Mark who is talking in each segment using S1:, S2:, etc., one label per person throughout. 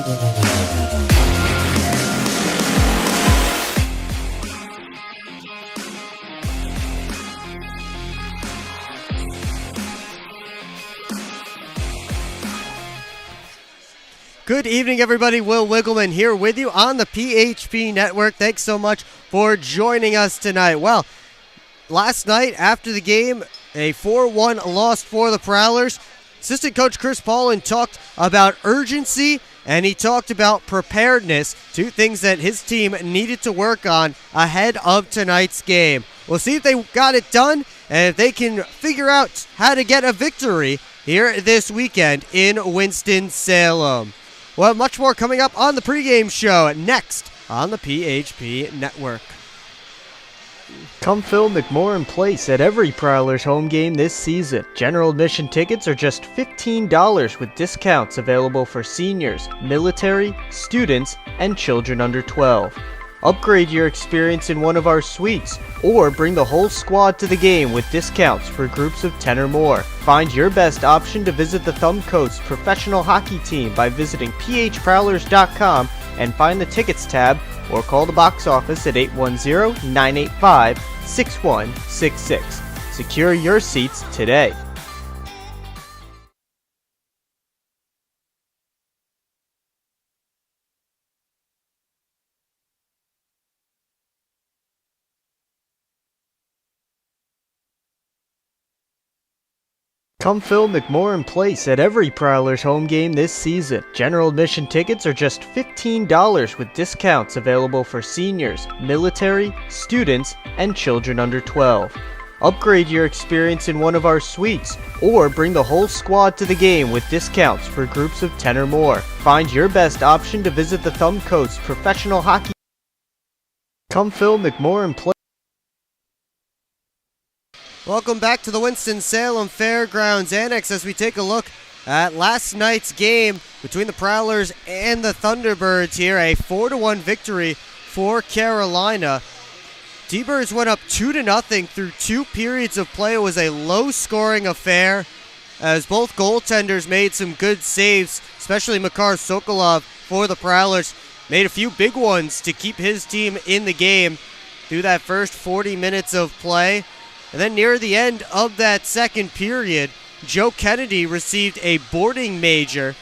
S1: Good evening, everybody. Will Wiggleman here with you on the PHP Network. Thanks so much for joining us tonight. Well, last night after the game, a 4-1 loss for the Prowlers. Assistant coach Chris Paulin talked about urgency and he talked about preparedness, two things that his team needed to work on ahead of tonight's game. We'll see if they got it done and if they can figure out how to get a victory here this weekend in Winston-Salem. We'll have much more coming up on the pregame show next on the PHP Network.
S2: Come fill McMorran Place at every Prowlers home game this season. General admission tickets are just $15 with discounts available for seniors, military, students, and children under 12. Upgrade your experience in one of our suites, or bring the whole squad to the game with discounts for groups of 10 or more. Find your best option to visit the Thumbcoats professional hockey team by visiting phprowlers.com and find the tickets tab, or call the box office at 810-985-6166. Secure your seats today. Come fill McMorran Place at every Prowlers home game this season. General admission tickets are just $15 with discounts available for seniors, military, students, and children under 12. Upgrade your experience in one of our suites, or bring the whole squad to the game with discounts for groups of 10 or more. Find your best option to visit the Thumbcoats professional hockey. Come fill McMorran Place.
S1: Welcome back to the Winston-Salem Fairgrounds Annex as we take a look at last night's game between the Prowlers and the Thunderbirds here. A 4-1 victory for Carolina. T-Birds went up 2-0 through 2 periods of play. It was a low-scoring affair as both goaltenders made some good saves, especially Makar Sokolov for the Prowlers. Made a few big ones to keep his team in the game through that first 40 minutes of play. And then near the end of that second period, Joe Kennedy received a boarding major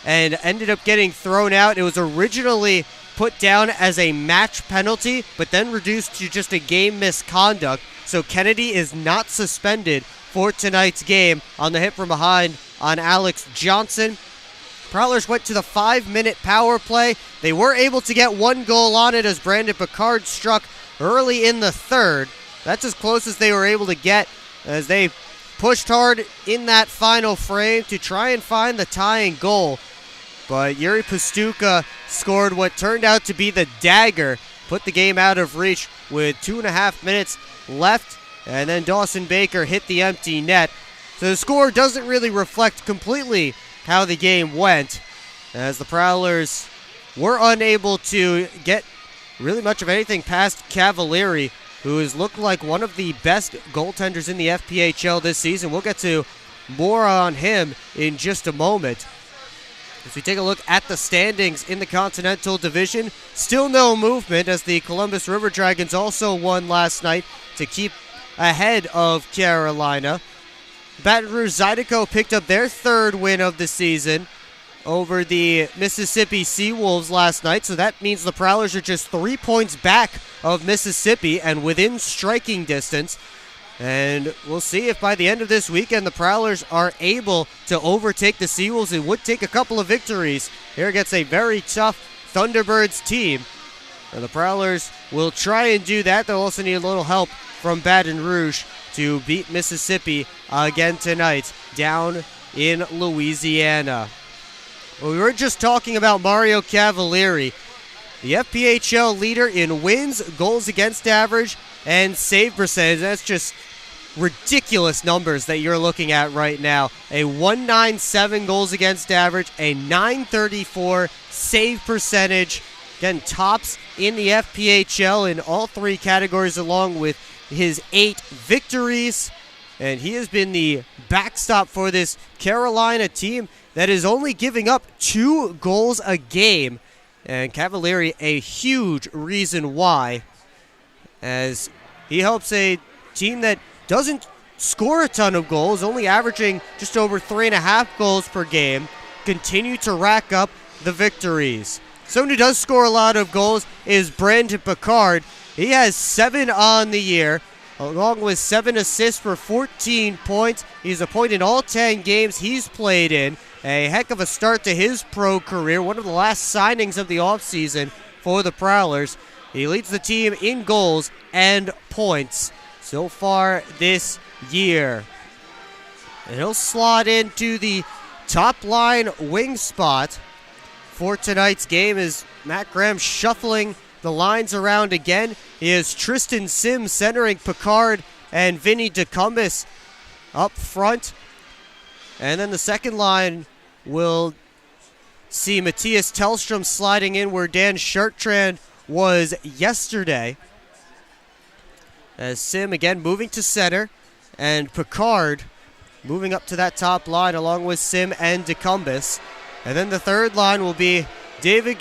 S1: and ended up getting thrown out. It was originally put down as a match penalty, but then reduced to just a game misconduct. So Kennedy is not suspended for tonight's game on the hit from behind on Alex Johnson. Prowlers went to the 5-minute power play. They were able to get one goal on it as Brandon Picard struck early in the third. That's as close as they were able to get as they pushed hard in that final frame to try and find the tying goal. But Yuri Pastuka scored what turned out to be the dagger, put the game out of reach with 2.5 minutes left, and then Dawson Baker hit the empty net. So the score doesn't really reflect completely how the game went, as the Prowlers were unable to get really much of anything past Cavalieri, who has looked like one of the best goaltenders in the FPHL this season. We'll get to more on him in just a moment. As we take a look at the standings in the Continental Division, still no movement as the Columbus River Dragons also won last night to keep ahead of Carolina. Baton Rouge Zydeco picked up their third win of the season over the Mississippi Seawolves last night, so that means the Prowlers are just 3 points back of Mississippi and within striking distance. And we'll see if by the end of this weekend the Prowlers are able to overtake the Seawolves. It would take a couple of victories here against a very tough Thunderbirds team. And the Prowlers will try and do that. They'll also need a little help from Baton Rouge to beat Mississippi again tonight down in Louisiana. Well, we were just talking about Mario Cavalieri, the FPHL leader in wins, goals against average, and save percentage. That's just ridiculous numbers that you're looking at right now. A 197 goals against average, a 934 save percentage. Again, tops in the FPHL in all 3 categories along with his 8 victories. And he has been the backstop for this Carolina team. that is only giving up 2 goals a game. And Cavalieri a huge reason why, as he helps a team that doesn't score a ton of goals, only averaging just over 3.5 goals per game, continue to rack up the victories. Someone who does score a lot of goals is Brandon Picard. He has 7 on the year, along with 7 assists for 14 points. He's a point in all 10 games he's played in. A heck of a start to his pro career, one of the last signings of the offseason for the Prowlers. He leads the team in goals and points so far this year. And he'll slot into the top line wing spot for tonight's game as Matt Graham shuffling the lines around again. He has Tristan Sims centering Picard and Vinny DeCumbis up front. And then the second line will see Matthias Tellstrom sliding in where Dan Chartrand was yesterday. As Sim again moving to center, and Picard moving up to that top line along with Sim and DeCumbis. And then the third line will be Davide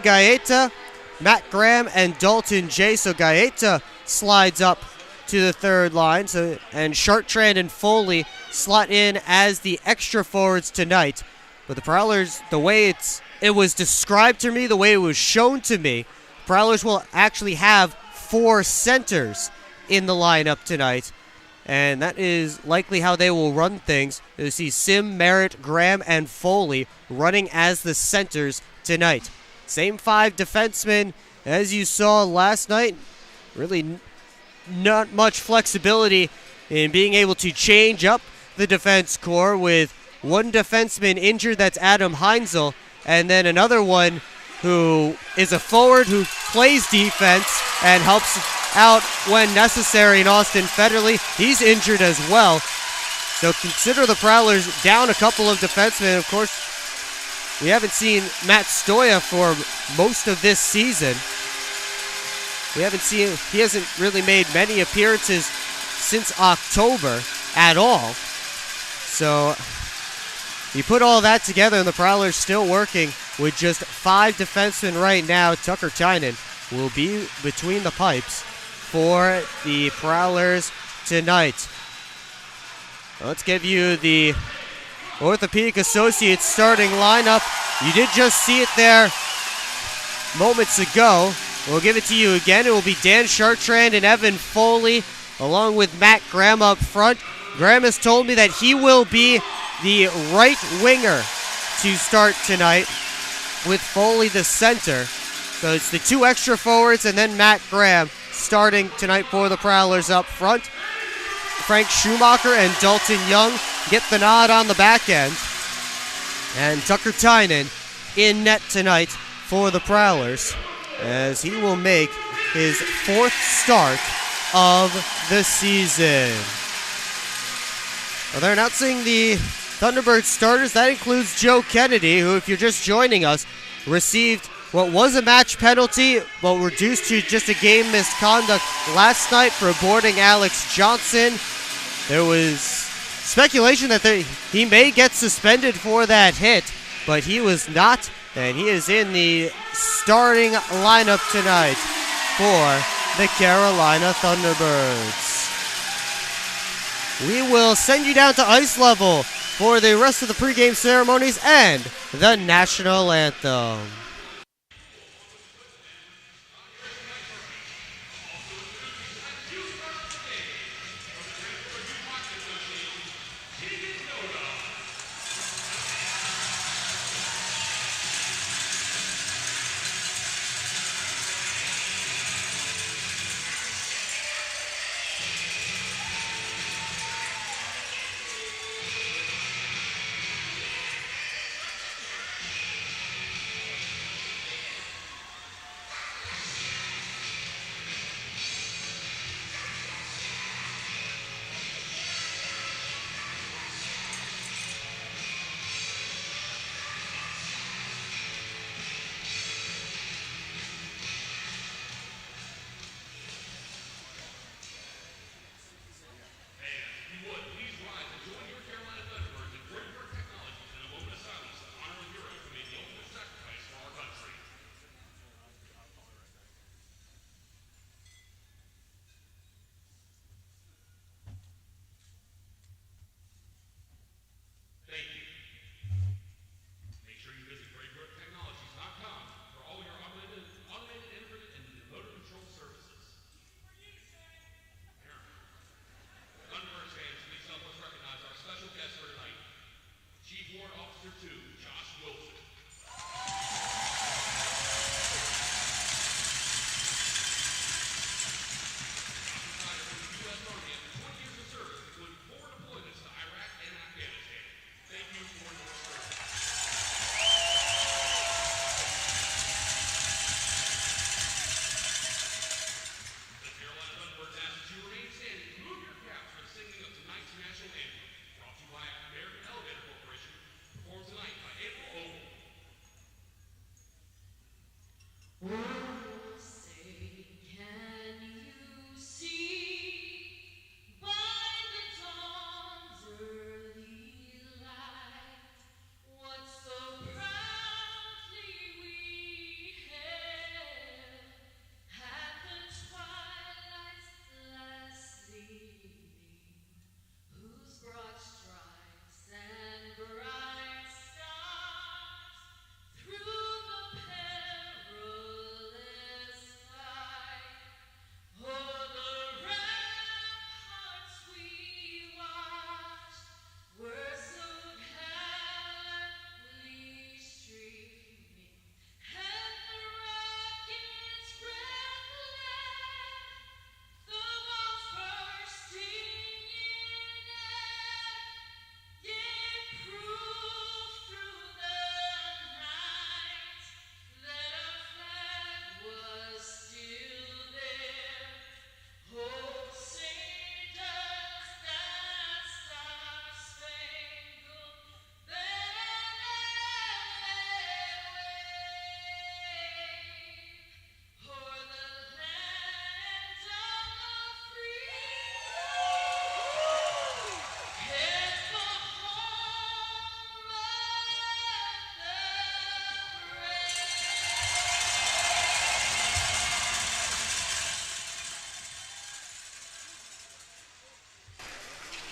S1: Gaeta, Matt Graham, and Dalton J. So Gaeta slides up to the third line, and Chartrand and Foley slot in as the extra forwards tonight. But the Prowlers, the way it was described to me, the way it was shown to me, Prowlers will actually have 4 centers in the lineup tonight. And that is likely how they will run things. You see Sim, Merritt, Graham, and Foley running as the centers tonight. Same 5 defensemen as you saw last night. Really not much flexibility in being able to change up the defense core, with one defenseman injured, that's Adam Heinzel, and then another one who is a forward who plays defense and helps out when necessary in Austin Federley. He's injured as well. So consider the Prowlers down a couple of defensemen. Of course, we haven't seen Matt Stoya for most of this season. He hasn't really made many appearances since October at all. So you put all that together, and the Prowlers still working with just 5 defensemen right now. Tucker Tynan will be between the pipes for the Prowlers tonight. Let's give you the Orthopedic Associates starting lineup. You did just see it there moments ago. We'll give it to you again. It will be Dan Chartrand and Evan Foley, along with Matt Graham up front. Graham has told me that he will be the right winger to start tonight, with Foley the center. So it's the 2 extra forwards and then Matt Graham starting tonight for the Prowlers up front. Frank Schumacher and Dalton Young get the nod on the back end. And Tucker Tynan in net tonight for the Prowlers, as he will make his 4th start of the season. Well, they're announcing the Thunderbirds starters. That includes Joe Kennedy, who, if you're just joining us, received what was a match penalty, but reduced to just a game misconduct last night for boarding Alex Johnson. There was speculation that he may get suspended for that hit, but he was not, and he is in the starting lineup tonight for the Carolina Thunderbirds. We will send you down to ice level for the rest of the pregame ceremonies and the national anthem.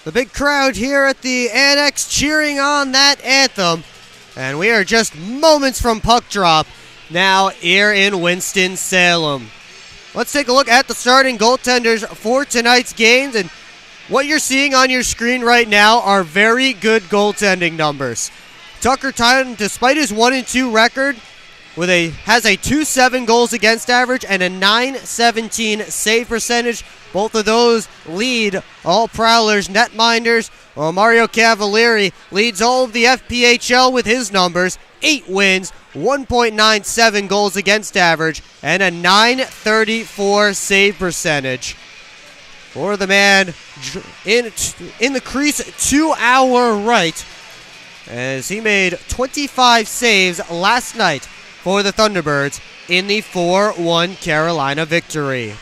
S1: The big crowd here at the Annex cheering on that anthem. And we are just moments from puck drop now here in Winston-Salem. Let's take a look at the starting goaltenders for tonight's games. And what you're seeing on your screen right now are very good goaltending numbers. Tucker Tynan, despite his 1-2 record, has a 2.7 goals against average and a 9.17 save percentage. Both of those lead all Prowlers netminders. Well, Mario Cavalieri leads all of the FPHL with his numbers. 8 wins, 1.97 goals against average, and a 9.34 save percentage. For the man in the crease to our right, as he made 25 saves last night for the Thunderbirds in the 4-1 Carolina victory.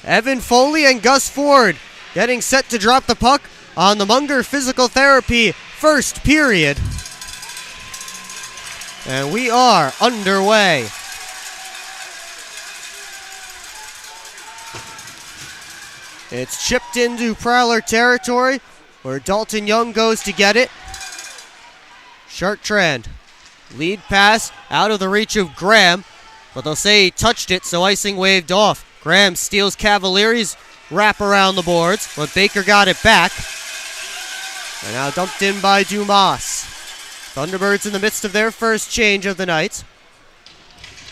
S1: Evan Foley and Gus Ford getting set to drop the puck on the Munger Physical Therapy first period. And we are underway. It's chipped into Prowler territory where Dalton Young goes to get it. Chartrand, lead pass out of the reach of Graham, but they'll say he touched it, so icing waved off. Graham steals Cavalieri's wrap around the boards, but Baker got it back. And now dumped in by Dumas. Thunderbirds in the midst of their first change of the night.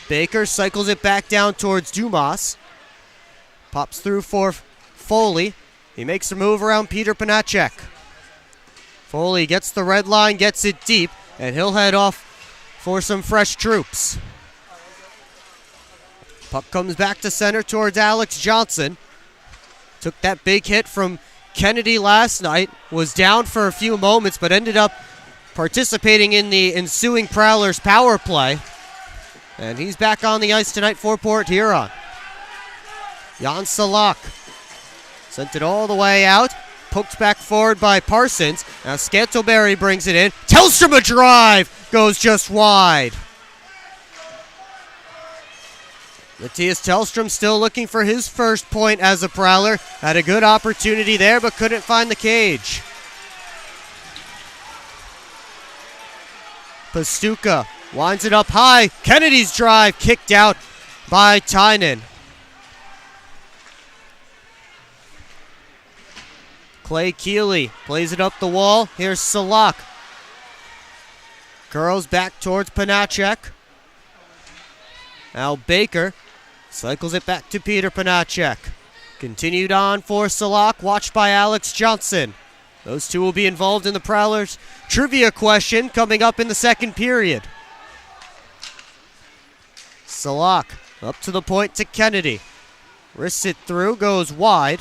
S1: Baker cycles it back down towards Dumas. Pops through for Foley. He makes a move around Peter Panacek. Foley gets the red line, gets it deep, and he'll head off for some fresh troops. Puck comes back to center towards Alex Johnson. Took that big hit from Kennedy last night. Was down for a few moments, but ended up participating in the ensuing Prowlers power play. And he's back on the ice tonight for Port Huron. Jan Salak sent it all the way out. Poked back forward by Parsons. Now Scantleberry brings it in. Tellstrom a drive! Goes just wide. Matthias Tellstrom still looking for his first point as a Prowler. Had a good opportunity there, but couldn't find the cage. Pastuca winds it up high. Kennedy's drive kicked out by Tynan. Clay Keeley plays it up the wall. Here's Salak. Curls back towards Panacek. Now Baker cycles it back to Peter Panacek. Continued on for Salak, watched by Alex Johnson. Those two will be involved in the Prowlers trivia question coming up in the second period. Salak up to the point to Kennedy. Wrists it through, goes wide.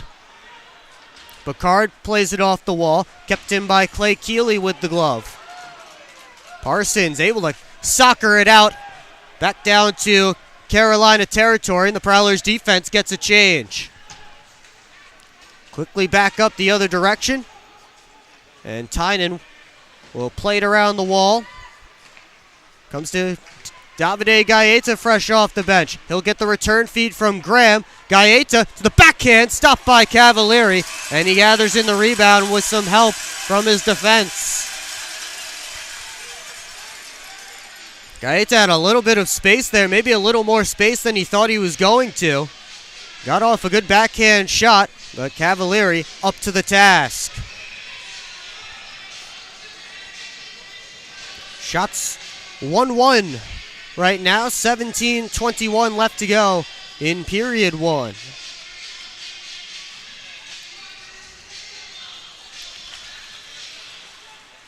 S1: Picard plays it off the wall, kept in by Clay Keeley with the glove. Parsons able to soccer it out back down to Carolina territory, and the Prowlers defense gets a change. Quickly back up the other direction, and Tynan will play it around the wall. Comes to Davide Gaeta fresh off the bench. He'll get the return feed from Graham. Gaeta to the backhand, stopped by Cavalieri, and he gathers in the rebound with some help from his defense. Gaeta had a little bit of space there, maybe a little more space than he thought he was going to. Got off a good backhand shot, but Cavalieri up to the task. Shots 1-1 right now, 17:21 left to go in period one.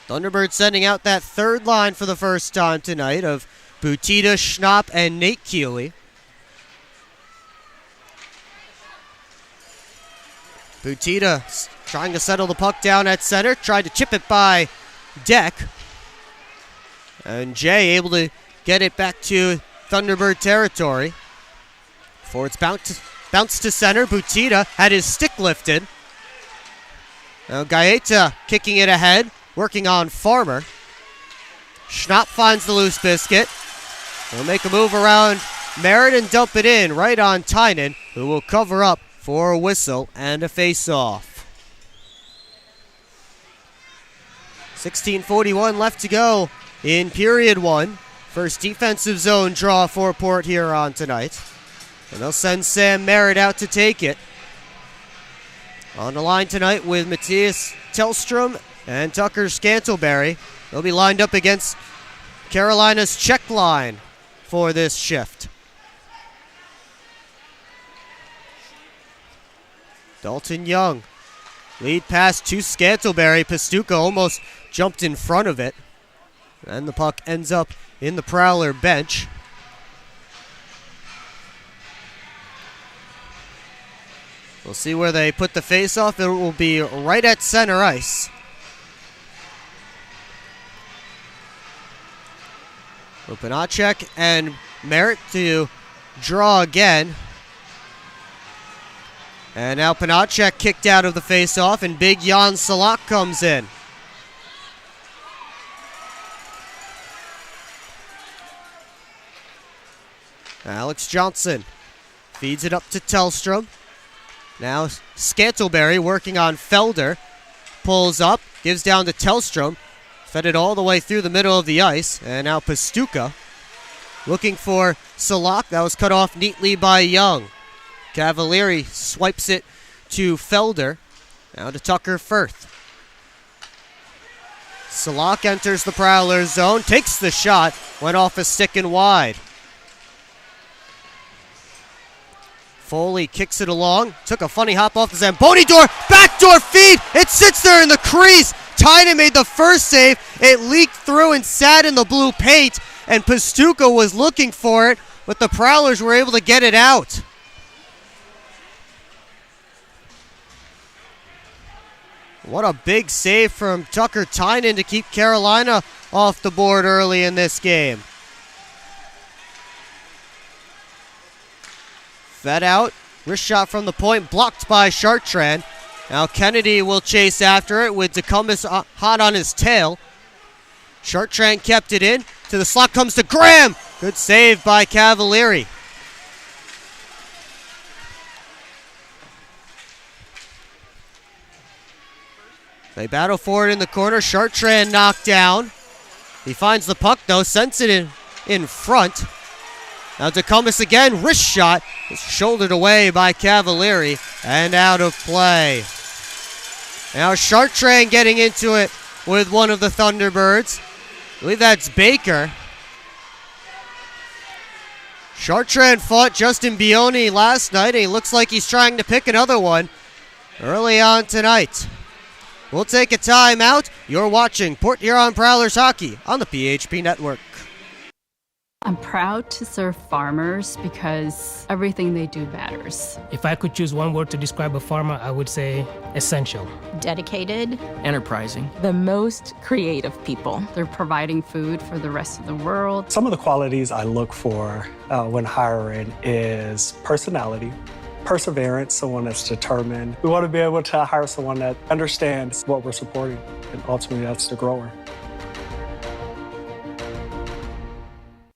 S1: Thunderbirds sending out that third line for the first time tonight of Butita, Schnapp, and Nate Keeley. Butita trying to settle the puck down at center, tried to chip it by Deck. And Jay able to get it back to Thunderbird territory. Before it's bounced to center, Butita had his stick lifted. Now Gaeta kicking it ahead, working on Farmer. Schnapp finds the loose biscuit. He'll make a move around Merritt and dump it in right on Tynan, who will cover up for a whistle and a face-off. 16:41 left to go in period one. First defensive zone draw for Port Huron tonight. And they'll send Sam Merritt out to take it. On the line tonight with Matthias Tellstrom and Tucker Scantleberry. They'll be lined up against Carolina's check line for this shift. Dalton Young. Lead pass to Scantleberry. Pastuca almost jumped in front of it. And the puck ends up in the Prowler bench. We'll see where they put the face-off. It will be right at center ice. Panacek and Merritt to draw again. And now Panacek kicked out of the face-off, and big Jan Salak comes in. Alex Johnson feeds it up to Tellstrom. Now Scantleberry working on Felder. Pulls up, gives down to Tellstrom. Fed it all the way through the middle of the ice. And now Pastuca looking for Salak. That was cut off neatly by Young. Cavalieri swipes it to Felder. Now to Tucker Firth. Salak enters the Prowlers zone. Takes the shot. Went off a stick and wide. Foley kicks it along. Took a funny hop off the Zamboni door. Backdoor feed. It sits there in the crease. Tynan made the first save. It leaked through and sat in the blue paint. And Pastuca was looking for it, but the Prowlers were able to get it out. What a big save from Tucker Tynan to keep Carolina off the board early in this game. Fed out. Wrist shot from the point, blocked by Chartrand. Now Kennedy will chase after it with DeCumbus hot on his tail. Chartrand kept it in. To the slot comes to Graham. Good save by Cavalieri. They battle for it in the corner. Chartrand knocked down. He finds the puck though, sends it in front. Now DeCumbus again, wrist shot. It's shouldered away by Cavalieri and out of play. Now Chartrand getting into it with one of the Thunderbirds. I believe that's Baker. Chartrand fought Justin Bioni last night, and he looks like he's trying to pick another one early on tonight. We'll take a timeout. You're watching Port Huron Prowlers Hockey on the PHP Network.
S3: I'm proud to serve farmers because everything they do matters.
S4: If I could choose one word to describe a farmer, I would say essential.
S5: Dedicated.
S6: Enterprising.
S5: The most creative people.
S3: They're providing food for the rest of the world.
S7: Some of the qualities I look for when hiring is personality, perseverance, someone that's determined. We want to be able to hire someone that understands what we're supporting, and ultimately that's the grower.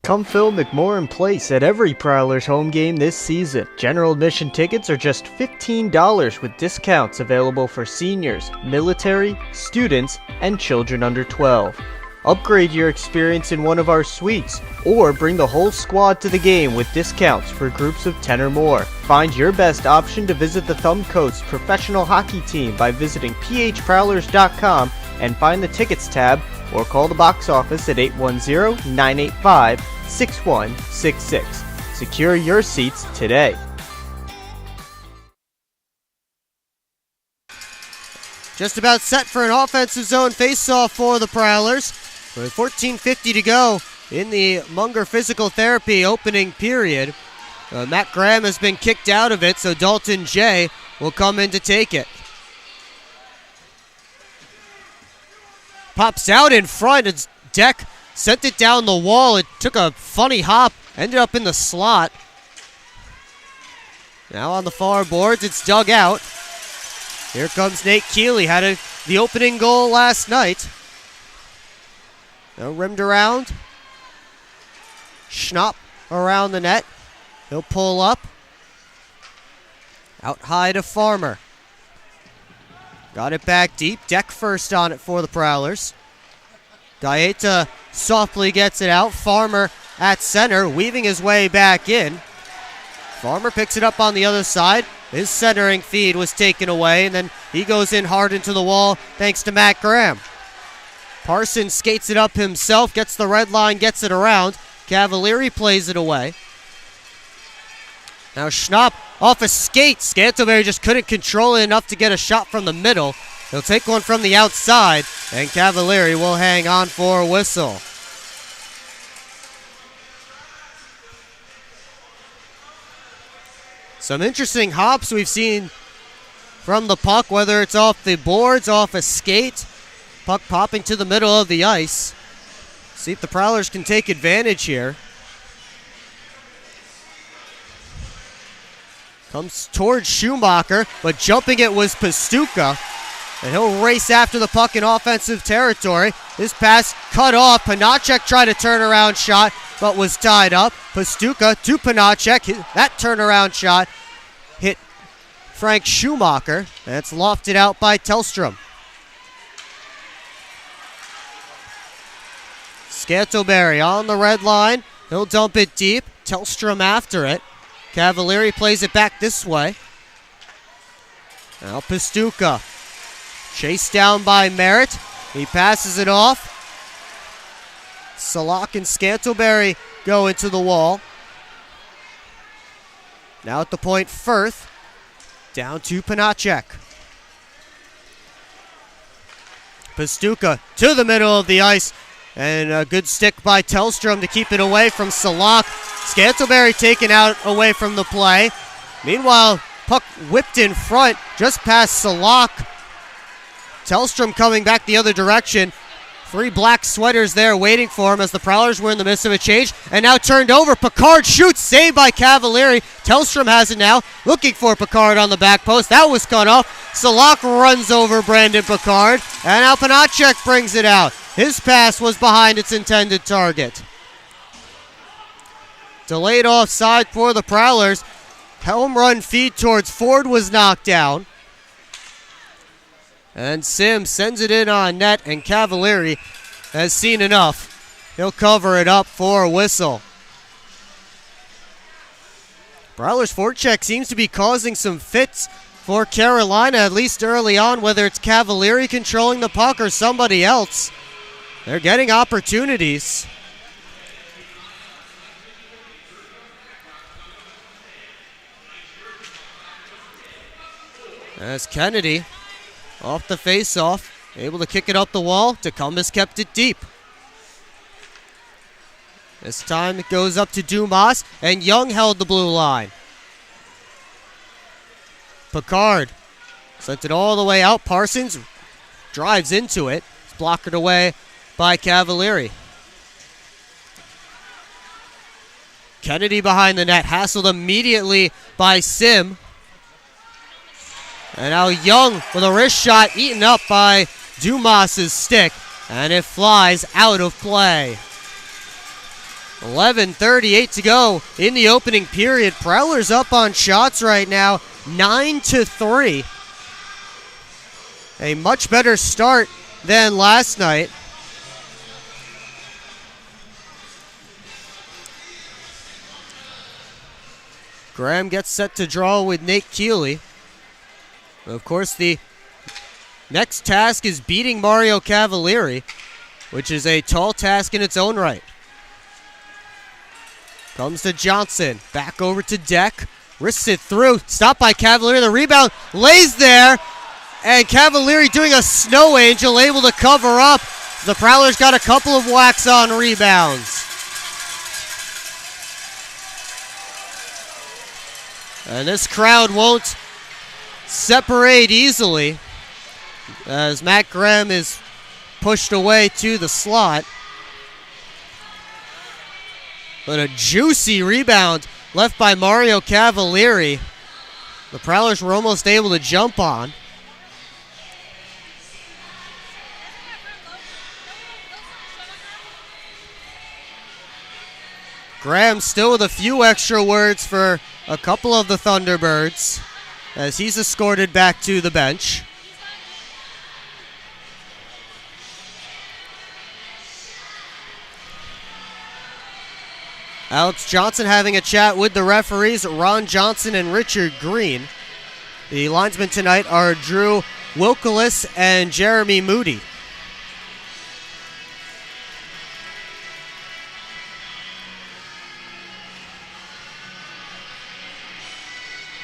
S2: Come fill McMorran Place at every Prowlers home game this season. General admission tickets are just $15 with discounts available for seniors, military, students, and children under 12. Upgrade your experience in one of our suites, or bring the whole squad to the game with discounts for groups of 10 or more. Find your best option to visit the Thumbcoats professional hockey team by visiting phprowlers.com and find the tickets tab, or call the box office at 810-985-6166. Secure your seats today.
S1: Just about set for an offensive zone face-off for the Prowlers. With 14:50 to go in the Munger Physical Therapy opening period. Matt Graham has been kicked out of it, so Dalton Jay will come in to take it. Pops out in front. It's Deck sent it down the wall. It took a funny hop, ended up in the slot. Now on the far boards, it's dug out. Here comes Nate Keeley. Had the opening goal last night. Now rimmed around. Schnapp around the net. He'll pull up. Out high to Farmer. Got it back deep. Deck first on it for the Prowlers. Gaeta softly gets it out. Farmer at center, weaving his way back in. Farmer picks it up on the other side. His centering feed was taken away, and then he goes in hard into the wall thanks to Matt Graham. Parsons skates it up himself, gets the red line, gets it around. Cavalieri plays it away. Now Schnapp off a skate. Scantlebury just couldn't control it enough to get a shot from the middle. He'll take one from the outside, and Cavalieri will hang on for a whistle. Some interesting hops we've seen from the puck, whether it's off the boards, off a skate. Puck popping to the middle of the ice. See if the Prowlers can take advantage here. Comes towards Schumacher, but jumping it was Pastuca. And he'll race after the puck in offensive territory. This pass cut off. Panacek tried a turnaround shot, but was tied up. Pastuca to Panacek. That turnaround shot hit Frank Schumacher. That's lofted out by Tellstrom. Scantlebury on the red line. He'll dump it deep. Tellstrom after it. Cavalieri plays it back this way. Now Pastuca. Chased down by Merritt. He passes it off. Salak and Scantlebury go into the wall. Now at the point, Firth. Down to Panacek. Pastuca to the middle of the ice. And a good stick by Tellstrom to keep it away from Salak. Scantlebury taken out away from the play. Meanwhile, puck whipped in front just past Salak. Tellstrom coming back the other direction. 3 black sweaters there waiting for him as the Prowlers were in the midst of a change. And now turned over. Picard shoots, saved by Cavalieri. Tellstrom has it now, looking for Picard on the back post. That was cut off. Salak runs over Brandon Picard. And now Panacek brings it out. His pass was behind its intended target. Delayed offside for the Prowlers. Home run feed towards Ford was knocked down. And Sims sends it in on net, and Cavalieri has seen enough. He'll cover it up for a whistle. Prowlers forecheck seems to be causing some fits for Carolina, at least early on, whether it's Cavalieri controlling the puck or somebody else. They're getting opportunities. As Kennedy, off the face-off, able to kick it up the wall. Tecumseh kept it deep. This time it goes up to Dumas, and Young held the blue line. Picard sent it all the way out. Parsons drives into it. It's blocked away by Cavalieri. Kennedy behind the net, hassled immediately by Sim. And now Young with a wrist shot eaten up by Dumas' stick. And it flies out of play. 11:38 to go in the opening period. Prowlers up on shots right now, 9-3. A much better start than last night. Graham gets set to draw with Nate Keeley. Of course, the next task is beating Mario Cavalieri, which is a tall task in its own right. Comes to Johnson, back over to Deck, wrists it through, stopped by Cavalieri, the rebound lays there, and Cavalieri doing a snow angel, able to cover up. The Prowlers got a couple of whacks on rebounds. And this crowd won't separate easily as Matt Graham is pushed away to the slot. But a juicy rebound left by Mario Cavalieri. The Prowlers were almost able to jump on. Graham still with a few extra words for a couple of the Thunderbirds as he's escorted back to the bench. Alex Johnson having a chat with the referees, Ron Johnson and Richard Green. The linesmen tonight are Drew Wilkelis and Jeremy Moody.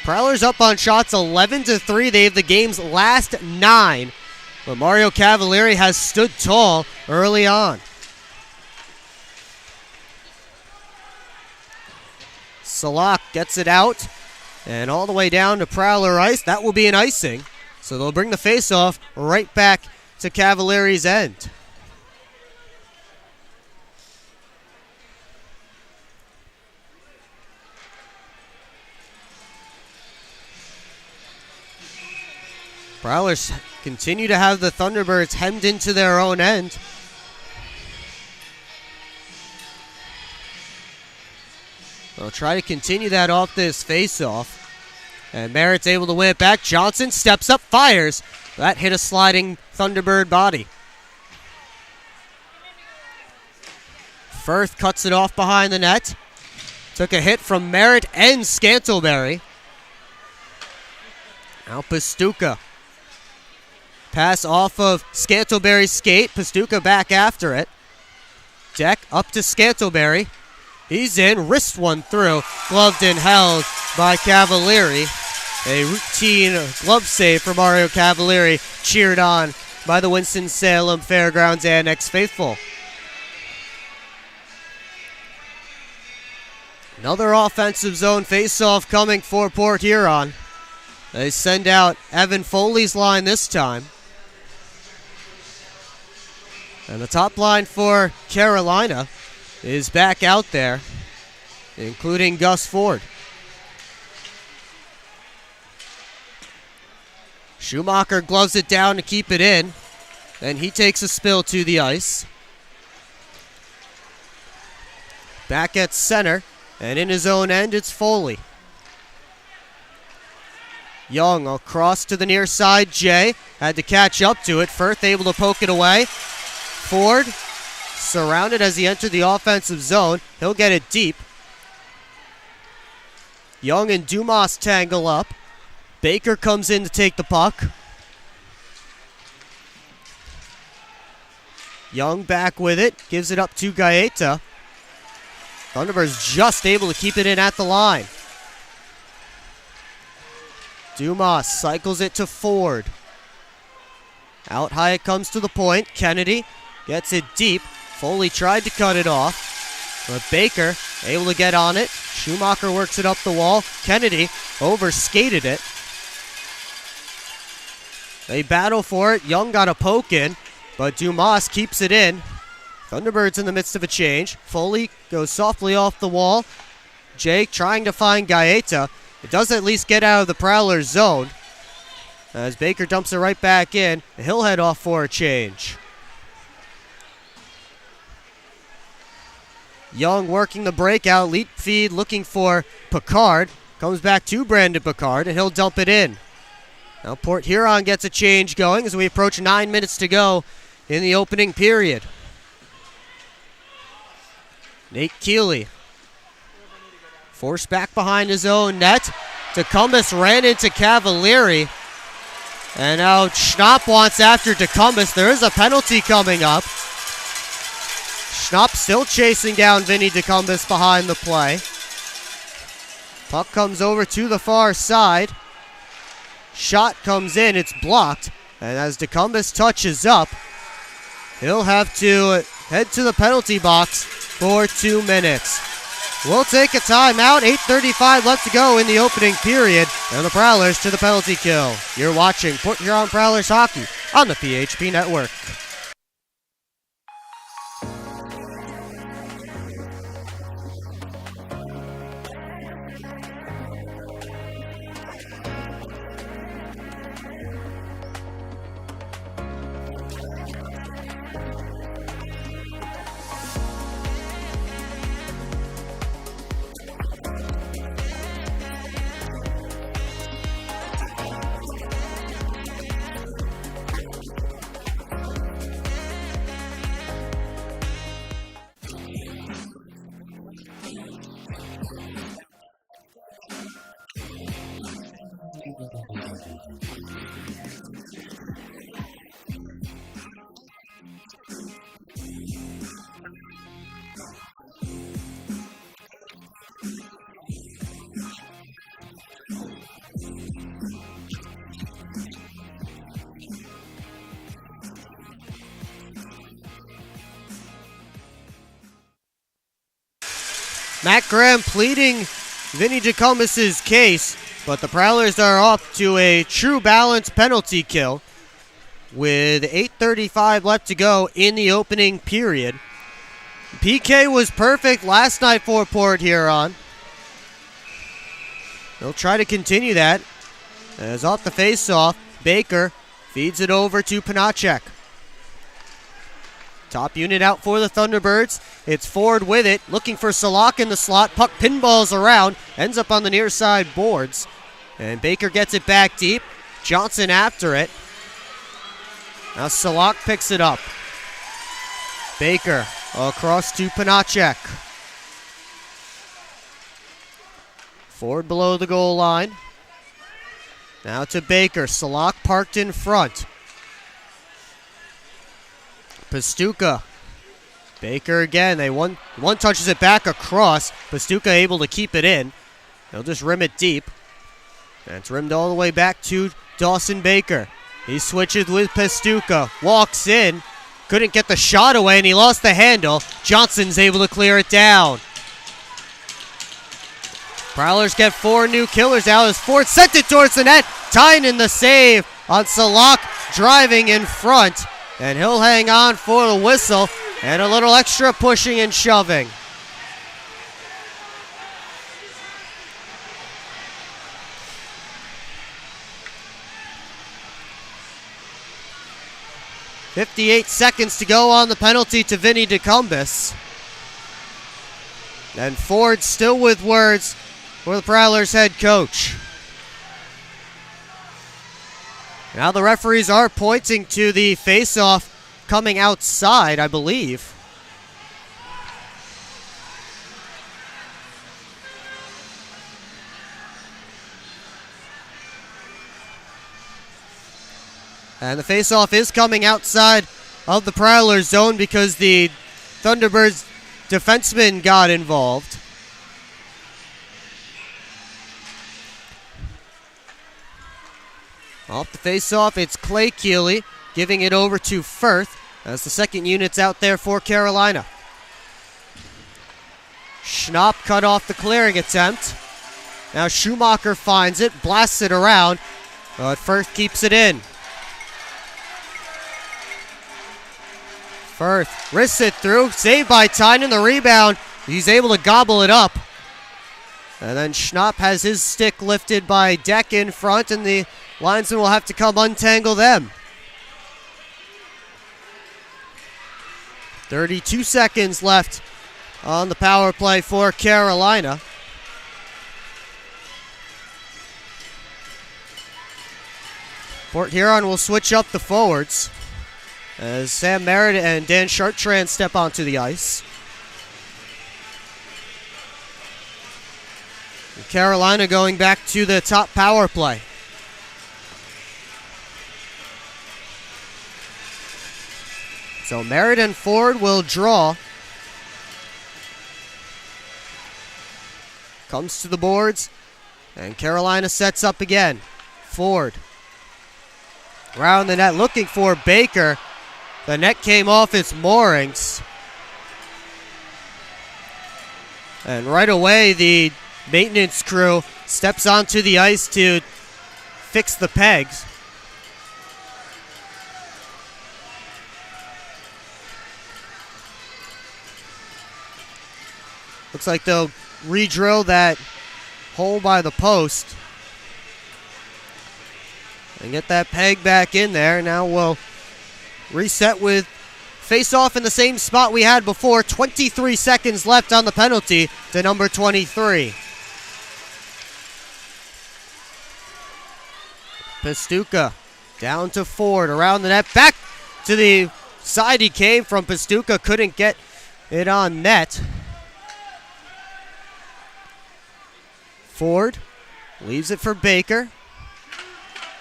S1: Prowlers up on shots 11-3. They have the game's last 9. But Mario Cavalieri has stood tall early on. Salak gets it out and all the way down to Prowler ice. That will be an icing. So they'll bring the faceoff right back to Cavalieri's end. Prowlers continue to have the Thunderbirds hemmed into their own end. They'll try to continue that off this face-off. And Merritt's able to win it back. Johnson steps up, fires. That hit a sliding Thunderbird body. Firth cuts it off behind the net. Took a hit from Merritt and Scantlebury. Now Pastuca. Pass off of Scantlebury's skate. Pastuca back after it. Deck up to Scantlebury. He's in. Wrist one through. Gloved and held by Cavalieri. A routine glove save for Mario Cavalieri. Cheered on by the Winston-Salem Fairgrounds Annex faithful. Another offensive zone face-off coming for Port Huron. They send out Evan Foley's line this time. And the top line for Carolina is back out there, including Gus Ford. Schumacher gloves it down to keep it in. Then he takes a spill to the ice. Back at center, and in his own end, it's Foley. Young across to the near side. Jay had to catch up to it. Firth able to poke it away. Ford surrounded as he entered the offensive zone. He'll get it deep. Young and Dumas tangle up. Baker comes in to take the puck. Young back with it. Gives it up to Gaeta. Thunderbirds just able to keep it in at the line. Dumas cycles it to Ford. Out high it comes to the point. Kennedy gets it deep. Foley tried to cut it off, but Baker able to get on it. Schumacher works it up the wall. Kennedy over-skated it. They battle for it. Young got a poke in, but Dumas keeps it in. Thunderbirds in the midst of a change. Foley goes softly off the wall. Jake trying to find Gaeta. It does at least get out of the Prowlers zone. As Baker dumps it right back in, he'll head off for a change. Young working the breakout, lead feed looking for Picard. Comes back to Brandon Picard, and he'll dump it in. Now Port Huron gets a change going as we approach 9 minutes to go in the opening period. Nate Keeley. Forced back behind his own net. Decumbus ran into Cavalieri. And now Schnapp wants after Decumbus. There is a penalty coming up. Schnapp still chasing down Vinny Decumbus behind the play. Puck comes over to the far side. Shot comes in. It's blocked. And as Decumbus touches up, he'll have to head to the penalty box for 2 minutes. We'll take a timeout. 8:35 left to go in the opening period. And the Prowlers to the penalty kill. You're watching Port Huron Prowlers hockey on the PHP Network. Matt Graham pleading Vinny DeCombis' case, but the Prowlers are off to a true balance penalty kill with 8:35 left to go in the opening period. PK was perfect last night for Port Huron. They'll try to continue that. As off the face-off, Baker feeds it over to Panacek. Top unit out for the Thunderbirds. It's Ford with it, looking for Salak in the slot. Puck pinballs around, ends up on the near side boards. And Baker gets it back deep. Johnson after it. Now Salak picks it up. Baker across to Panacek. Ford below the goal line. Now to Baker. Salak parked in front. Pastuca. Baker again. One touches it back across. Pastuca able to keep it in. They'll just rim it deep. And it's rimmed all the way back to Dawson Baker. He switches with Pastuca. Walks in. Couldn't get the shot away, and he lost the handle. Johnson's able to clear it down. Prowlers get 4 new killers out as Ford sent it towards the net. Tynan the save on Salak driving in front. And he'll hang on for the whistle and a little extra pushing and shoving. .58 seconds to go on the penalty to Vinny DeCombis. And Ford still with words for the Prowlers head coach. Now the referees are pointing to the face-off coming outside, I believe. And the face-off is coming outside of the Prowlers zone because the Thunderbirds defenseman got involved. Off the face-off, it's Clay Keeley giving it over to Firth as the second unit's out there for Carolina. Schnapp cut off the clearing attempt. Now Schumacher finds it, blasts it around, but Firth keeps it in. Firth wrists it through, saved by Tynan, the rebound. He's able to gobble it up. And then Schnapp has his stick lifted by Deck in front, and the linesman will have to come untangle them. 32 seconds left on the power play for Carolina. Port Huron will switch up the forwards as Sam Merritt and Dan Chartrand step onto the ice. Carolina going back to the top power play. So Merritt and Ford will draw. Comes to the boards, and Carolina sets up again. Ford around the net looking for Baker. The net came off its moorings. And right away, the maintenance crew steps onto the ice to fix the pegs. Looks like they'll re-drill that hole by the post and get that peg back in there. Now we'll reset with face-off in the same spot we had before. 23 seconds left on the penalty to number 23. Pastuca down to Ford, around the net, back to the side he came from. Pastuca couldn't get it on net. Ford leaves it for Baker.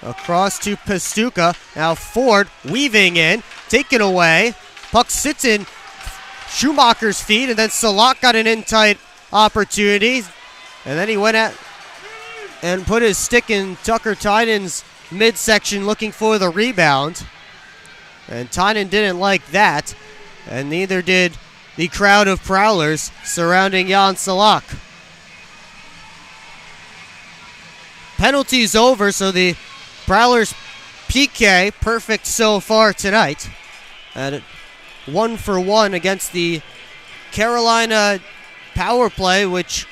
S1: Across to Pastuca. Now Ford weaving in, taken away. Puck sits in Schumacher's feet, and then Salak got an in-tight opportunity. And then he went at and put his stick in Tucker Tynan's midsection looking for the rebound. And Tynan didn't like that, and neither did the crowd of Prowlers surrounding Jan Salak. Penalties over, so the Prowlers PK perfect so far tonight. And 1-for-1 against the Carolina power play, which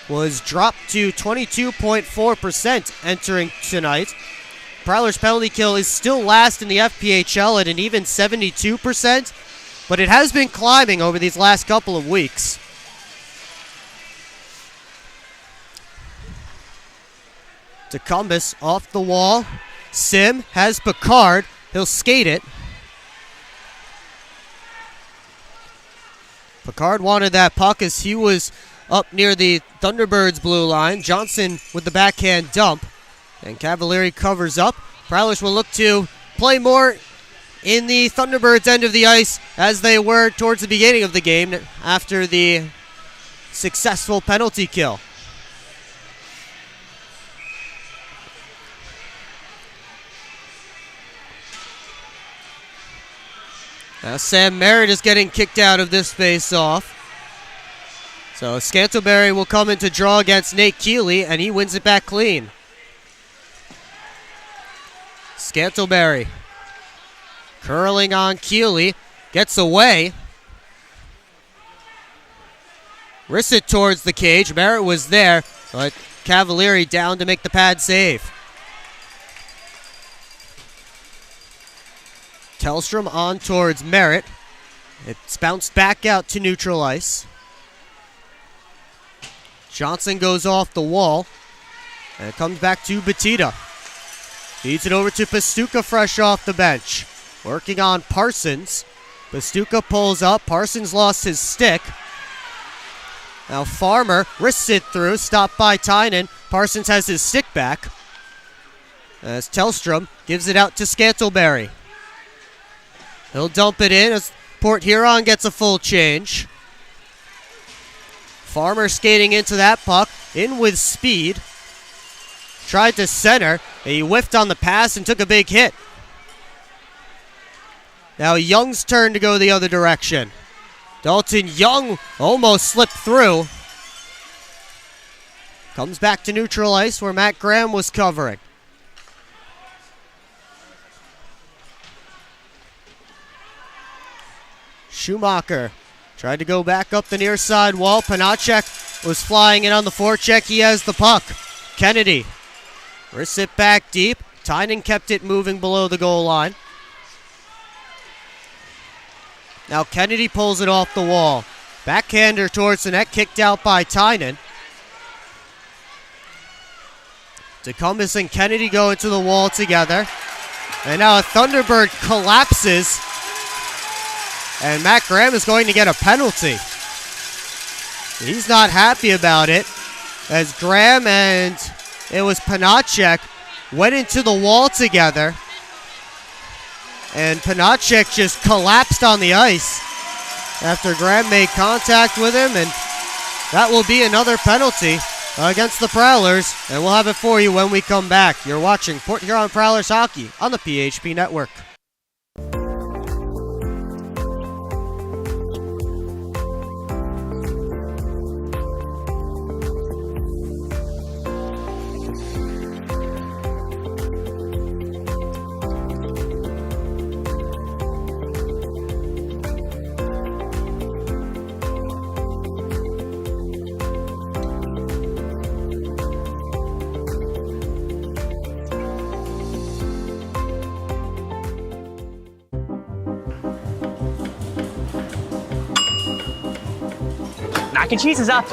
S1: was dropped to 22.4% entering tonight. Prowler's penalty kill is still last in the FPHL at an even 72%, but it has been climbing over these last couple of weeks. DeCumbus off the wall. Sim has Picard. He'll skate it. Picard wanted that puck as he was up near the Thunderbirds blue line. Johnson with the backhand dump. And Cavalieri covers up. Prowlers will look to play more in the Thunderbirds end of the ice as they were towards the beginning of the game after the successful penalty kill. Now Sam Merritt is getting kicked out of this face-off. So Scantleberry will come in to draw against Nate Keeley, and he wins it back clean. Scantleberry curling on Keeley, gets away. Wrists it towards the cage. Merritt was there, but Cavalieri down to make the pad save. Tellstrom on towards Merritt. It's bounced back out to neutral ice. Johnson goes off the wall, and it comes back to Batista. Feeds it over to Pastuca fresh off the bench. Working on Parsons. Pastuca pulls up. Parsons lost his stick. Now Farmer wrists it through. Stopped by Tynan. Parsons has his stick back. As Tellstrom gives it out to Scantleberry. He'll dump it in as Port Huron gets a full change. Farmer skating into that puck. In with speed. Tried to center. And he whiffed on the pass and took a big hit. Now Young's turn to go the other direction. Dalton Young almost slipped through. Comes back to neutral ice where Matt Graham was covering. Schumacher tried to go back up the near side wall. Panacek was flying in on the forecheck. He has the puck. Kennedy wrists it back deep. Tynan kept it moving below the goal line. Now Kennedy pulls it off the wall. Backhander towards the net, kicked out by Tynan. DeCumbus and Kennedy go into the wall together. And now a Thunderbird collapses. And Matt Graham is going to get a penalty. He's not happy about it. As Graham and it was Panacek went into the wall together. And Panacek just collapsed on the ice after Graham made contact with him. And that will be another penalty against the Prowlers. And we'll have it for you when we come back. You're watching Port Huron Prowlers Hockey on the PHP Network.
S6: Mac and cheese is up.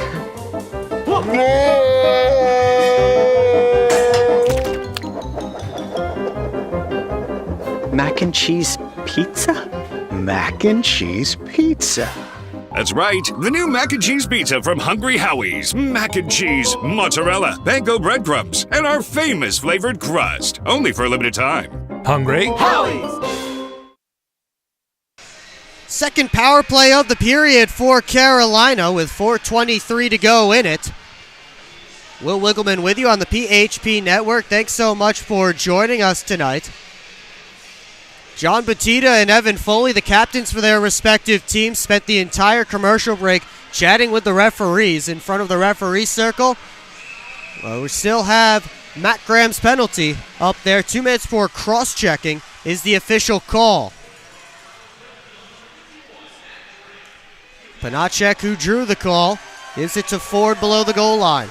S8: Mac and cheese pizza? Mac and cheese pizza.
S9: That's right, the new mac and cheese pizza from Hungry Howie's. Mac and cheese, mozzarella, panko breadcrumbs, and our famous flavored crust. Only for a limited time.
S10: Hungry
S6: Howie's.
S1: Second power play of the period for Carolina with 4:23 to go in it. Will Wiggleman with you on the PHP Network. Thanks so much for joining us tonight. John Batista and Evan Foley, the captains for their respective teams, spent the entire commercial break chatting with the referees in front of the referee circle. Well, we still have Matt Graham's penalty up there. 2 minutes for cross-checking is the official call. Panacek, who drew the call, gives it to Ford below the goal line.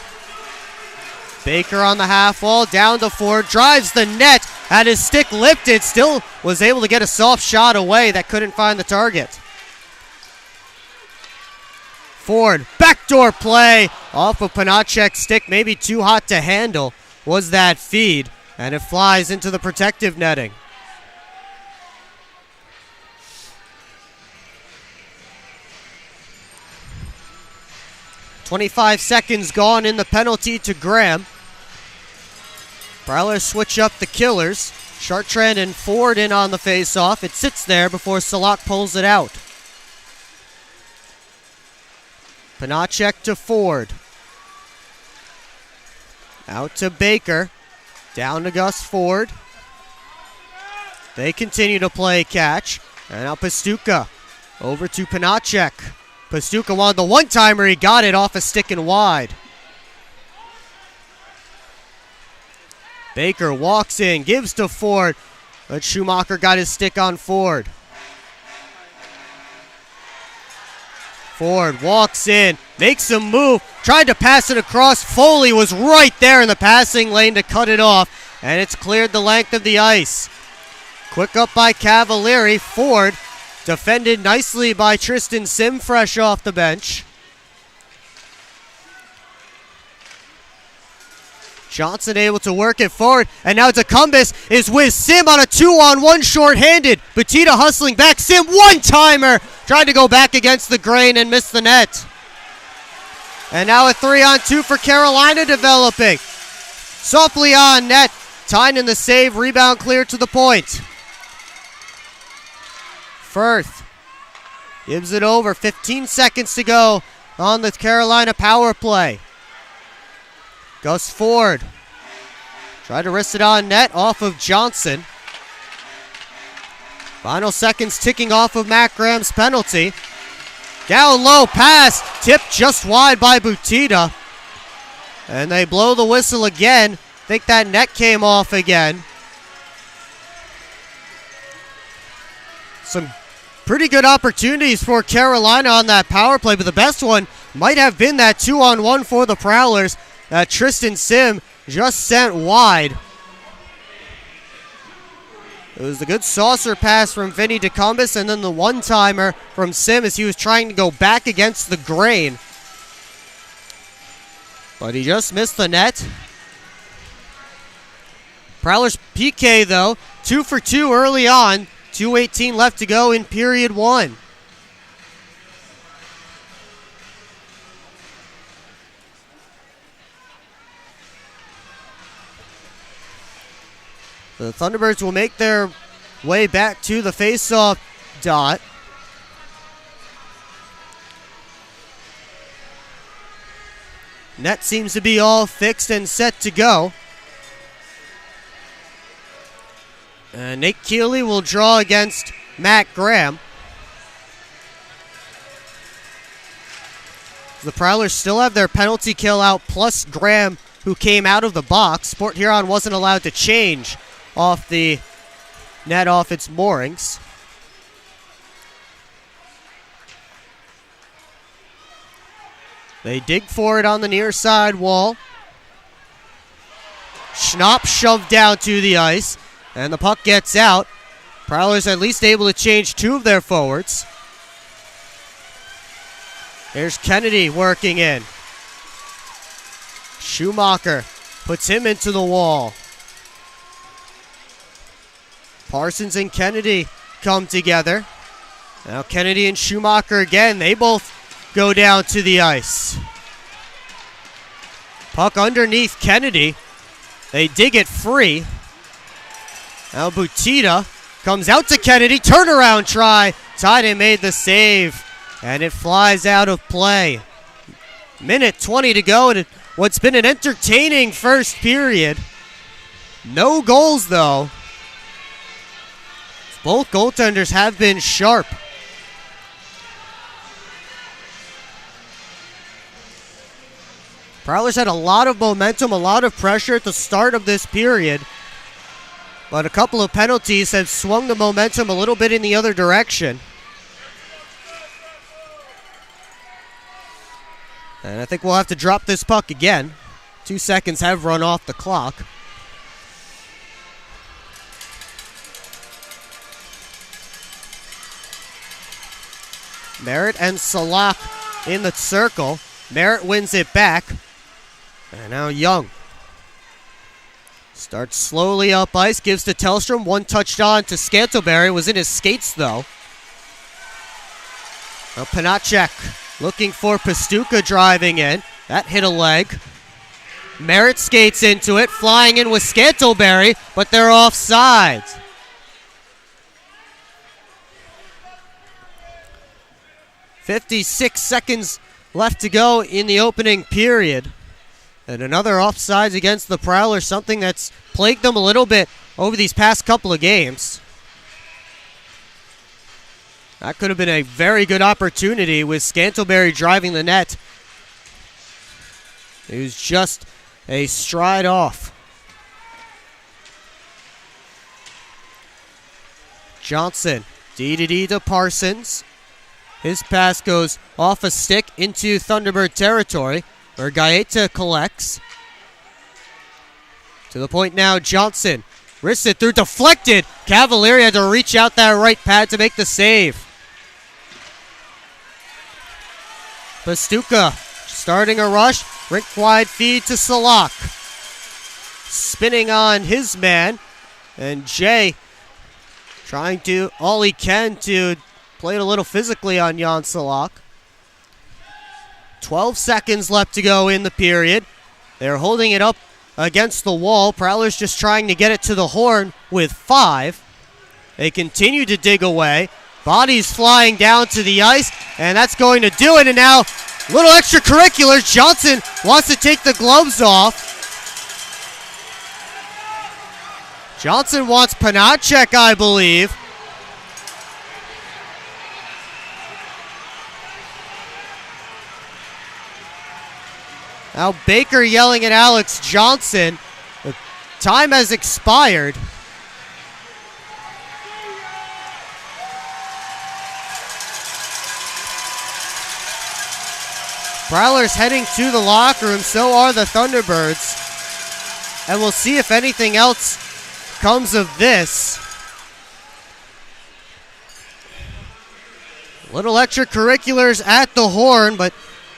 S1: Baker on the half wall, down to Ford, drives the net, had his stick lifted, still was able to get a soft shot away that couldn't find the target. Ford, backdoor play off of Panacek's stick, maybe too hot to handle was that feed, and it flies into the protective netting. .25 seconds gone in the penalty to Graham. Prowlers switch up the killers. Chartrand and Ford in on the face-off. It sits there before Salak pulls it out. Panacek to Ford. Out to Baker. Down to Gus Ford. They continue to play catch. And now Pastuca over to Panacek. Pastuca wanted the one-timer. He got it off a stick and wide. Baker walks in, gives to Ford, but Schumacher got his stick on Ford. Ford walks in, makes a move, tried to pass it across. Foley was right there in the passing lane to cut it off, and it's cleared the length of the ice. Quick up by Cavalieri. Ford defended nicely by Tristan Sim, fresh off the bench. Johnson able to work it forward, and now DeCumbis is with Sim on a 2-on-1 short-handed. Batista hustling back. Sim, one-timer, tried to go back against the grain and missed the net. And now a 3-on-2 for Carolina developing. Softly on net, Tynan the save, rebound clear to the point. Firth gives it over, 15 seconds to go on the Carolina power play. Gus Ford tried to wrist it on net off of Johnson. Final seconds ticking off of Matt Graham's penalty. Down low pass, tipped just wide by Butita. And they blow the whistle again. Think that net came off again. Some pretty good opportunities for Carolina on that power play, but the best one might have been that 2-on-1 for the Prowlers that Tristan Sim just sent wide. It was a good saucer pass from Vinny DeCumbis, and then the one-timer from Sim as he was trying to go back against the grain. But he just missed the net. Prowlers PK, though, 2 for 2 early on. 2:18 left to go in period 1. The Thunderbirds will make their way back to the face-off dot. Net seems to be all fixed and set to go. And Nate Keeley will draw against Matt Graham. The Prowlers still have their penalty kill out, plus Graham, who came out of the box. Port Huron wasn't allowed to change off the net off its moorings. They dig for it on the near side wall. Schnapp shoved down to the ice, and the puck gets out. Prowlers at least able to change 2 of their forwards. There's Kennedy working in. Schumacher puts him into the wall. Parsons and Kennedy come together. Now Kennedy and Schumacher again. They both go down to the ice. Puck underneath Kennedy. They dig it free. Now Butita comes out to Kennedy. Turnaround try. Tynan made the save. And it flies out of play. Minute 20 to go in what's been an entertaining first period. No goals, though. Both goaltenders have been sharp. Prowlers had a lot of momentum, a lot of pressure at the start of this period. But a couple of penalties have swung the momentum a little bit in the other direction. And I think we'll have to drop this puck again. 2 seconds have run off the clock. Merritt and Salak in the circle. Merritt wins it back. And now Young starts slowly up ice, gives to Tellstrom. One touched on to Scantlebury. Was in his skates, though. Now Panacek looking for Pastuca driving in. That hit a leg. Merritt skates into it, flying in with Scantlebury, but they're offside. "56 seconds left to go in the opening period. And another offsides against the Prowlers, something that's plagued them a little bit over these past couple of games. That could have been a very good opportunity with Scantlebury driving the net. He was just a stride off. Johnson, D to Parsons. His pass goes off a stick into Thunderbird territory, where Gaeta collects. To the point now, Johnson wrists it through, deflected. Cavalieri had to reach out that right pad to make the save. Pastuca starting a rush, rink wide feed to Salak. Spinning on his man, and Jay trying to all he can to play it a little physically on Jan Salak. 12 seconds left to go in the period. They're holding it up against the wall. Prowlers just trying to get it to the horn with 5. They continue to dig away. Bodies flying down to the ice, and that's going to do it. And now, little extracurriculars. Johnson wants to take the gloves off. Johnson wants Panacek, I believe. Now Baker yelling at Alex Johnson. The time has expired. Prowlers heading to the locker room, so are the Thunderbirds. And we'll see if anything else comes of this. Little extracurriculars at the horn, but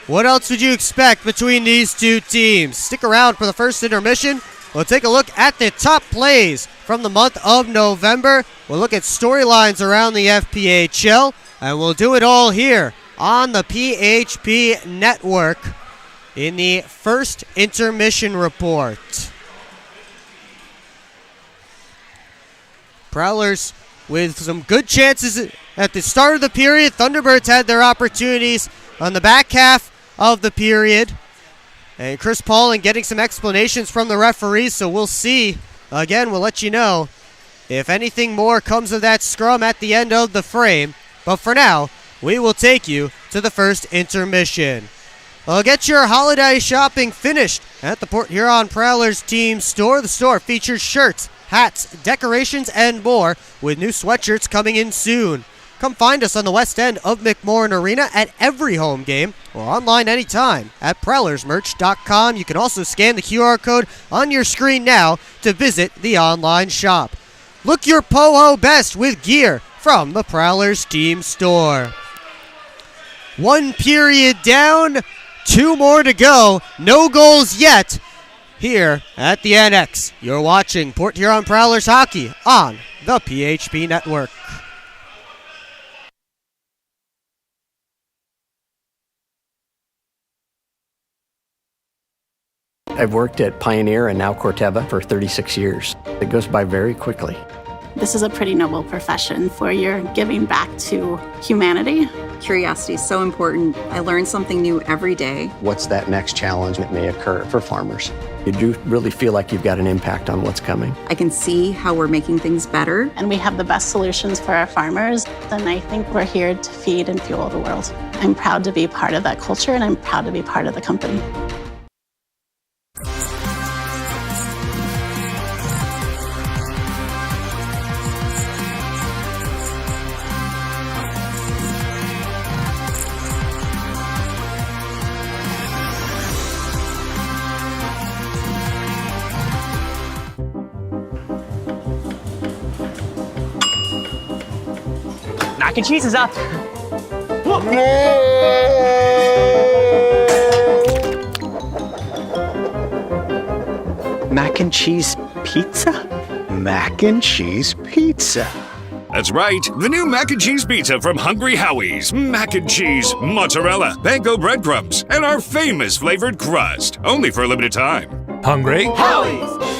S1: what else would you expect between these two teams? Stick around for the first intermission. We'll take a look at the top plays from the month of November. We'll look at storylines around the FPHL, and we'll do it all here on the PHP Network in the first intermission report. Prowlers with some good chances at the start of the period. Thunderbirds had their opportunities on the back half of the period. And Chris Paulin getting some explanations from the referees, so we'll see. Again, we'll let you know if anything more comes of that scrum at the end of the frame. But for now, we will take you to the first intermission. Well, get your holiday shopping finished at the Port Huron Prowlers team store. The store features shirts, hats, decorations, and more, with new sweatshirts coming in soon. Come find us on the west end of McMorran Arena at every home game or online anytime at prowlersmerch.com. You can also scan the QR code on your screen now to visit the online shop. Look your po-ho best with gear from the Prowlers team store. 1 period down, 2 more to go. No goals yet here at the Annex. You're watching Port Huron Prowlers hockey on the PHP Network.
S6: I've worked at Pioneer and now Corteva for 36 years. It goes by very quickly. This is a pretty noble profession where you're giving back to humanity.
S10: Curiosity is so important. I learn something new every day.
S8: What's that next challenge that may occur for farmers?
S11: You do really feel like you've got an impact on what's coming.
S10: I can see how we're making things better.
S6: And we have the best solutions for our farmers. And I think we're here to feed and fuel the world. I'm proud to be part of that culture, and I'm proud to be part of the company.
S12: Mac and cheese is up.
S8: Mac and cheese pizza? Mac and cheese pizza.
S9: That's right, the new mac and cheese pizza from Hungry Howie's. Mac and cheese, mozzarella, panko breadcrumbs, and our famous flavored crust. Only for a limited time.
S13: Hungry Howie's.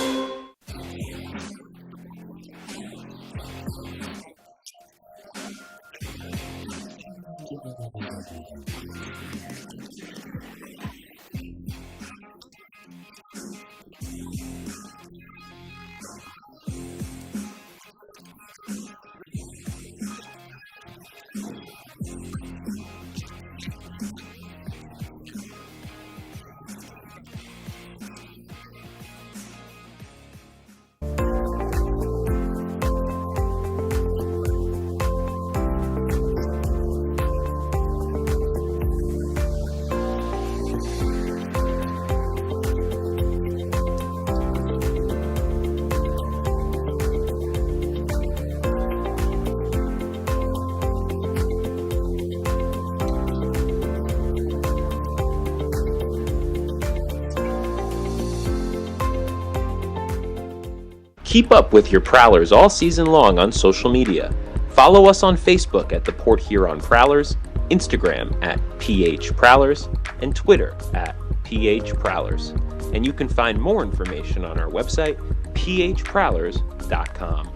S14: Keep up with your Prowlers all season long on social media. Follow us on Facebook at the Port Huron Prowlers, Instagram at PH Prowlers, and Twitter at PH Prowlers. And you can find more information on our website, phprowlers.com.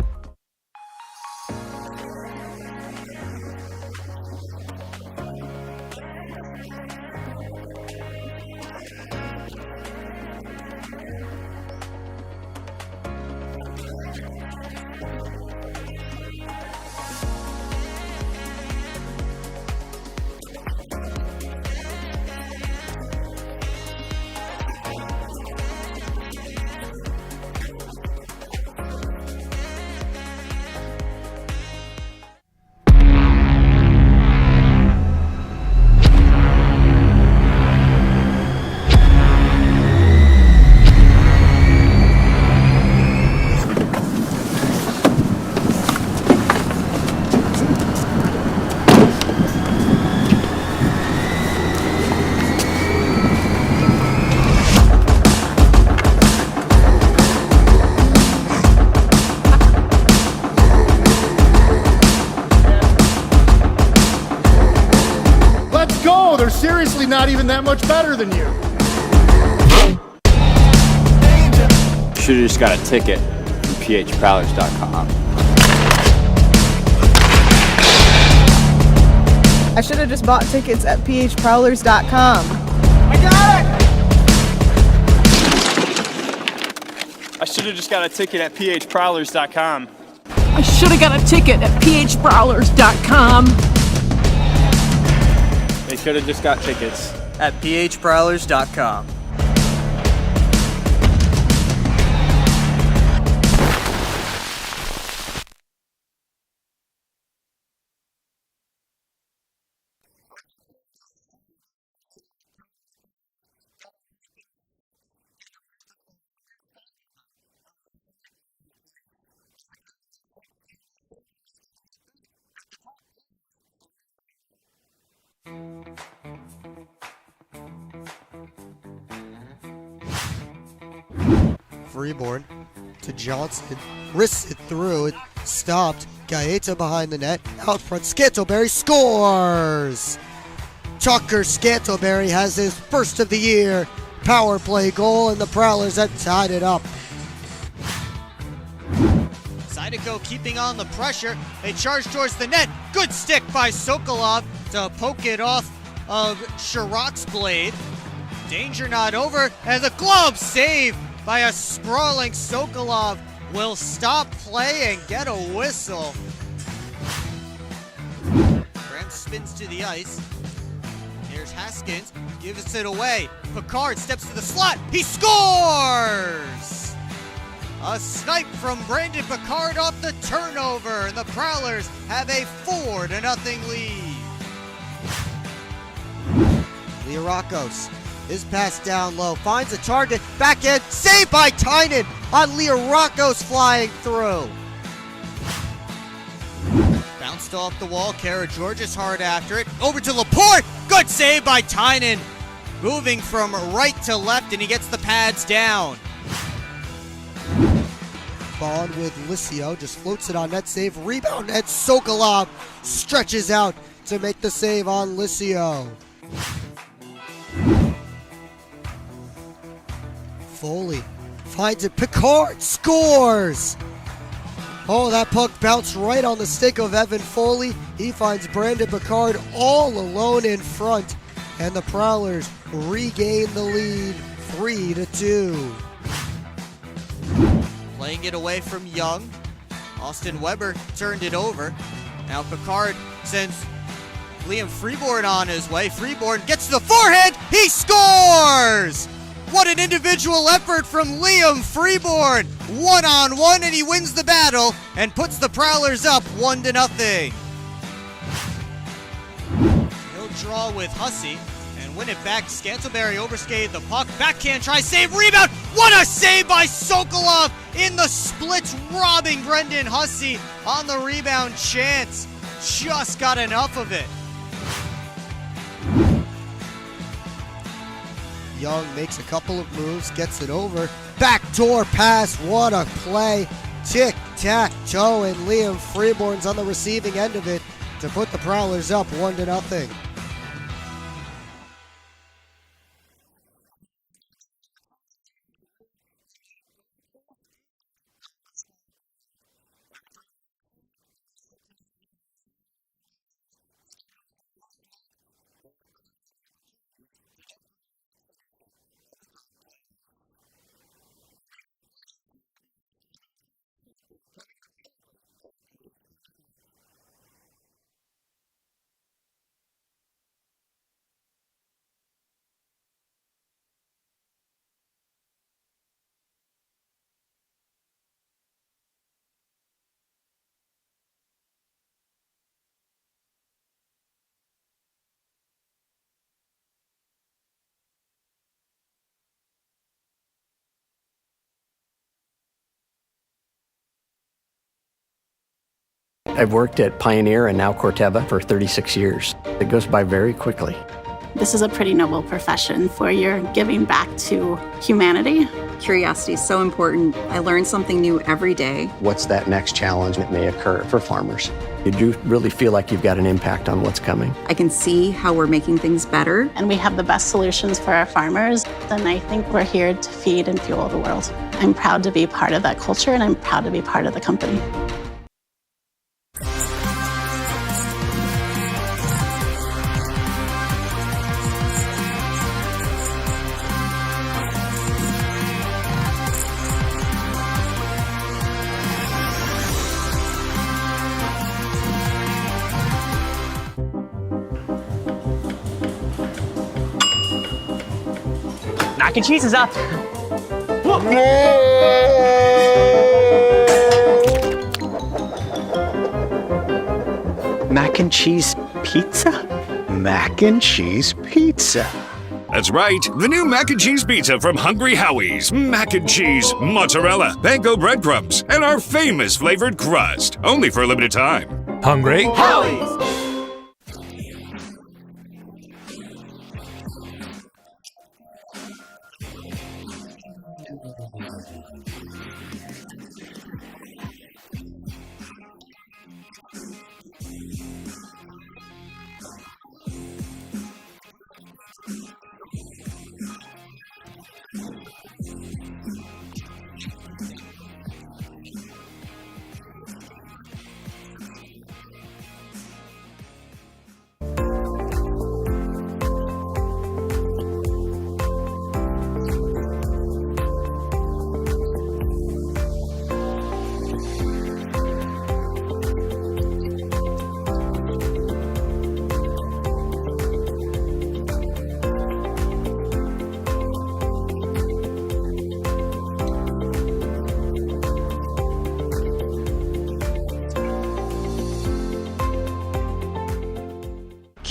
S15: They're seriously not even that much better than you.
S16: Should have just got a ticket from phprowlers.com.
S17: I should have just bought tickets at phprowlers.com.
S15: I got it!
S16: I should have just got a ticket at phprowlers.com.
S5: I should have got a ticket at phprowlers.com.
S16: They should have just got tickets
S2: at phprowlers.com.
S1: Freeborn to Johnson, wrists it through, it stopped, Gaeta behind the net, out front, Scantleberry scores! Tucker Scantleberry has his first of the year power play goal, and the Prowlers have tied it up.
S18: Side
S1: Zydeco keeping on the pressure. They charge towards the net. Good stick by Sokolov to poke it off of Sharok's blade. Danger not over, and the glove save by a sprawling Sokolov will stop play and get a whistle. Graham spins to the ice. Here's Haskins, gives it away. Picard steps to the slot. He scores! A snipe from Brandon Picard off the turnover, and the Prowlers have a 4-0 lead. Leorakos, his pass down low, finds a target, backhand, saved by Tynan on Leorakos flying through. Bounced off the wall, Kara Georges hard after it, over to Laporte, good save by Tynan, moving from right to left, and he gets the pads down. Bond with Licio, just floats it on net save, rebound, and Sokolov stretches out to make the save on Licio. Foley finds it, Picard scores! Oh, that puck bounced right on the stick of Evan Foley. He finds Brandon Picard all alone in front, and the Prowlers regain the lead 3-2. Playing it away from Young. Austin Weber turned it over. Now Picard sends Liam Freeborn on his way. Freeborn gets to the forehand. He scores! What an individual effort from Liam Freeborn. 1-on-1, and he wins the battle and puts the Prowlers up 1-0. He'll draw with Hussey and win it back. Scantleberry overskated the puck. Backhand try, save, rebound. What a save by Sokolov in the splits, robbing Brendan Hussey on the rebound chance. Just got enough of it. Young makes a couple of moves, gets it over. Backdoor pass, what a play. Tic-tac-toe, and Liam Freeborn's on the receiving end of it to put the Prowlers up 1-0.
S11: I've worked at Pioneer and now Corteva for 36 years. It goes by very quickly.
S6: This is a pretty noble profession where you're giving back to humanity.
S10: Curiosity is so important. I learn something new every day.
S8: What's that next challenge that may occur for farmers?
S11: You do really feel like you've got an impact on what's coming.
S10: I can see how we're making things better.
S6: And we have the best solutions for our farmers. And I think we're here to feed and fuel the world. I'm proud to be part of that culture, and I'm proud to be part of the company.
S12: Mac and cheese is up.
S8: Mac and cheese pizza? Mac and cheese pizza.
S9: That's right, the new mac and cheese pizza from Hungry Howie's. Mac and cheese, mozzarella, panko breadcrumbs, and our famous flavored crust. Only for a limited time.
S13: Hungry
S12: Howie's!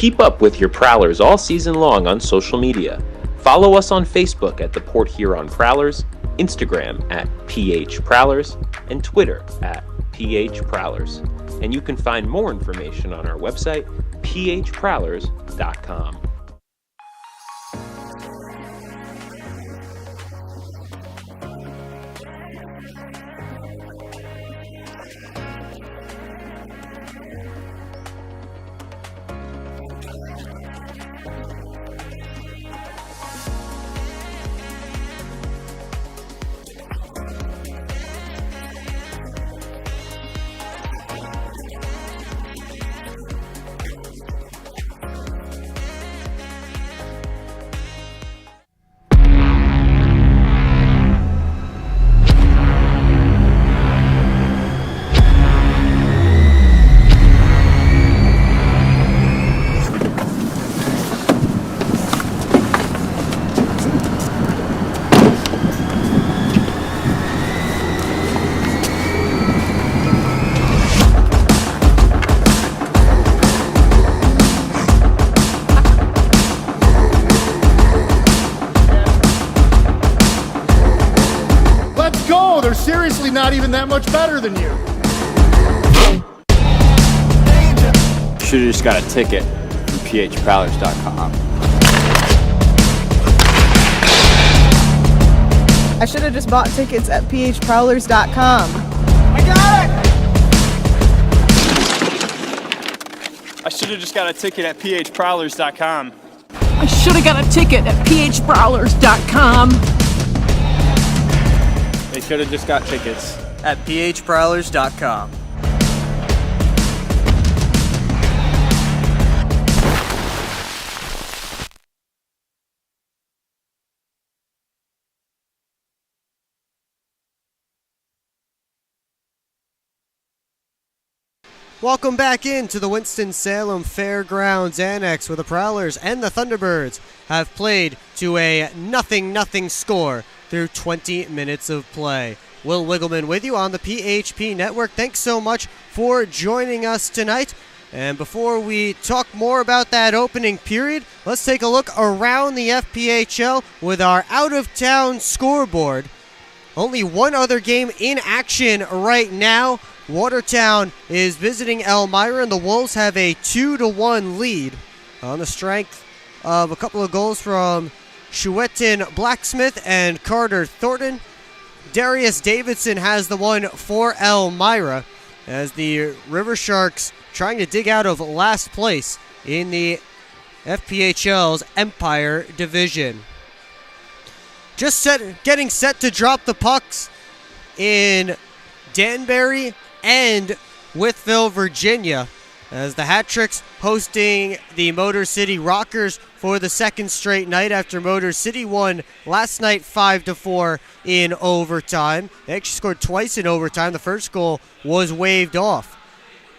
S14: Keep up with your Prowlers all season long on social media. Follow us on Facebook at the Port Huron Prowlers, Instagram at PH Prowlers, and Twitter at PH Prowlers. And you can find more information on our website, phprowlers.com.
S15: They're seriously not even that much better than you.
S16: Should've just got a ticket from phprowlers.com.
S17: I should have just bought tickets at phprowlers.com.
S15: I got it!
S16: I should have just got a ticket at phprowlers.com.
S5: I should have got a ticket at phprowlers.com.
S16: They should have just got tickets
S2: at phprowlers.com.
S1: Welcome back into the Winston-Salem Fairgrounds Annex, where the Prowlers and the Thunderbirds have played to a 0-0 score through 20 minutes of play. Will Wiggleman with you on the PHP Network. Thanks so much for joining us tonight. And before we talk more about that opening period, let's take a look around the FPHL with our out-of-town scoreboard. Only one other game in action right now. Watertown is visiting Elmira, and the Wolves have a 2-1 lead on the strength of a couple of goals from Shuetin Blacksmith and Carter Thornton. Darius Davidson has the one for Elmira as the River Sharks trying to dig out of last place in the FPHL's Empire Division. Getting set to drop the pucks in Danbury and Wytheville, Virginia, as the Hat-Tricks hosting the Motor City Rockers for the second straight night after Motor City won last night 5-4 in overtime. They actually scored twice in overtime. The first goal was waved off.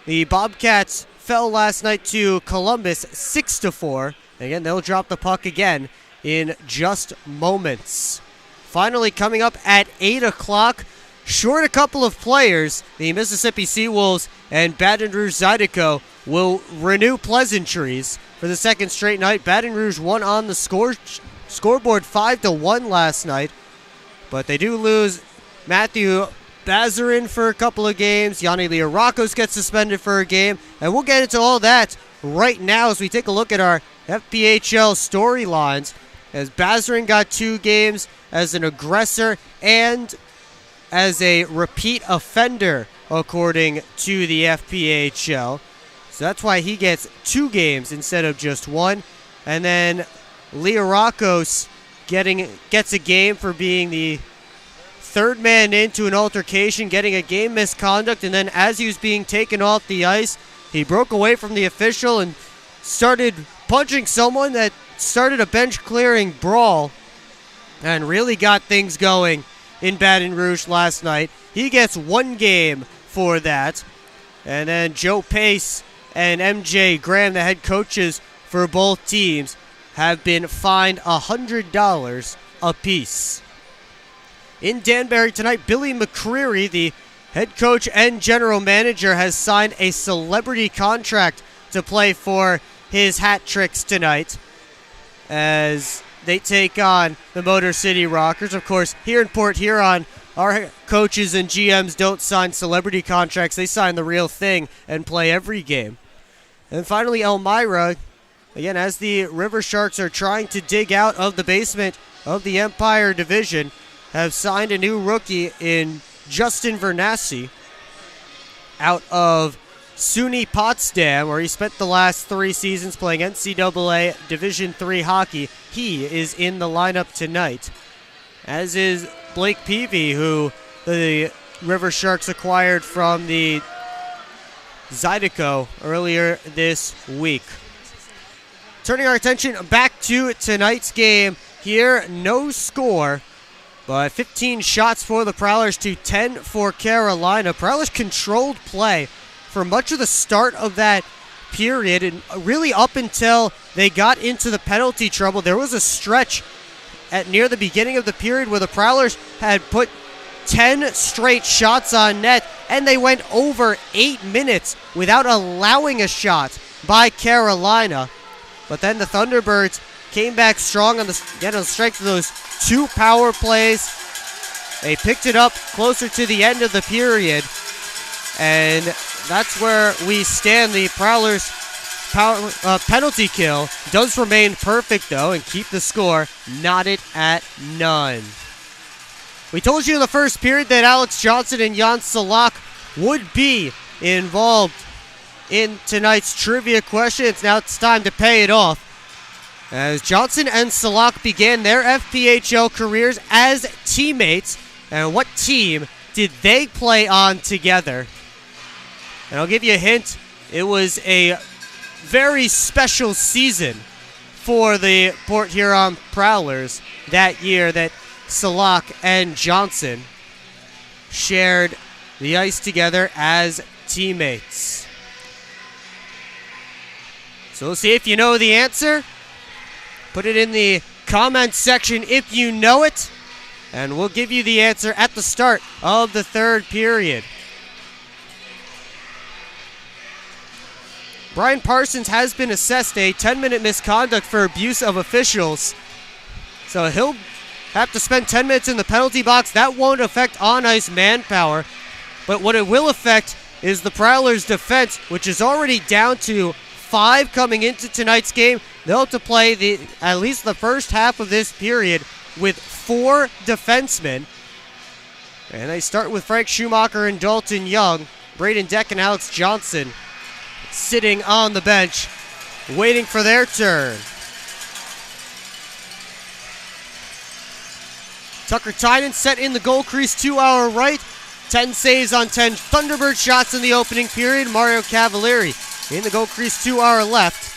S1: The Bobcats fell last night to Columbus 6-4. Again, they'll drop the puck again in just moments. Finally, coming up at 8 o'clock, short a couple of players, the Mississippi Seawolves and Baton Rouge Zydeco will renew pleasantries for the second straight night. Baton Rouge won on the scoreboard 5-1 last night, but they do lose Matthew Bazarin for a couple of games. Yanni Leorakos gets suspended for a game, and we'll get into all that right now as we take a look at our FPHL storylines, as Bazarin got 2 games as an aggressor and as a repeat offender, according to the FPHL. So that's why he gets 2 games instead of just 1. And then Leorakos gets a game for being the third man into an altercation, getting a game misconduct, and then as he was being taken off the ice, he broke away from the official and started punching someone. That started a bench-clearing brawl and really got things going in Baton Rouge last night. He gets 1 game for that. And then Joe Pace and MJ Graham, the head coaches for both teams, have been fined $100 apiece. In Danbury tonight, Billy McCreary, the head coach and general manager, has signed a celebrity contract to play for his hat tricks tonight as they take on the Motor City Rockers. Of course, here in Port Huron, our coaches and GMs don't sign celebrity contracts. They sign the real thing and play every game. And finally, Elmira, again, as the River Sharks are trying to dig out of the basement of the Empire Division, have signed a new rookie in Justin Vernassi out of SUNY Potsdam, where he spent the last 3 seasons playing NCAA Division III hockey. He is in the lineup tonight, as is Blake Peavy, who the River Sharks acquired from the Zydeco earlier this week. Turning our attention back to tonight's game here, no score, but 15 shots for the Prowlers to 10 for Carolina. Prowlers controlled play for much of the start of that period, and really up until they got into the penalty trouble. There was a stretch at near the beginning of the period where the Prowlers had put 10 straight shots on net, and they went over 8 minutes without allowing a shot by Carolina. But then the Thunderbirds came back strong on the strength of those 2 power plays. They picked it up closer to the end of the period, and that's where we stand. The Prowlers' penalty kill does remain perfect, though, and keep the score knotted at none. We told you in the first period that Alex Johnson and Jan Salak would be involved in tonight's trivia questions. Now it's time to pay it off, as Johnson and Salak began their FPHL careers as teammates. And what team did they play on together? And I'll give you a hint. It was a very special season for the Port Huron Prowlers that year that Salak and Johnson shared the ice together as teammates. So we'll see if you know the answer. Put it in the comment section if you know it, and we'll give you the answer at the start of the third period. Brian Parsons has been assessed a 10-minute misconduct for abuse of officials, so he'll have to spend 10 minutes in the penalty box. That won't affect on-ice manpower, but what it will affect is the Prowlers' defense, which is already down to 5 coming into tonight's game. They'll have to play at least the first half of this period with 4 defensemen. And they start with Frank Schumacher and Dalton Young. Braden Deck and Alex Johnson sitting on the bench, waiting for their turn. Tucker Tynan set in the goal crease to our right. 10 saves on 10 Thunderbird shots in the opening period. Mario Cavalieri in the goal crease to our left.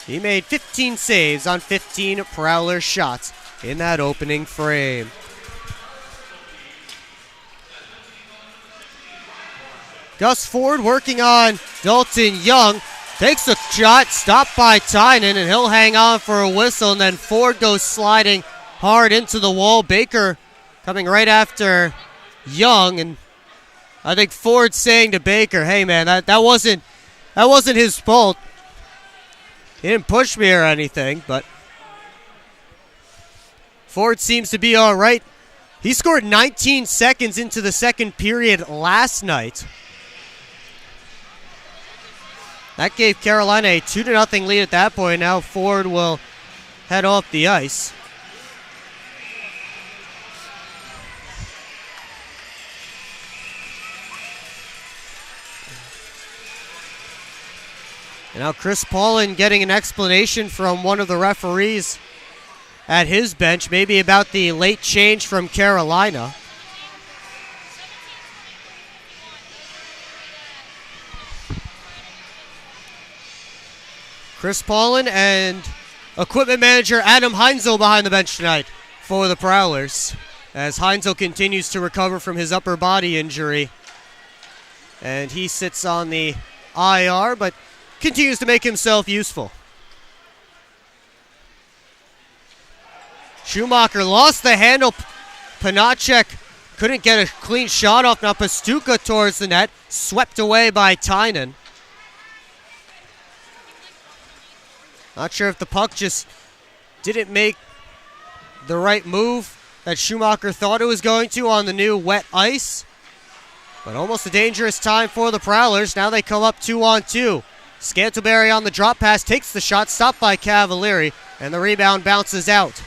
S1: He made 15 saves on 15 Prowler shots in that opening frame. Gus Ford working on Dalton Young. Takes a shot, stopped by Tynan, and he'll hang on for a whistle, and then Ford goes sliding hard into the wall. Baker coming right after Young, and I think Ford's saying to Baker, hey man, that wasn't his fault. He didn't push me or anything, but Ford seems to be all right. He scored 19 seconds into the second period last night. That gave Carolina a 2-0 lead at that point. Now Ford will head off the ice. And now Chris Paulin getting an explanation from one of the referees at his bench, maybe about the late change from Carolina. Chris Paulin and equipment manager Adam Heinzel behind the bench tonight for the Prowlers, as Heinzel continues to recover from his upper body injury. And he sits on the IR, but continues to make himself useful. Schumacher lost the handle. Panacek couldn't get a clean shot off. Now Pastuca towards the net, swept away by Tynan. Not sure if the puck just didn't make the right move that Schumacher thought it was going to on the new wet ice. But almost a dangerous time for the Prowlers. Now they come up 2-on-2. Scantlebury on the drop pass takes the shot, stopped by Cavalieri, and the rebound bounces out.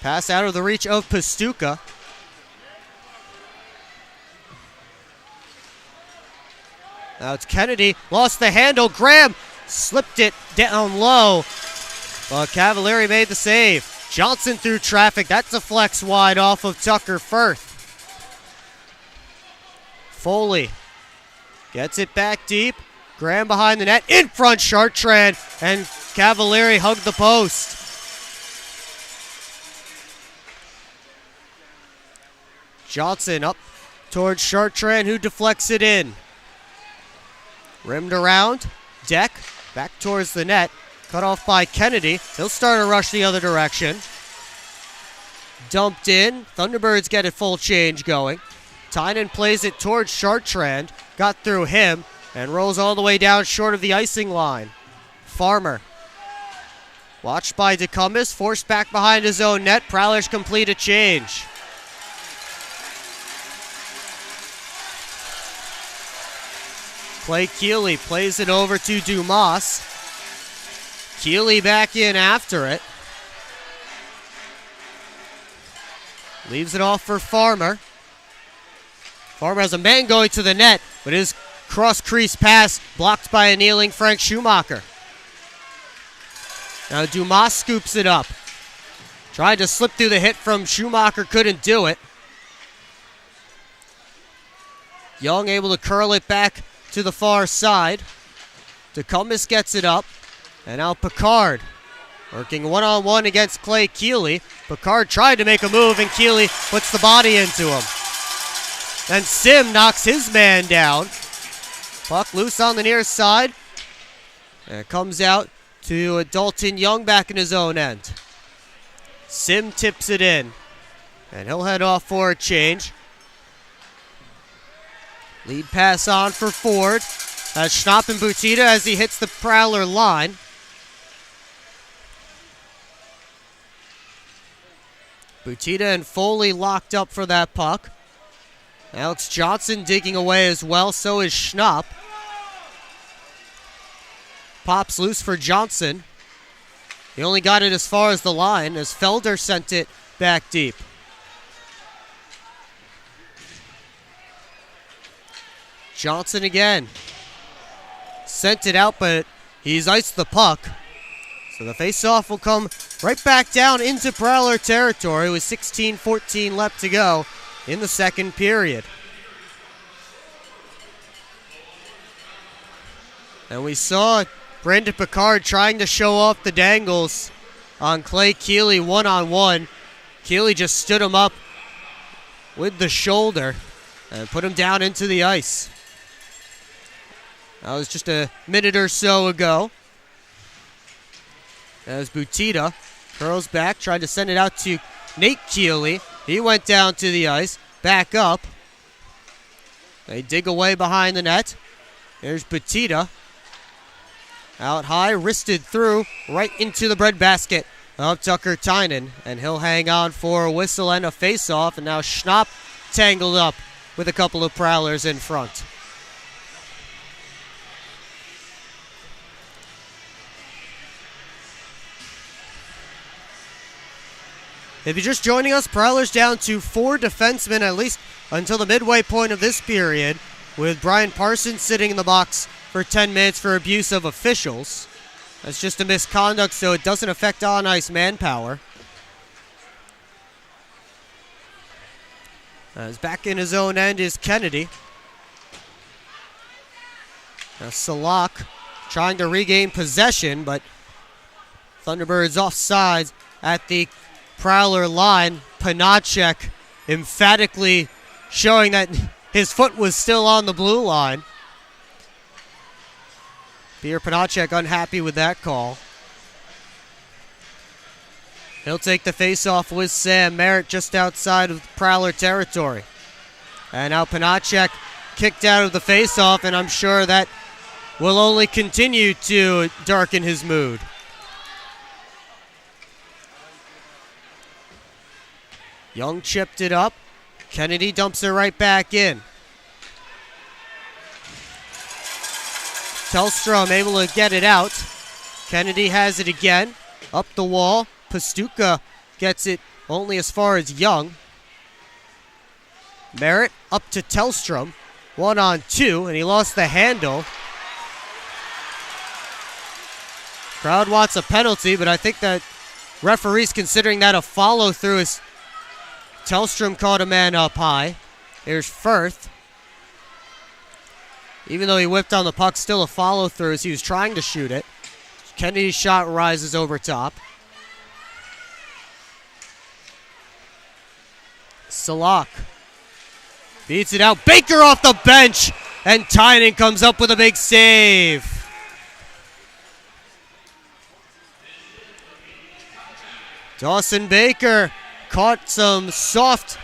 S1: Pass out of the reach of Pastuca. Now it's Kennedy, lost the handle. Graham slipped it down low, but Cavalieri made the save. Johnson through traffic. That deflects wide off of Tucker Firth. Foley gets it back deep. Graham behind the net. In front, Chartrand. And Cavalieri hugged the post. Johnson up towards Chartrand, who deflects it in. Rimmed around. Deck back towards the net. Cut off by Kennedy. He'll start a rush the other direction. Dumped in. Thunderbirds get a full change going. Tynan plays it towards Chartrand. Got through him and rolls all the way down short of the icing line. Farmer. Watched by DeCumbis. Forced back behind his own net. Prowlers complete a change. Clay Keeley plays it over to Dumas. Keeley back in after it. Leaves it off for Farmer. Farmer has a man going to the net, but his cross-crease pass blocked by a kneeling Frank Schumacher. Now Dumas scoops it up. Tried to slip through the hit from Schumacher, couldn't do it. Young able to curl it back to the far side. DeCumbis gets it up. And now Picard working one-on-one against Clay Keeley. Picard tried to make a move and Keeley puts the body into him. Then Sim knocks his man down. Puck loose on the near side. And it comes out to Dalton Young back in his own end. Sim tips it in. And he'll head off for a change. Lead pass on for Ford. That's Schnapp and Butita as he hits the Prowler line. Butita and Foley locked up for that puck. Alex Johnson digging away as well, so is Schnapp. Pops loose for Johnson. He only got it as far as the line as Felder sent it back deep. Johnson again. Sent it out, but he's iced the puck. So the face-off will come right back down into Prowler territory with 16:14 left to go in the second period. And we saw Brandon Picard trying to show off the dangles on Clay Keeley one-on-one. Keeley just stood him up with the shoulder and put him down into the ice. That was just a minute or so ago. As Butita curls back, tried to send it out to Nate Keeley. He went down to the ice, back up. They dig away behind the net. There's Butita. Out high, wristed through, right into the breadbasket of Tucker Tynan. And he'll hang on for a whistle and a face-off. And now Schnapp tangled up with a couple of Prowlers in front. If you're just joining us, Prowlers down to 4 defensemen, at least until the midway point of this period, with Brian Parsons sitting in the box for 10 minutes for abuse of officials. That's just a misconduct, so it doesn't affect on-ice manpower. As back in his own end is Kennedy. Now Salak trying to regain possession, but Thunderbirds offsides at the Prowler line. Panacek emphatically showing that his foot was still on the blue line. Pierre Panacek unhappy with that call. He'll take the face-off with Sam Merritt just outside of Prowler territory. And now Panacek kicked out of the face-off, and I'm sure that will only continue to darken his mood. Young chipped it up. Kennedy dumps it right back in. Tellstrom able to get it out. Kennedy has it again. Up the wall. Pastuca gets it only as far as Young. Merritt up to Tellstrom. 1-on-2, and he lost the handle. Crowd wants a penalty, but I think that referee's considering that a follow-through as Tellstrom caught a man up high. Here's Firth. Even though he whipped on the puck, still a follow-through as he was trying to shoot it. Kennedy's shot rises over top. Salak beats it out. Baker off the bench, and Tynan comes up with a big save. Dawson Baker caught some soft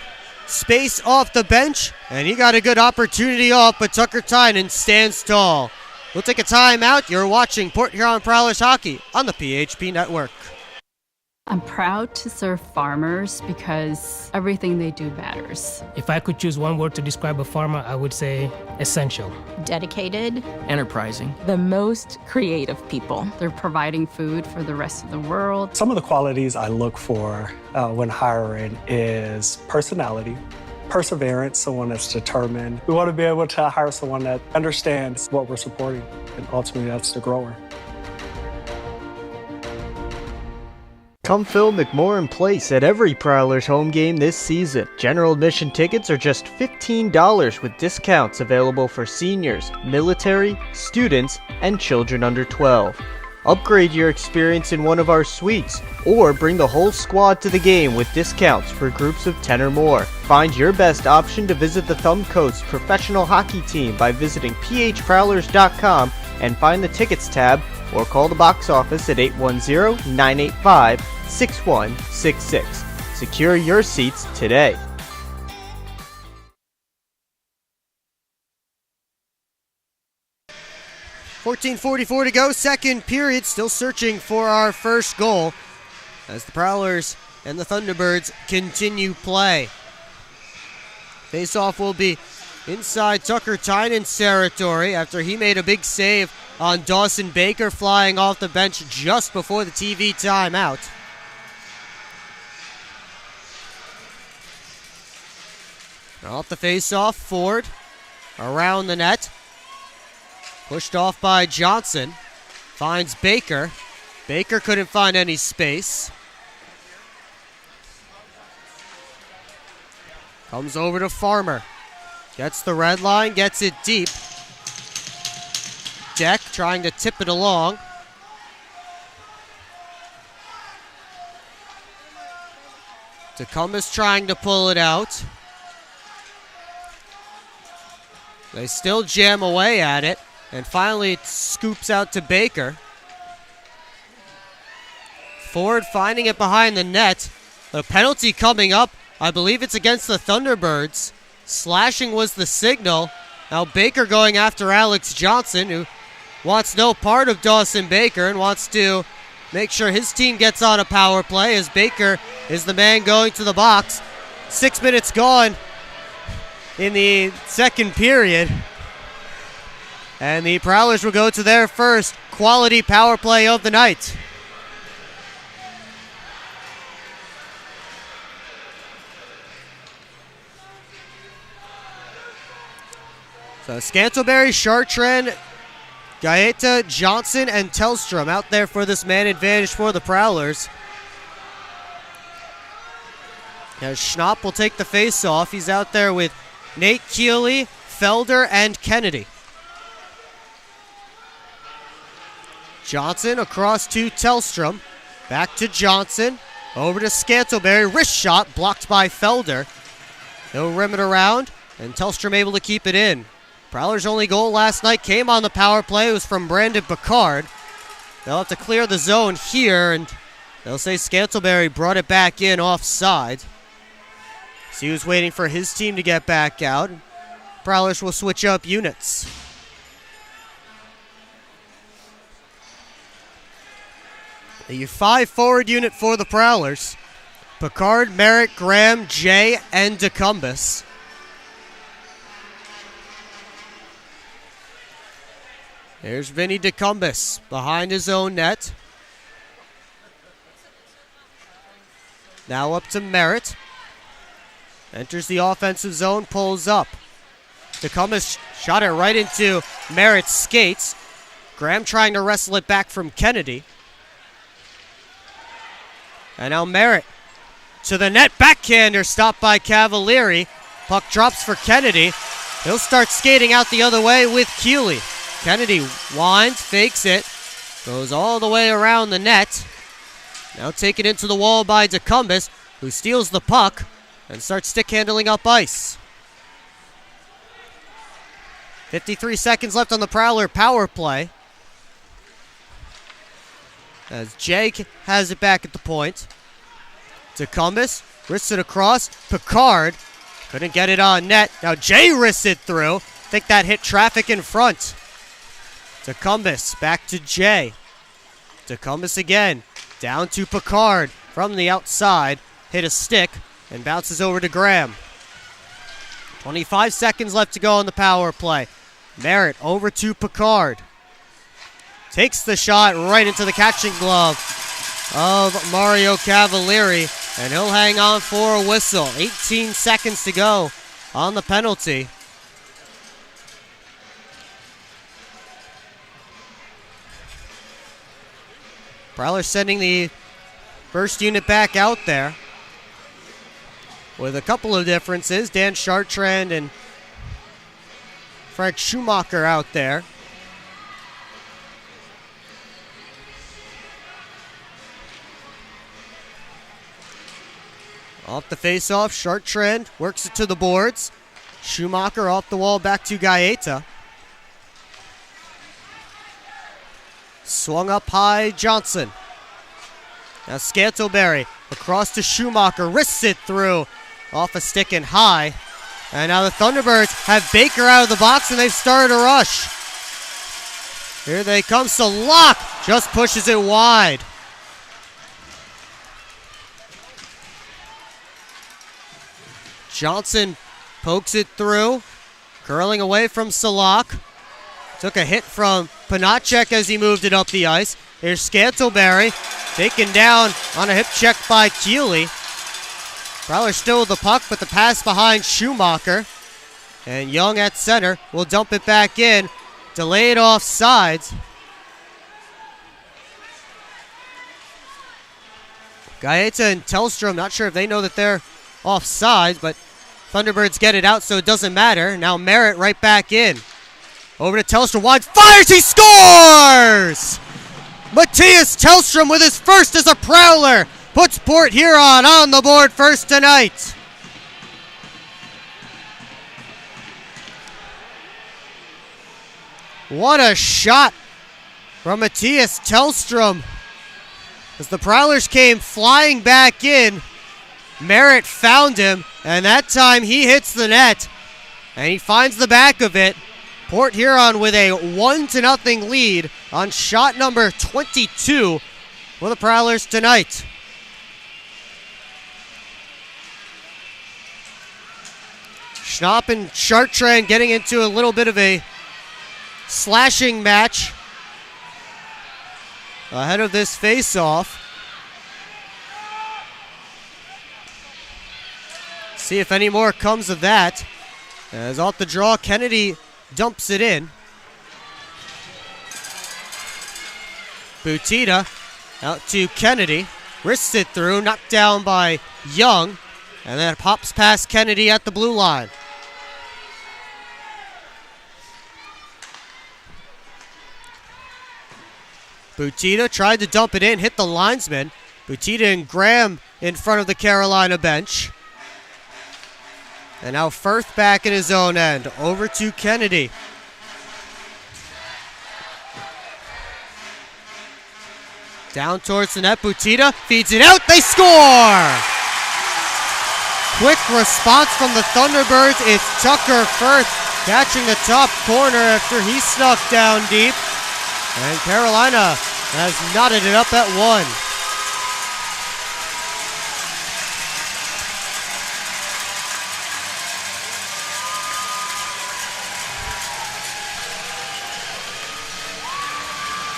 S1: space off the bench, and he got a good opportunity off, but Tucker Tynan stands tall. We'll take a timeout. You're watching Port Huron Prowlers Hockey on the PHP Network.
S3: I'm proud to serve farmers because everything they do matters.
S4: If I could choose one word to describe a farmer, I would say essential.
S5: Dedicated.
S11: Enterprising.
S5: The most creative people.
S3: They're providing food for the rest of the world.
S7: Some of the qualities I look for when hiring is personality, perseverance, someone that's determined. We want to be able to hire someone that understands what we're supporting, and ultimately that's the grower.
S2: Come fill McMorran Place at every Prowlers home game this season. General admission tickets are just $15 with discounts available for seniors, military, students, and children under 12. Upgrade your experience in one of our suites, or bring the whole squad to the game with discounts for groups of 10 or more. Find your best option to visit the Thumbcoats professional hockey team by visiting phprowlers.com and find the tickets tab, or call the box office at 810-985-6166. Secure your seats today.
S1: .44 to go, second period, still searching for our first goal as the Prowlers and the Thunderbirds continue play. Face-off will be inside Tucker Tynan's territory after he made a big save on Dawson Baker flying off the bench just before the TV timeout. Off the face-off, Ford around the net. Pushed off by Johnson. Finds Baker. Baker couldn't find any space. Comes over to Farmer. Gets the red line, gets it deep. Deck trying to tip it along. Tecumseh trying to pull it out. They still jam away at it. And finally it scoops out to Baker. Ford finding it behind the net. A penalty coming up. I believe it's against the Thunderbirds. Slashing was the signal. Now Baker going after Alex Johnson, who wants no part of Dawson Baker and wants to make sure his team gets on a power play as Baker is the man going to the box. 6 minutes gone in the second period. And the Prowlers will go to their first quality power play of the night. So Scantleberry, Chartrand, Gaeta, Johnson, and Tellstrom out there for this man advantage for the Prowlers. Now Schnapp will take the face-off. He's out there with Nate Keeley, Felder, and Kennedy. Johnson across to Tellstrom. Back to Johnson. Over to Scantleberry. Wrist shot blocked by Felder. He'll rim it around, and Tellstrom able to keep it in. Prowlers' only goal last night came on the power play. It was from Brandon Picard. They'll have to clear the zone here, and they'll say Scantleberry brought it back in offside. So he was waiting for his team to get back out. Prowlers will switch up units. The 5-forward unit for the Prowlers. Picard, Merritt, Graham, Jay, and DeCumbus. Here's Vinny DeCumbus behind his own net. Now up to Merritt. Enters the offensive zone, pulls up. DeCumbus shot it right into Merritt's skates. Graham trying to wrestle it back from Kennedy. And now Merritt to the net. Backhander stopped by Cavalieri. Puck drops for Kennedy. He'll start skating out the other way with Keeley. Kennedy winds, fakes it. Goes all the way around the net. Now taken into the wall by DeCumbus, who steals the puck and starts stick handling up ice. 53 seconds left on the Prowler power play. As Jake has it back at the point. DeCumbus wrists it across. Picard couldn't get it on net. Now Jay wrists it through. I think that hit traffic in front. DeCumbus back to Jay. DeCumbus again. Down to Picard from the outside. Hit a stick and bounces over to Graham. 25 seconds left to go on the power play. Merritt over to Picard. Takes the shot right into the catching glove of Mario Cavalieri, and he'll hang on for a whistle. 18 seconds to go on the penalty. Prowler sending the first unit back out there with a couple of differences. Dan Chartrand and Frank Schumacher out there. Off the face-off, Chartrand works it to the boards. Schumacher off the wall back to Gaeta. Swung up high, Johnson. Now Scantleberry across to Schumacher, wrists it through off a stick and high. And now the Thunderbirds have Baker out of the box and they've started a rush. Here they come, Salak just pushes it wide. Johnson pokes it through, curling away from Salak. Took a hit from Panacek as he moved it up the ice. Here's Scantleberry, taken down on a hip check by Keeley. Prowler still with the puck, but the pass behind Schumacher. And Young at center will dump it back in. Delayed offsides. Gaeta and Tellstrom, not sure if they know that they're offsides, but Thunderbirds get it out, so it doesn't matter. Now Merritt right back in. Over to Tellstrom, wide, fires, he scores! Matthias Tellstrom with his first as a Prowler puts Port Huron on the board first tonight. What a shot from Matthias Tellstrom. As the Prowlers came flying back in, Merritt found him, and that time he hits the net, and he finds the back of it. Port Huron with a 1-0 lead on shot number 22 for the Prowlers tonight. Schnapp and Chartrand getting into a little bit of a slashing match ahead of this face-off. See if any more comes of that. As off the draw, Kennedy dumps it in. Butita out to Kennedy. Wrists it through, knocked down by Young. And then it pops past Kennedy at the blue line. Butita tried to dump it in, hit the linesman. Butita and Graham in front of the Carolina bench. And now Firth back in his own end. Over to Kennedy. Down towards the net. Butita feeds it out. They score! Quick response from the Thunderbirds. It's Tucker Firth catching the top corner after he snuck down deep. And Carolina Has knotted it up at 1.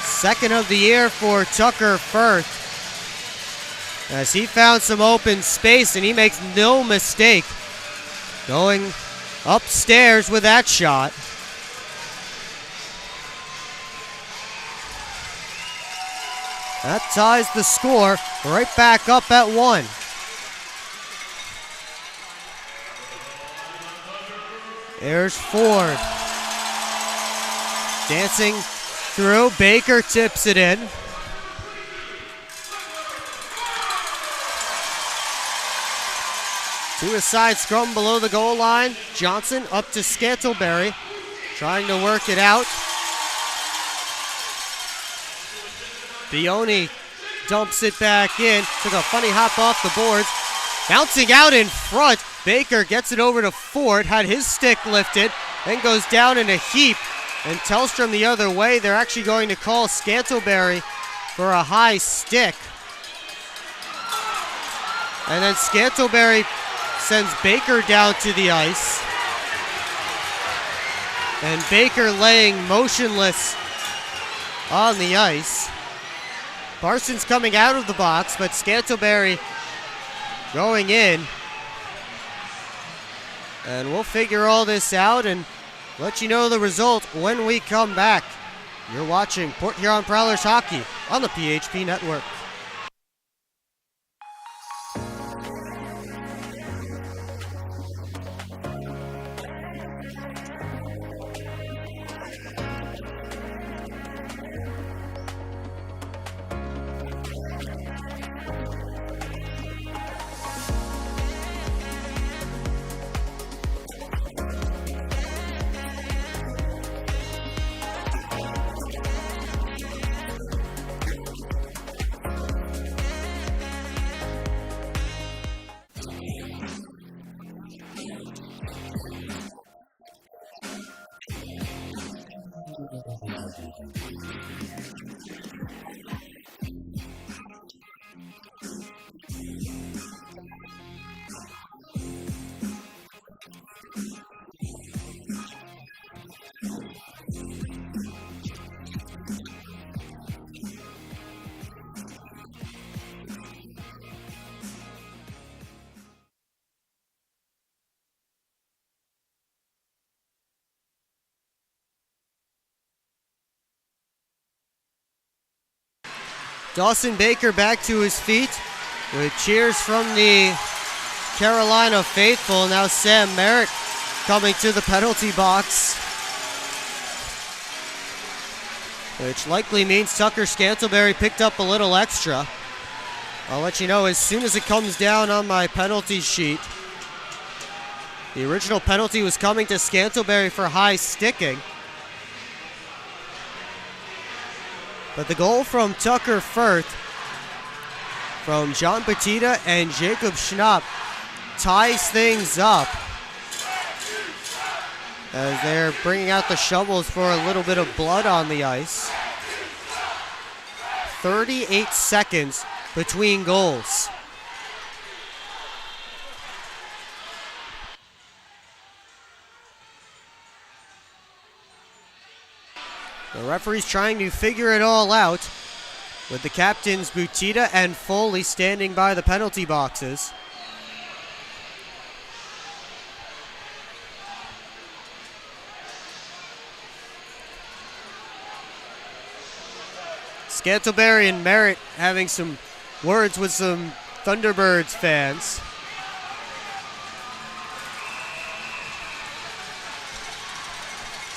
S1: Second of the year for Tucker Firth, as he found some open space, and he makes no mistake going upstairs with that shot. That ties the score right back up at 1. There's Ford. Dancing through. Baker tips it in. To a side scrum below the goal line. Johnson up to Scantlebury, trying to work it out. Bioni dumps it back in. Took a funny hop off the boards. Bouncing out in front. Baker gets it over to Ford. Had his stick lifted. Then goes down in a heap. And Tellstrom the other way. They're actually going to call Scantlebury for a high stick. And then Scantlebury sends Baker down to the ice. And Baker laying motionless on the ice. Parsons coming out of the box, but Scantlebury going in. And we'll figure all this out and let you know the result when we come back. You're watching Port Huron Prowlers Hockey on the PHP Network. Dawson Baker back to his feet with cheers from the Carolina faithful. Now Sam Merritt coming to the penalty box, which likely means Tucker Scantlebury picked up a little extra. I'll let you know as soon as it comes down on my penalty sheet. The original penalty was coming to Scantlebury for high sticking. But the goal from Tucker Firth, from John Petita and Jacob Schnapp, ties things up as they're bringing out the shovels for a little bit of blood on the ice. 38 seconds between goals. The referee's trying to figure it all out, with the captains Butita and Foley standing by the penalty boxes. Scantlebury and Merritt having some words with some Thunderbirds fans.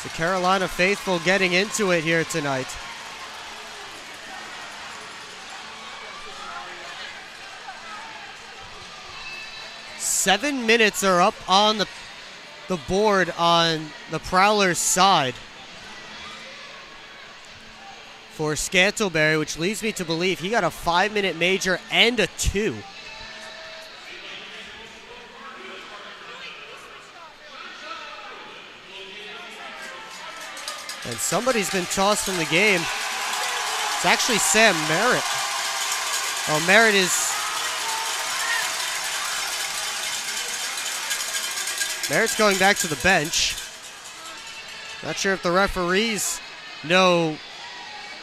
S1: The Carolina faithful getting into it here tonight. Seven minutes are up on the board on the Prowlers side for Scantlebury, which leads me to believe he got a 5-minute major and a 2. And somebody's been tossed from the game. It's actually Sam Merritt. Oh, Merritt is... Merritt's going back to the bench. Not sure if the referees know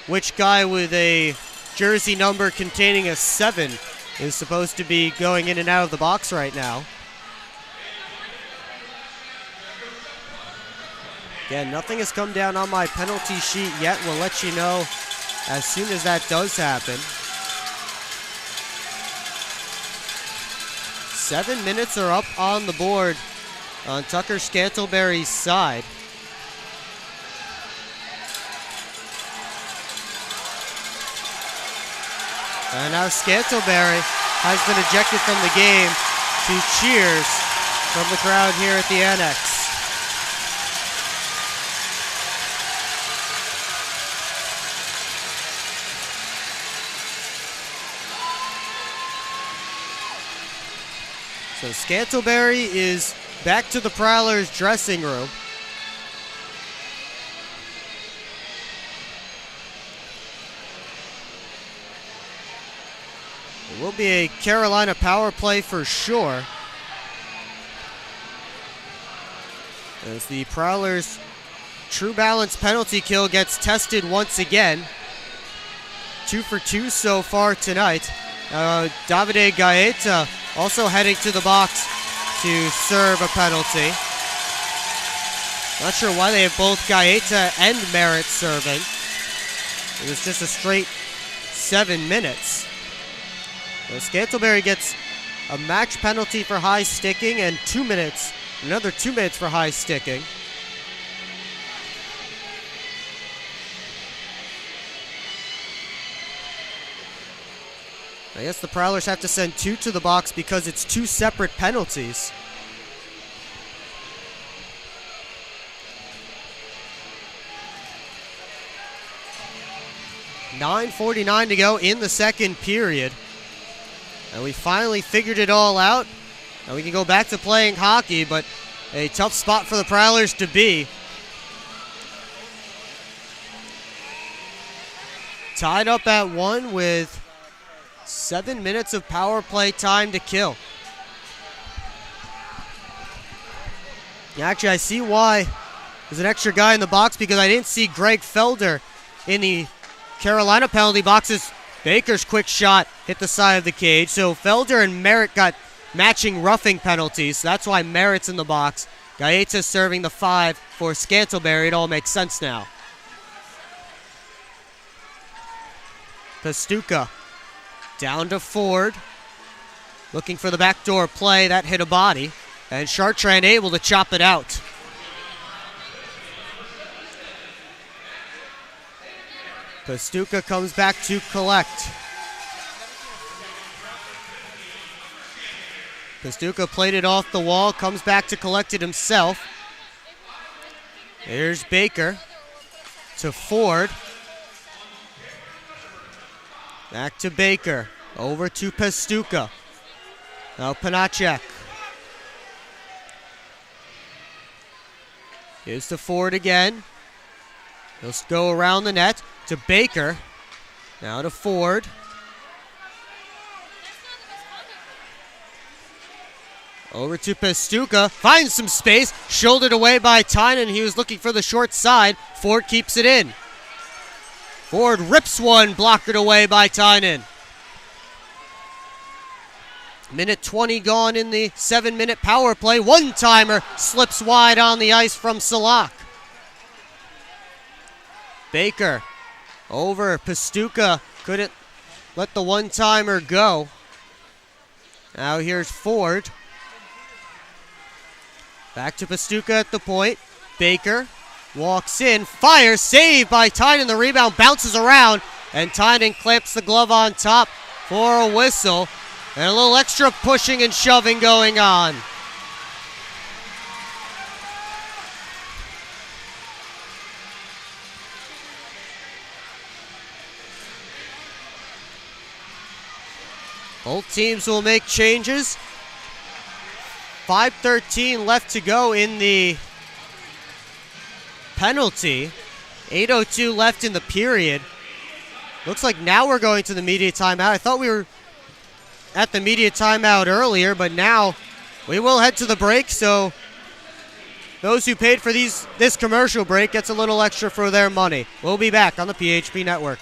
S1: which guy with a jersey number containing a 7 is supposed to be going in and out of the box right now. Again, nothing has come down on my penalty sheet yet. We'll let you know as soon as that does happen. 7 minutes are up on the board on Tucker Scantlebury's side. And now Scantlebury has been ejected from the game to cheers from the crowd here at the Annex. So Scantlebury is back to the Prowlers dressing room. It will be a Carolina power play for sure, as the Prowlers' true balance penalty kill gets tested once again. 2 for 2 so far tonight. Davide Gaeta also heading to the box to serve a penalty. Not sure why they have both Gaeta and Merritt serving. It was just a straight 7 minutes. So Scantlebury gets a match penalty for high sticking and 2 minutes, another 2 minutes for high sticking. I guess the Prowlers have to send 2 to the box because it's 2 separate penalties. .9:49 to go in the second period. And we finally figured it all out. And we can go back to playing hockey, but a tough spot for the Prowlers to be. Tied up at 1 with 7 minutes of power play time to kill. Actually, I see why there's an extra guy in the box, because I didn't see Greg Felder in the Carolina penalty boxes. Baker's quick shot hit the side of the cage. So Felder and Merritt got matching roughing penalties. That's why Merritt's in the box. Gaeta serving the 5 for Scantlebury. It all makes sense now. Pastuca down to Ford. Looking for the backdoor play. That hit a body. And Chartrand able to chop it out. Pastuca comes back to collect. Pastuca played it off the wall, comes back to collect it himself. Here's Baker to Ford. Back to Baker. Over to Pastuca. Now Panacek. Here's to Ford again. He'll go around the net to Baker. Now to Ford. Over to Pastuca. Finds some space. Shouldered away by Tynan. He was looking for the short side. Ford keeps it in. Ford rips one. Blocked away by Tynan. Minute 20 gone in the 7-minute power play. One-timer slips wide on the ice from Salak. Baker over. Pastuca couldn't let the one-timer go. Now here's Ford. Back to Pastuca at the point. Baker walks in, fires, saved by Tynan. The rebound bounces around, and Tynan clamps the glove on top for a whistle. And a little extra pushing and shoving going on. Both teams will make changes. 5:13 left to go in the penalty. 8:02 left in the period. Looks like now we're going to the media timeout. I thought we were at the media timeout earlier, but now we will head to the break. So those who paid for this commercial break gets a little extra for their money. We'll be back on the PHP Network.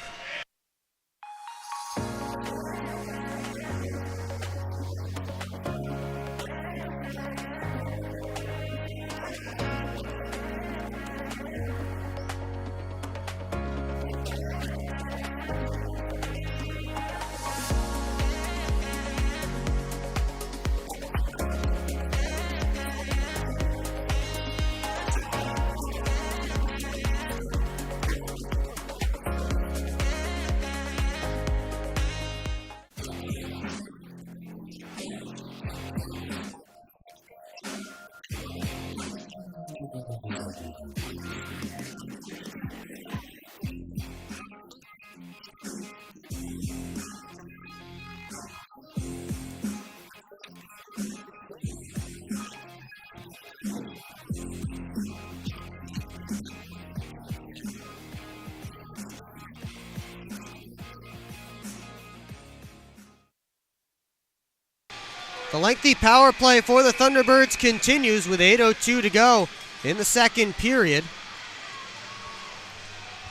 S1: The lengthy power play for the Thunderbirds continues with 8:02 to go in the second period.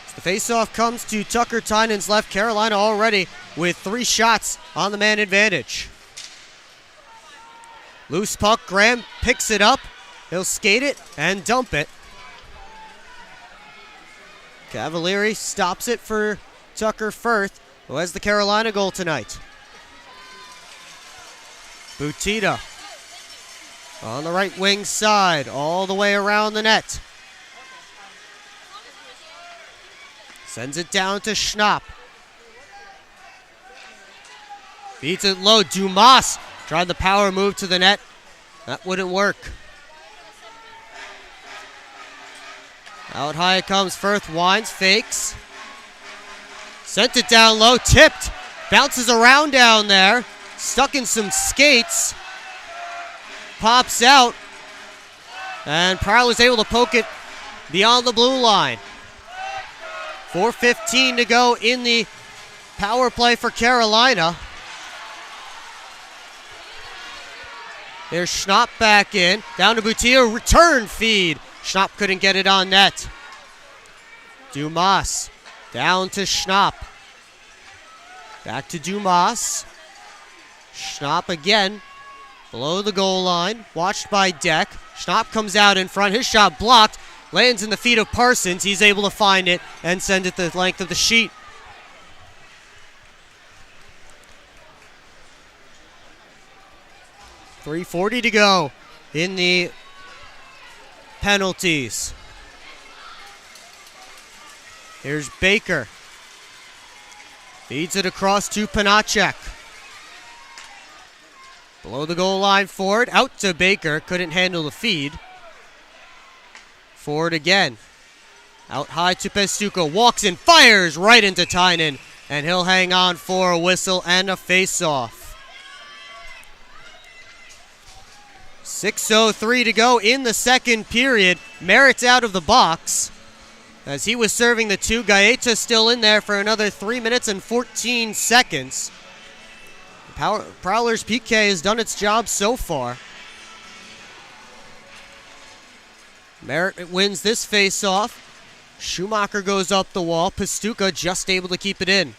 S1: As the faceoff comes to Tucker Tynan's left, Carolina already with 3 shots on the man advantage. Loose puck, Graham picks it up. He'll skate it and dump it. Cavalieri stops it for Tucker Firth, who has the Carolina goal tonight. Butita on the right wing side, all the way around the net. Sends it down to Schnapp. Beats it low. Dumas tried the power move to the net. That wouldn't work. Out high it comes. Firth winds, fakes. Sent it down low, tipped. Bounces around down there. Stuck in some skates. Pops out. And Prowlers able to poke it beyond the blue line. 4:15 to go in the power play for Carolina. There's Schnapp back in. Down to Butita. Return feed. Schnapp couldn't get it on net. Dumas. Down to Schnapp. Back to Dumas. Schnapp again. Below the goal line. Watched by Deck. Schnapp comes out in front. His shot blocked. Lands in the feet of Parsons. He's able to find it and send it the length of the sheet. .340 to go in the penalties. Here's Baker. Feeds it across to Panacek. Below the goal line, Ford. Out to Baker. Couldn't handle the feed. Ford again. Out high to Pestuka. Walks in, fires right into Tynan. And he'll hang on for a whistle and a face-off. 6:03 to go in the second period. Merritt's out of the box as he was serving the 2. Gaeta still in there for another 3 minutes and 14 seconds. Prowlers PK has done its job so far. Merritt wins this face-off. Schumacher goes up the wall. Pestuka just able to keep it in.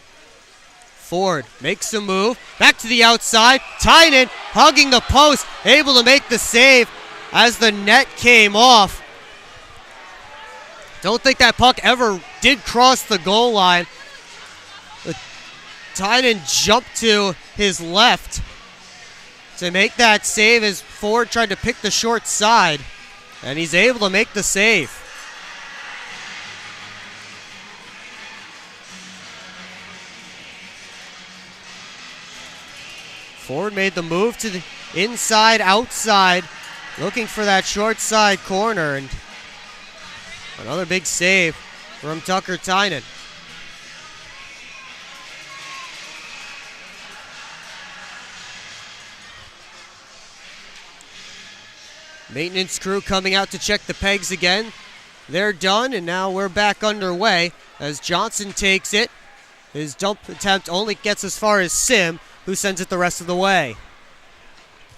S1: Ford makes a move. Back to the outside. Tynan hugging the post. Able to make the save as the net came off. Don't think that puck ever did cross the goal line. Tynan jumped to his left to make that save as Ford tried to pick the short side. And he's able to make the save. Ford made the move to the inside, outside, looking for that short side corner. And another big save from Tucker Tynan. Maintenance crew coming out to check the pegs again. They're done, and now we're back underway as Johnson takes it. His dump attempt only gets as far as Sim, who sends it the rest of the way.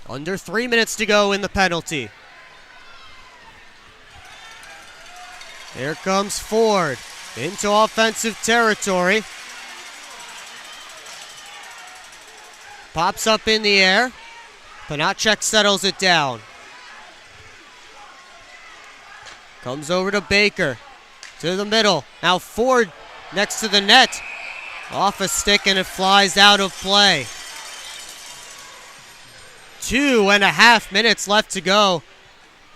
S1: Under 3 minutes to go in the penalty. Here comes Ford into offensive territory. Pops up in the air. Panacek settles it down. Comes over to Baker. To the middle. Now Ford next to the net. Off a stick and it flies out of play. 2.5 minutes left to go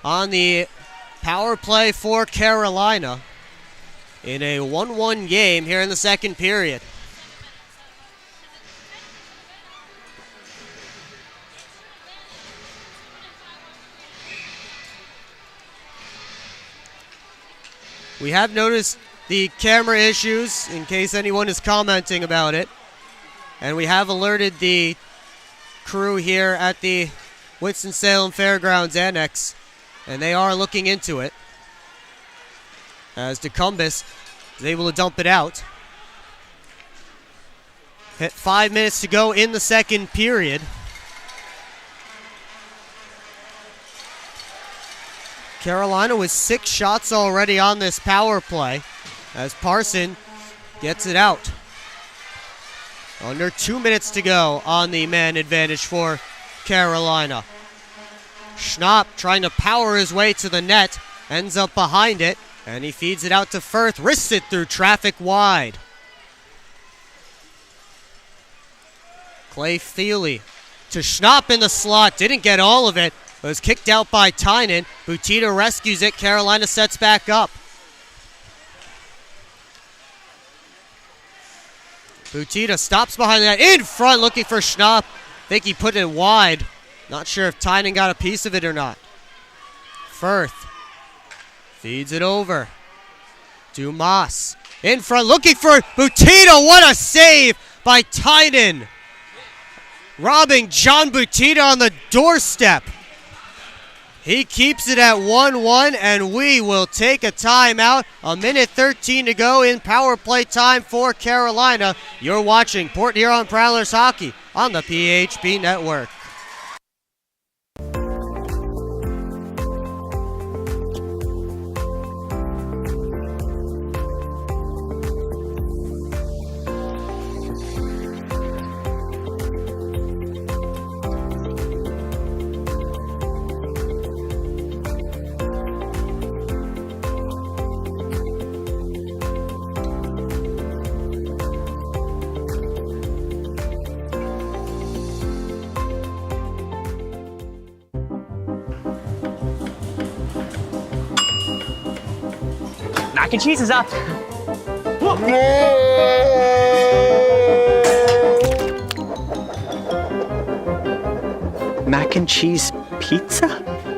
S1: on the power play for Carolina in a 1-1 game here in the second period. We have noticed the camera issues in case anyone is commenting about it. And we have alerted the crew here at the Winston-Salem Fairgrounds Annex, and they are looking into it as DeCumbus is able to dump it out. 5 minutes to go in the second period. Carolina with 6 shots already on this power play as Parson gets it out. Under 2 minutes to go on the man advantage for Carolina. Schnapp trying to power his way to the net, ends up behind it, and he feeds it out to Firth, wrists it through traffic wide. Clay Thiele to Schnapp in the slot, didn't get all of it, was kicked out by Tynan. Butita rescues it, Carolina sets back up. Butita stops behind that, in front looking for Schnapp. Think he put it wide. Not sure if Tynan got a piece of it or not. Firth feeds it over. Dumas in front looking for Butita. What a save by Tynan. Robbing John Butita on the doorstep. He keeps it at 1-1, and we will take a timeout. 1:13 to go in power play time for Carolina. You're watching Port Huron Prowlers Hockey on the PHP Network.
S12: Mac and cheese is up.
S8: Mac and cheese pizza?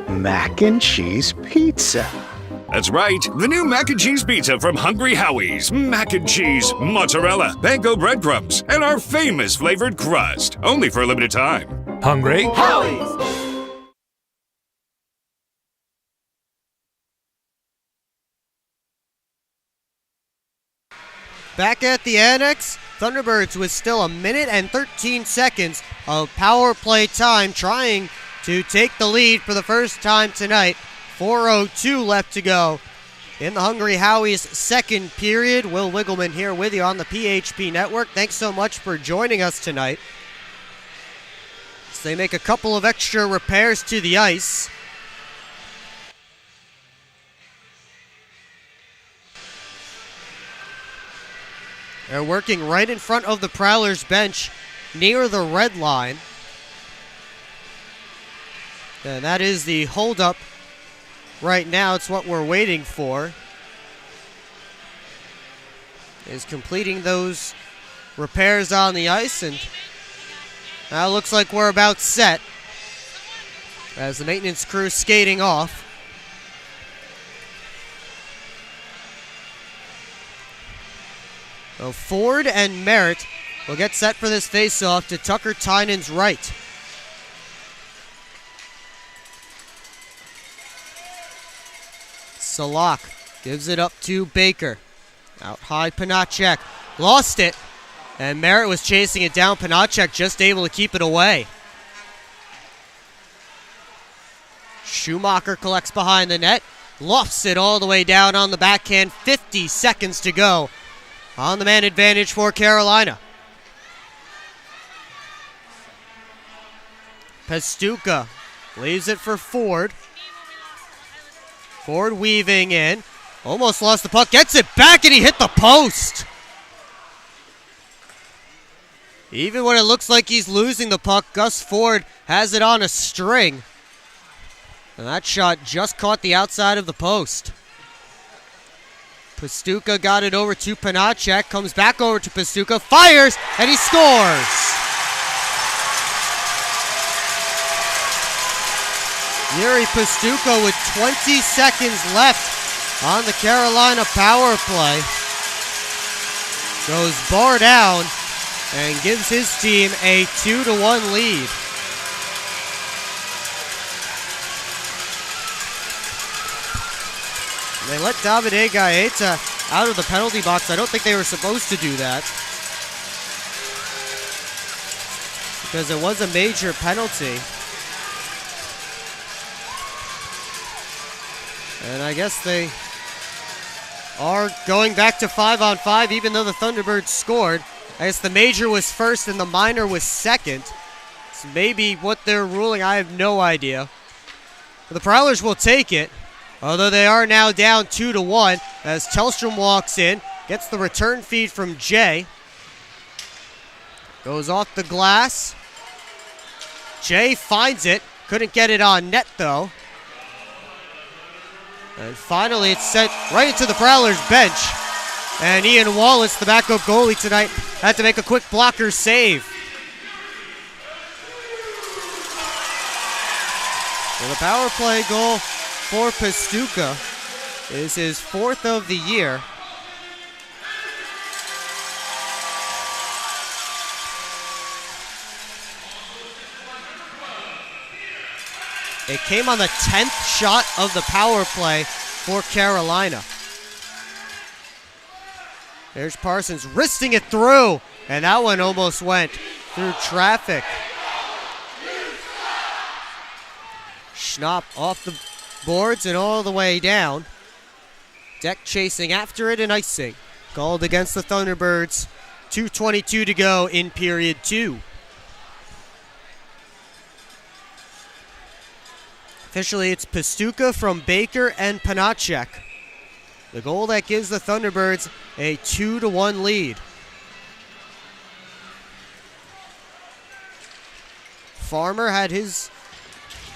S8: Mac and cheese pizza.
S9: That's right, the new mac and cheese pizza from Hungry Howie's. Mac and cheese, mozzarella, panko breadcrumbs, and our famous flavored crust. Only for a limited time.
S13: Hungry?
S15: Howie's!
S1: Back at the Annex, Thunderbirds with still 1:13 of power play time, trying to take the lead for the first time tonight. 4:02 left to go in the Hungry Howie's second period. Will Wiggleman here with you on the PHP Network. Thanks so much for joining us tonight. So they make a couple of extra repairs to the ice. They're working right in front of the Prowlers bench near the red line. And that is the holdup right now. It's what we're waiting for. Is completing those repairs on the ice, and now looks like we're about set as the maintenance crew skating off. So Ford and Merritt will get set for this faceoff to Tucker Tynan's right. Salak gives it up to Baker. Out high, Panacek lost it. And Merritt was chasing it down. Panacek just able to keep it away. Schumacher collects behind the net. Lofts it all the way down on the backhand. 50 seconds to go on the man advantage for Carolina. Pastuca leaves it for Ford. Ford weaving in. Almost lost the puck. Gets it back and he hit the post. Even when it looks like he's losing the puck, Gus Ford has it on a string. And that shot just caught the outside of the post. Pastuca got it over to Panacek. Comes back over to Pastuca. Fires and he scores. Yuri Pastuca with 20 seconds left on the Carolina power play. Goes bar down and gives his team a 2-1 lead. They let Davide Gaeta out of the penalty box. I don't think they were supposed to do that, because it was a major penalty. And I guess they are going back to 5-on-5, even though the Thunderbirds scored. I guess the major was first and the minor was second. It's maybe what they're ruling. I have no idea. But the Prowlers will take it, although they are now down 2-1 as Tellstrom walks in, gets the return feed from Jay. Goes off the glass. Jay finds it. Couldn't get it on net, though. And finally, it's sent right into the Prowlers bench. And Ian Wallace, the backup goalie tonight, had to make a quick blocker save. Well, the power play goal for Pastuca is his 4th of the year. It came on the 10th shot of the power play for Carolina. There's Parsons wristing it through, and that one almost went through traffic. Schnapp off the boards and all the way down. Deck chasing after it and icing. Called against the Thunderbirds. 2:22 to go in period 2. Officially, it's Pastuca from Baker and Panacek. The goal that gives the Thunderbirds a 2-1 lead. Farmer had his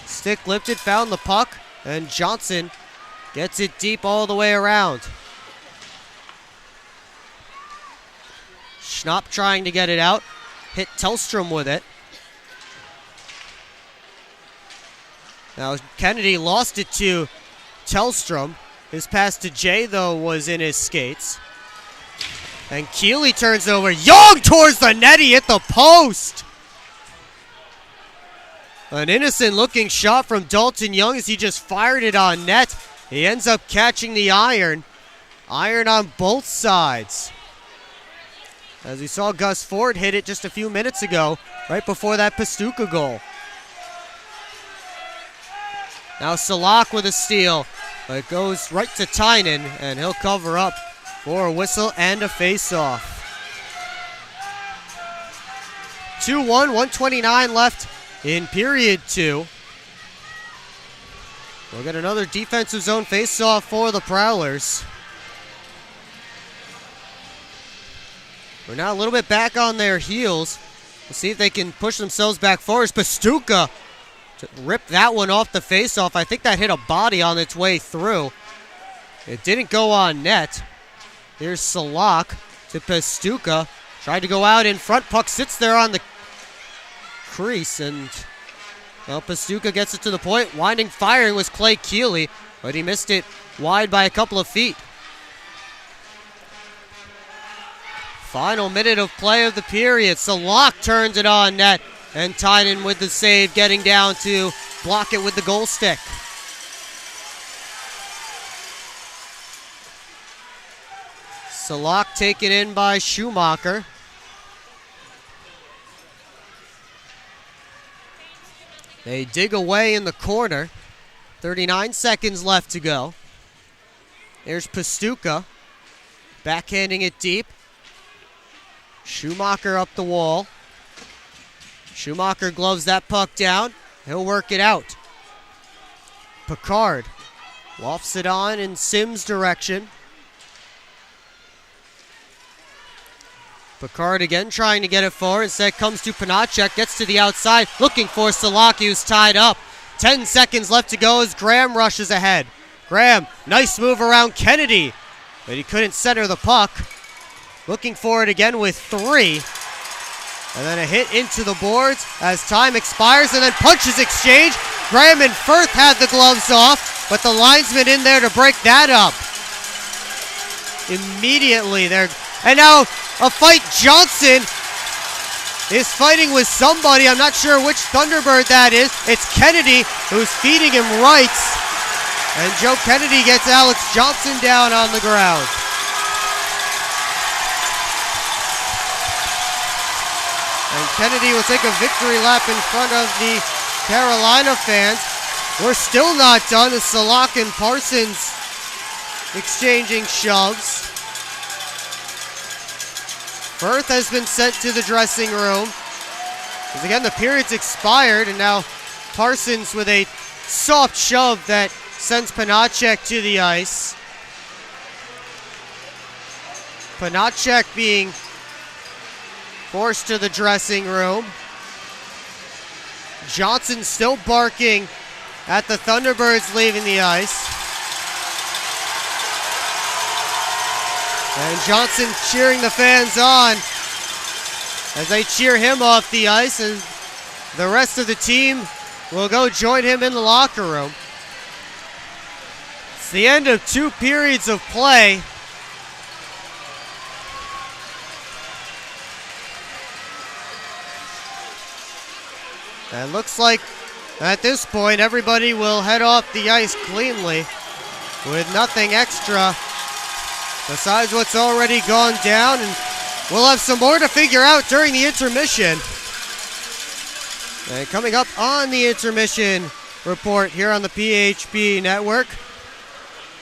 S1: stick lifted, found the puck, and Johnson gets it deep all the way around. Schnapp trying to get it out, hit Tellstrom with it. Now Kennedy lost it to Tellstrom. His pass to Jay, though, was in his skates. And Keeley turns over. Young towards the net. He hit the post. An innocent-looking shot from Dalton Young as he just fired it on net. He ends up catching the iron. Iron on both sides. As we saw Gus Ford hit it just a few minutes ago, right before that Pastuca goal. Now Salak with a steal. But it goes right to Tynan, and he'll cover up for a whistle and a face-off. 2-1, 1:29 left in period 2. We'll get another defensive zone face-off for the Prowlers. We're now a little bit back on their heels. We'll see if they can push themselves back forward. Pastuca ripped that one off the face-off. I think that hit a body on its way through. It didn't go on net. Here's Salak to Pastuca. Tried to go out in front. Puck sits there on the crease, and well, Pastuca gets it to the point. Winding firing was Clay Keeley, but he missed it wide by a couple of feet. Final minute of play of the period. Salak turns it on net. And Tynan with the save, getting down to block it with the goal stick. Salak taken in by Schumacher. They dig away in the corner. 39 seconds left to go. There's Pastuca. Backhanding it deep. Schumacher up the wall. Schumacher gloves that puck down. He'll work it out. Picard lofts it on in Sims' direction. Picard again trying to get it forward. Instead comes to Panacek. Gets to the outside. Looking for Salaki, who's tied up. 10 seconds left to go as Graham rushes ahead. Graham, nice move around Kennedy. But he couldn't center the puck. Looking for it again with 3. And then a hit into the boards as time expires, and then punches exchange. Graham and Firth had the gloves off, but the linesman in there to break that up. Immediately there. And now a fight. Johnson is fighting with somebody. I'm not sure which Thunderbird that is. It's Kennedy who's feeding him rights. And Joe Kennedy gets Alex Johnson down on the ground. And Kennedy will take a victory lap in front of the Carolina fans. We're still not done. The Salak and Parsons exchanging shoves. Firth has been sent to the dressing room. Because again, the period's expired, and now Parsons with a soft shove that sends Panacek to the ice. Panacek being forced to the dressing room. Johnson still barking at the Thunderbirds leaving the ice. And Johnson cheering the fans on as they cheer him off the ice, and the rest of the team will go join him in the locker room. It's the end of 2 periods of play. And it looks like at this point everybody will head off the ice cleanly with nothing extra besides what's already gone down, and we'll have some more to figure out during the intermission. And coming up on the intermission report here on the PHP Network,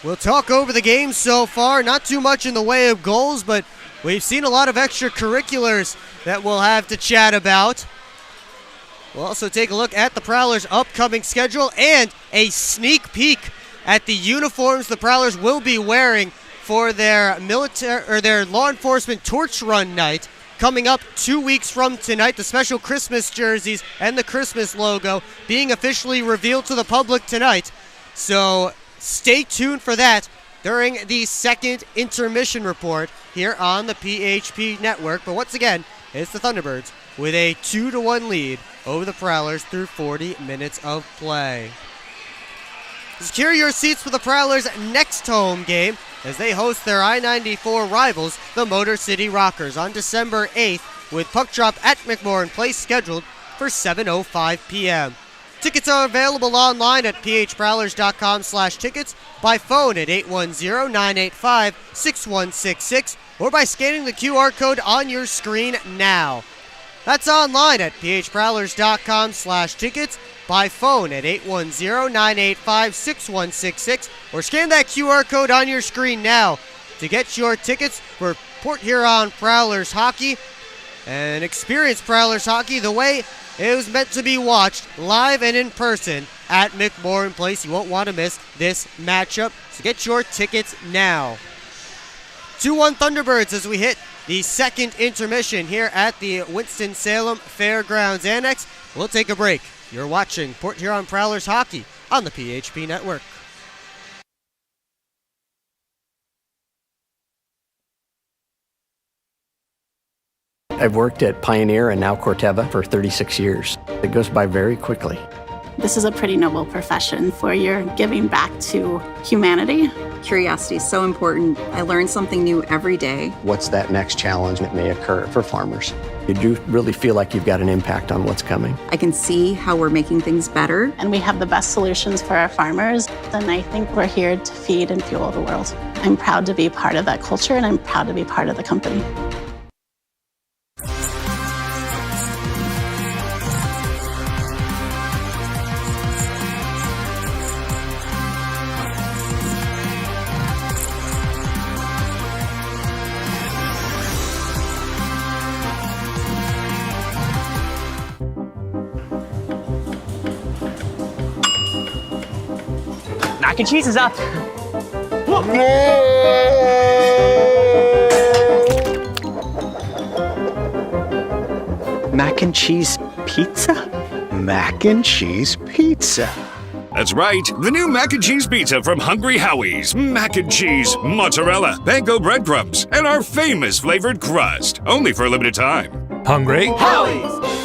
S1: we'll talk over the game so far. Not too much in the way of goals, but we've seen a lot of extracurriculars that we'll have to chat about. We'll also take a look at the Prowlers' upcoming schedule and a sneak peek at the uniforms the Prowlers will be wearing for their their law enforcement torch run night coming up 2 weeks from tonight. The special Christmas jerseys and the Christmas logo being officially revealed to the public tonight. So stay tuned for that during the second intermission report here on the PHP Network. But once again, it's the Thunderbirds with a 2-1 lead over the Prowlers through 40 minutes of play. Secure your seats for the Prowlers' next home game as they host their I-94 rivals, the Motor City Rockers, on December 8th, with puck drop at McMorran Place scheduled for 7:05 p.m. Tickets are available online at phprowlers.com/tickets, by phone at 810-985-6166, or by scanning the QR code on your screen now. That's online at phprowlers.com/tickets, by phone at 810-985-6166, or scan that QR code on your screen now to get your tickets for Port Huron Prowlers hockey and experience Prowlers hockey the way it was meant to be watched live and in person at McMorran Place. You won't want to miss this matchup, so get your tickets now. 2-1 Thunderbirds as we hit the second intermission here at the Winston-Salem Fairgrounds Annex. We'll take a break. You're watching Port Huron Prowlers hockey on the PHP Network.
S11: I've worked at Pioneer and now Corteva for 36 years. It goes by very quickly.
S6: This is a pretty noble profession where you're giving back to humanity.
S10: Curiosity is so important. I learn something new every day.
S8: What's that next challenge that may occur for farmers?
S11: You do really feel like you've got an impact on what's coming.
S10: I can see how we're making things better.
S6: And we have the best solutions for our farmers. And I think we're here to feed and fuel the world. I'm proud to be part of that culture, and I'm proud to be part of the company.
S12: Mac and cheese is up.
S8: Mac and cheese pizza? Mac and cheese pizza.
S9: That's right, the new mac and cheese pizza from Hungry Howie's. Mac and cheese, mozzarella, panko breadcrumbs, and our famous flavored crust. Only for a limited time.
S13: Hungry
S15: Howie's!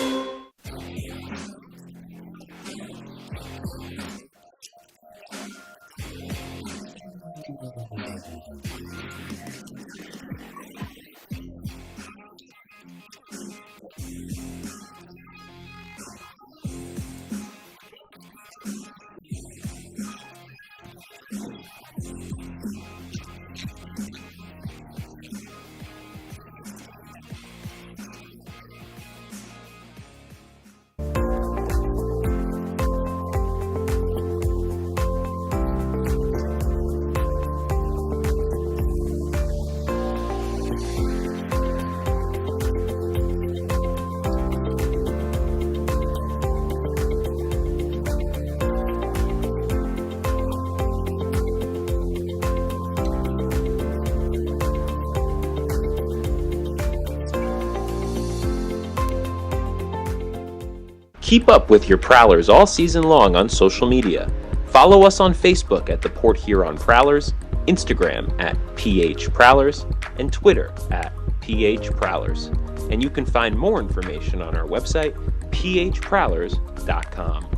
S14: Keep up with your Prowlers all season long on social media. Follow us on Facebook at the Port Huron Prowlers, Instagram at PH Prowlers, and Twitter at PH Prowlers. And you can find more information on our website, phprowlers.com.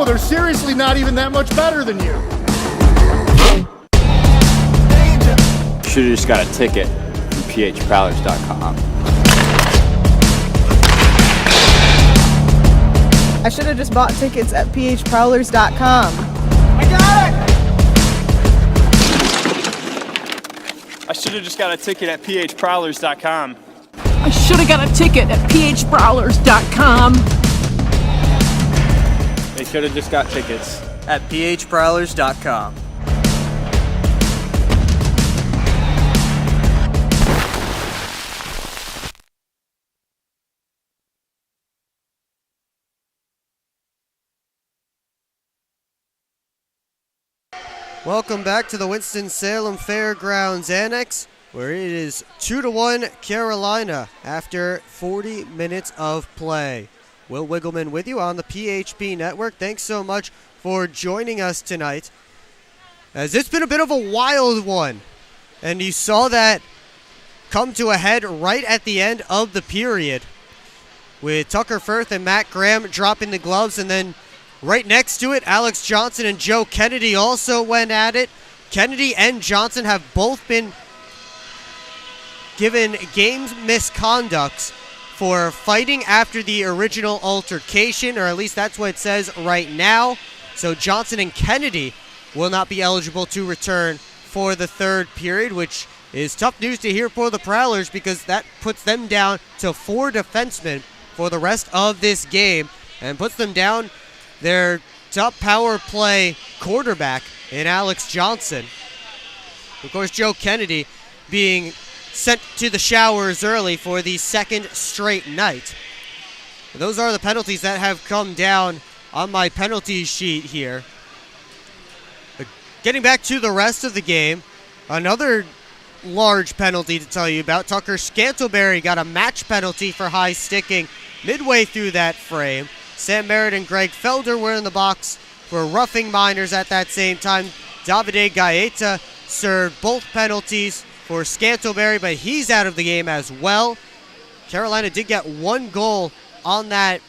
S15: They're seriously not even that much better than you.
S16: Should've just got a ticket from phprowlers.com.
S17: I should have just bought tickets at phprowlers.com.
S15: I got it!
S16: I should've just got a ticket at phprowlers.com.
S5: I should have got a ticket at phprowlers.com.
S16: They should have just got tickets
S2: at phprowlers.com.
S1: Welcome back to the Winston-Salem Fairgrounds Annex, where it is 2-1 Carolina after 40 minutes of play. Will Wiggleman with you on the PHP Network. Thanks so much for joining us tonight, as it's been a bit of a wild one. And you saw that come to a head right at the end of the period, with Tucker Firth and Matt Graham dropping the gloves, and then right next to it, Alex Johnson and Joe Kennedy also went at it. Kennedy and Johnson have both been given game misconducts for fighting after the original altercation, or at least that's what it says right now. So Johnson and Kennedy will not be eligible to return for the third period, which is tough news to hear for the Prowlers, because that puts them down to 4 defensemen for the rest of this game and puts them down their top power play quarterback in Alex Johnson. Of course, Joe Kennedy being sent to the showers early for the second straight night. Those are the penalties that have come down on my penalty sheet here. Getting back to the rest of the game, another large penalty to tell you about. Tucker Scantlebury got a match penalty for high sticking midway through that frame, Sam Merritt and Greg Felder were in the box for roughing minors at that same time. Davide Gaeta served both penalties for Scantlebury, but he's out of the game as well. Carolina did get one goal on that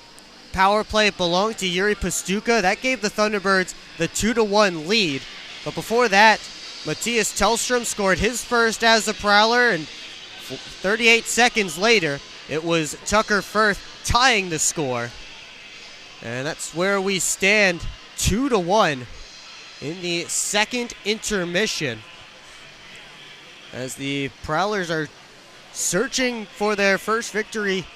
S1: power play. It belonged to Yuri Pastuca. That gave the Thunderbirds the 2-1 lead. But before that, Matthias Tellstrom scored his first as a Prowler, and 38 seconds later, it was Tucker Firth tying the score. And that's where we stand, 2-1 in the second intermission, as the Prowlers are searching for their first victory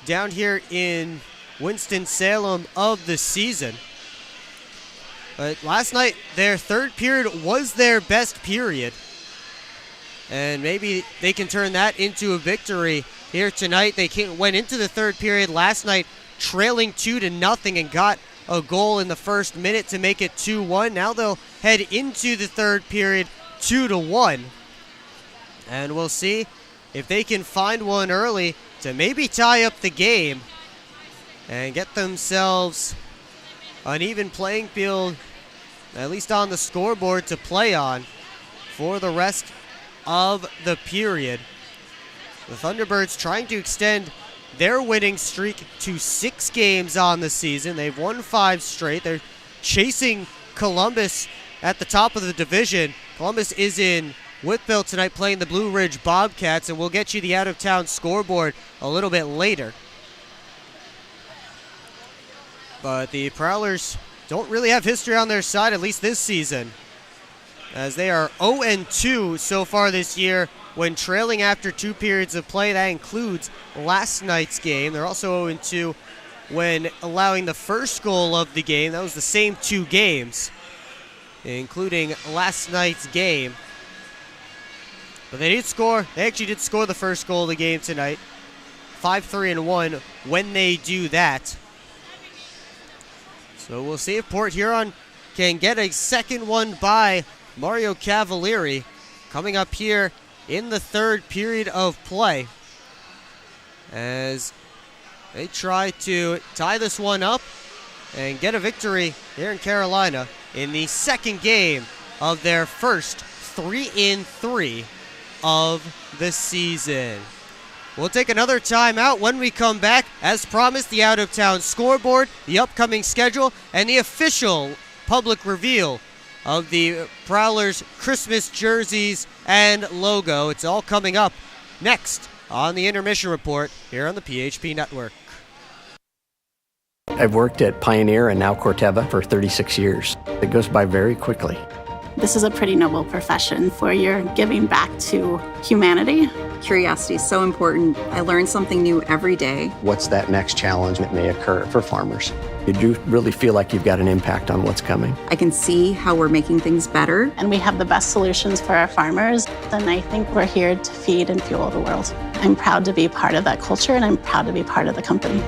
S1: down here in Winston-Salem of the season. But last night, their third period was their best period, and maybe they can turn that into a victory here tonight. They went into the third period last night trailing 2-0 and got a goal in the first minute to make it 2-1. Now they'll head into the third period 2-1. And we'll see if they can find one early to maybe tie up the game and get themselves an even playing field, at least on the scoreboard, to play on for the rest of the period. The Thunderbirds trying to extend their winning streak to 6 games on the season. They've won 5 straight. They're chasing Columbus at the top of the division. Columbus is in Whitfield tonight playing the Blue Ridge Bobcats, and we'll get you the out-of-town scoreboard a little bit later. But the Prowlers don't really have history on their side, at least this season, as they are 0-2 so far this year when trailing after 2 periods of play. That includes last night's game. They're also 0-2 when allowing the first goal of the game. That was the same 2 games, including last night's game. But they actually did score the first goal of the game tonight. 5-3-1 when they do that. So we'll see if Port Huron can get a second one by Mario Cavalieri coming up here in the third period of play, as they try to tie this one up and get a victory here in Carolina in the second game of their first 3-in-3 of the season. We'll take another timeout. When we come back, as promised, the out-of-town scoreboard, the upcoming schedule, and the official public reveal of the Prowlers Christmas jerseys and logo. It's all coming up next on the Intermission Report here on the PHP Network.
S11: I've worked at Pioneer and now Corteva for 36 years. It goes by very quickly.
S6: This is a pretty noble profession where you're giving back to humanity.
S10: Curiosity is so important. I learn something new every day.
S8: What's that next challenge that may occur for farmers?
S11: You do really feel like you've got an impact on what's coming.
S10: I can see how we're making things better.
S6: And we have the best solutions for our farmers. And I think we're here to feed and fuel the world. I'm proud to be part of that culture, and I'm proud to be part of the company.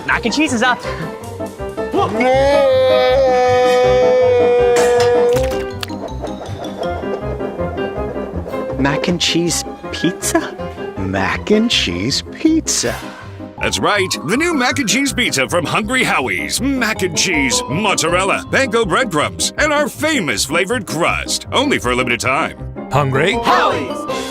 S12: Mac and cheese is up.
S8: Mac and cheese pizza? Mac and cheese pizza.
S9: That's right, the new mac and cheese pizza from Hungry Howie's. Mac and cheese, mozzarella, panko breadcrumbs, and our famous flavored crust. Only for a limited time.
S13: Hungry
S15: Howie's!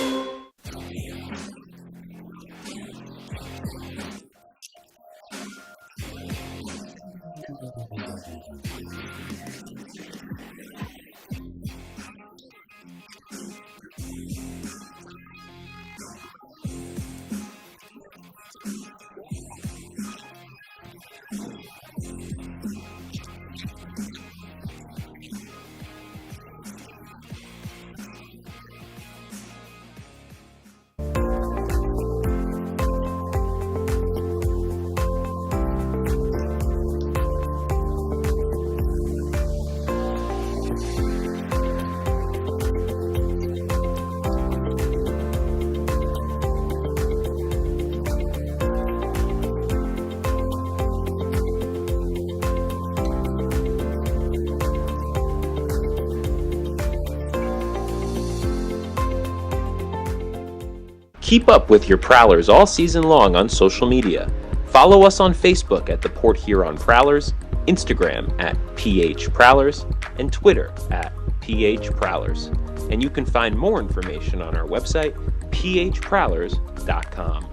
S14: Keep up with your Prowlers all season long on social media. Follow us on Facebook at the Port Huron Prowlers, Instagram at PH Prowlers, and Twitter at PH Prowlers. And you can find more information on our website, phprowlers.com.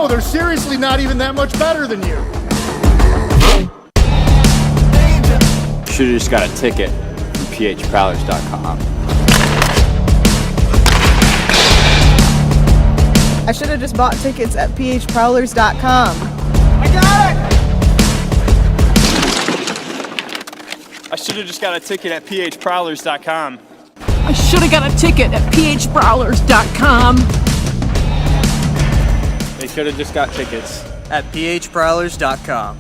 S15: They're seriously not even that much better than you.
S16: Should've just got a ticket from phprowlers.com.
S17: I should have just bought tickets at phprowlers.com.
S15: I got it!
S16: I should've just got a ticket at phprowlers.com.
S5: I should have got a ticket at phprowlers.com.
S16: They should have just got tickets
S2: at phprowlers.com.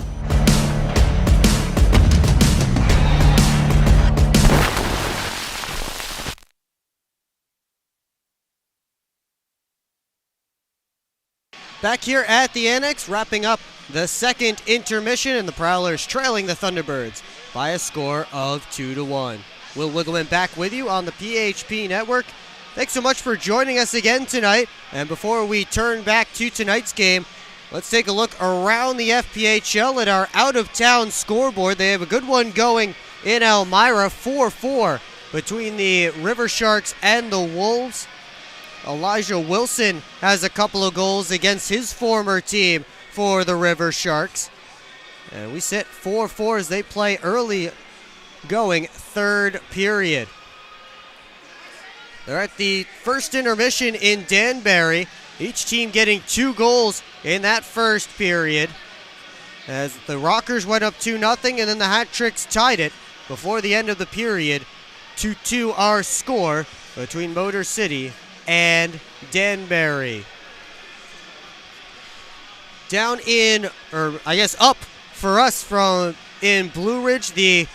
S1: Back here at the Annex, wrapping up the second intermission, and the Prowlers trailing the Thunderbirds by a score of 2-1. Will Wiggleman back with you on the PHP Network. Thanks so much for joining us again tonight. And before we turn back to tonight's game, let's take a look around the FPHL at our out-of-town scoreboard. They have a good one going in Elmira, 4-4 between the River Sharks and the Wolves. Elijah Wilson has a couple of goals against his former team for the River Sharks. And we sit 4-4 as they play early going third period. They're at the first intermission in Danbury. Each team getting 2 goals in that first period. As the Rockers went up 2-0, and then the Hat Tricks tied it before the end of the period. 2-2 our score between Motor City and Danbury. Down in, or I guess up for us from in Blue Ridge, the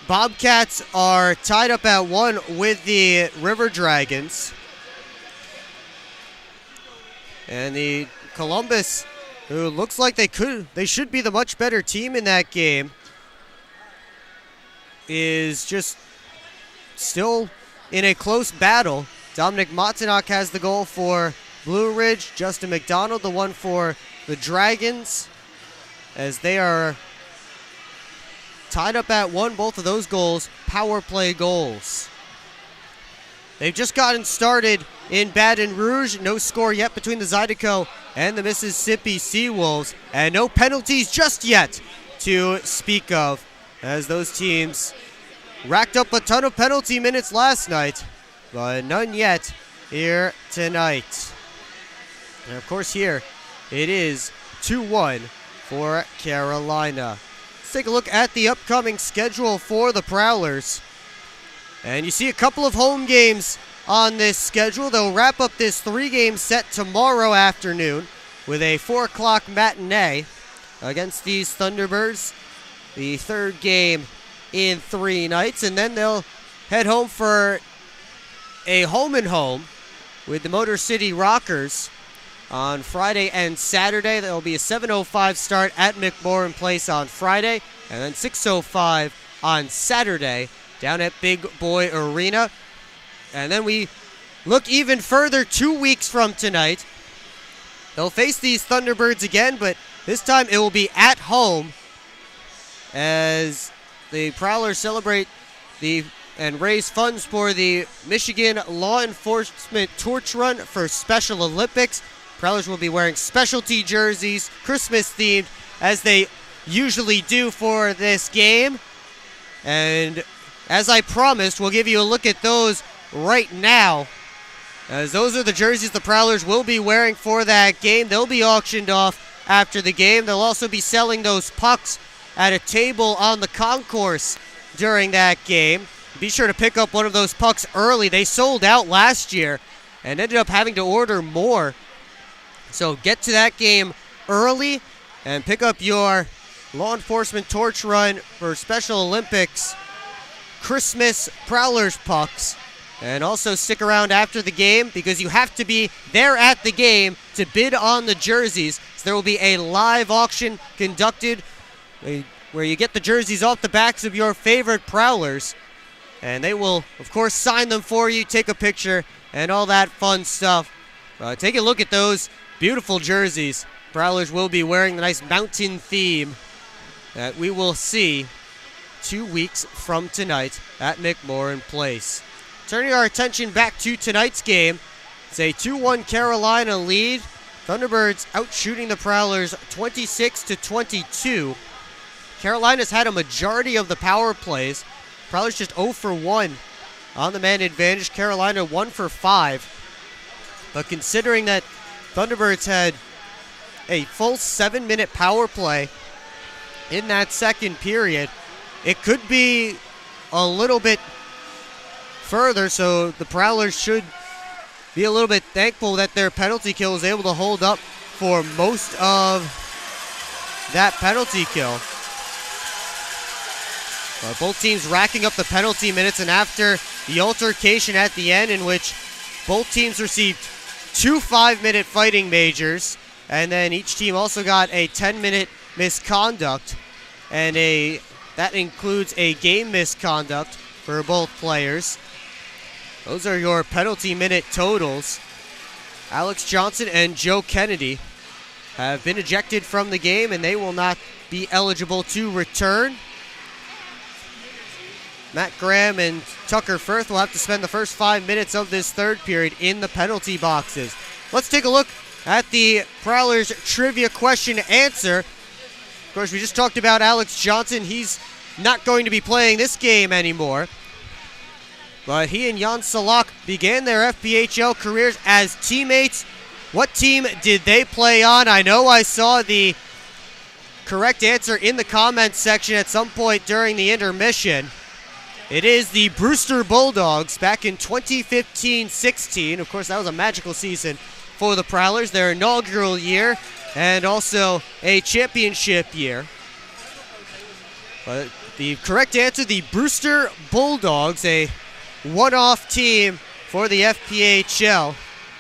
S1: Bobcats are tied up at 1 with the River Dragons. And the Columbus, who looks like they should be the much better team in that game, is just still in a close battle. Dominic Matanak has the goal for Blue Ridge. Justin McDonald, the one for the Dragons, as they are tied up at 1, both of those goals, power play goals. They've just gotten started in Baton Rouge. No score yet between the Zydeco and the Mississippi Seawolves. And no penalties just yet to speak of, as those teams racked up a ton of penalty minutes last night, but none yet here tonight. And of course here, it is 2-1 for Carolina. Let's take a look at the upcoming schedule for the Prowlers. And you see a couple of home games on this schedule. They'll wrap up this 3-game set tomorrow afternoon with a 4 o'clock matinee against these Thunderbirds. The third game in 3 nights. And then they'll head home for a home-and-home with the Motor City Rockers on Friday and Saturday. There will be a 7:05 start at McMorran Place on Friday, and then 6:05 on Saturday down at Big Boy Arena. And then we look even further 2 weeks from tonight. They'll face these Thunderbirds again, but this time it will be at home as the Prowlers celebrate and raise funds for the Michigan Law Enforcement Torch Run for Special Olympics. Prowlers will be wearing specialty jerseys, Christmas themed, as they usually do for this game. And as I promised, we'll give you a look at those right now, as those are the jerseys the Prowlers will be wearing for that game. They'll be auctioned off after the game. They'll also be selling those pucks at a table on the concourse during that game. Be sure to pick up one of those pucks early. They sold out last year and ended up having to order more. So get to that game early and pick up your Law Enforcement Torch Run for Special Olympics Christmas Prowlers pucks. And also stick around after the game because you have to be there at the game to bid on the jerseys. So there will be a live auction conducted where you get the jerseys off the backs of your favorite Prowlers. And they will, of course, sign them for you, take a picture, and all that fun stuff. Take a look at those beautiful jerseys. Prowlers will be wearing the nice mountain theme that we will see 2 weeks from tonight at McMorran Place. Turning our attention back to tonight's game, it's a 2-1 Carolina lead. Thunderbirds out shooting the Prowlers 26-22. Carolina's had a majority of the power plays. Prowlers just 0 for 1 on the man advantage. Carolina 1 for 5. But considering that Thunderbirds had a full 7-minute power play in that second period, it could be a little bit further, so the Prowlers should be a little bit thankful that their penalty kill was able to hold up for most of that penalty kill. Both teams racking up the penalty minutes, and after the altercation at the end in which both teams received 2 5-minute fighting majors, and then each team also got a 10-minute misconduct, and that includes a game misconduct for both players. Those are your penalty minute totals. Alex Johnson and Joe Kennedy have been ejected from the game, and they will not be eligible to return. Matt Graham and Tucker Firth will have to spend the first 5 minutes of this third period in the penalty boxes. Let's take a look at the Prowlers trivia question answer. Of course, we just talked about Alex Johnson. He's not going to be playing this game anymore. But he and Jan Salak began their FPHL careers as teammates. What team did they play on? I know I saw the correct answer in the comments section at some point during the intermission. It is the Brewster Bulldogs back in 2015-16. Of course, that was a magical season for the Prowlers, their inaugural year, and also a championship year. But the correct answer, the Brewster Bulldogs, a one-off team for the FPHL.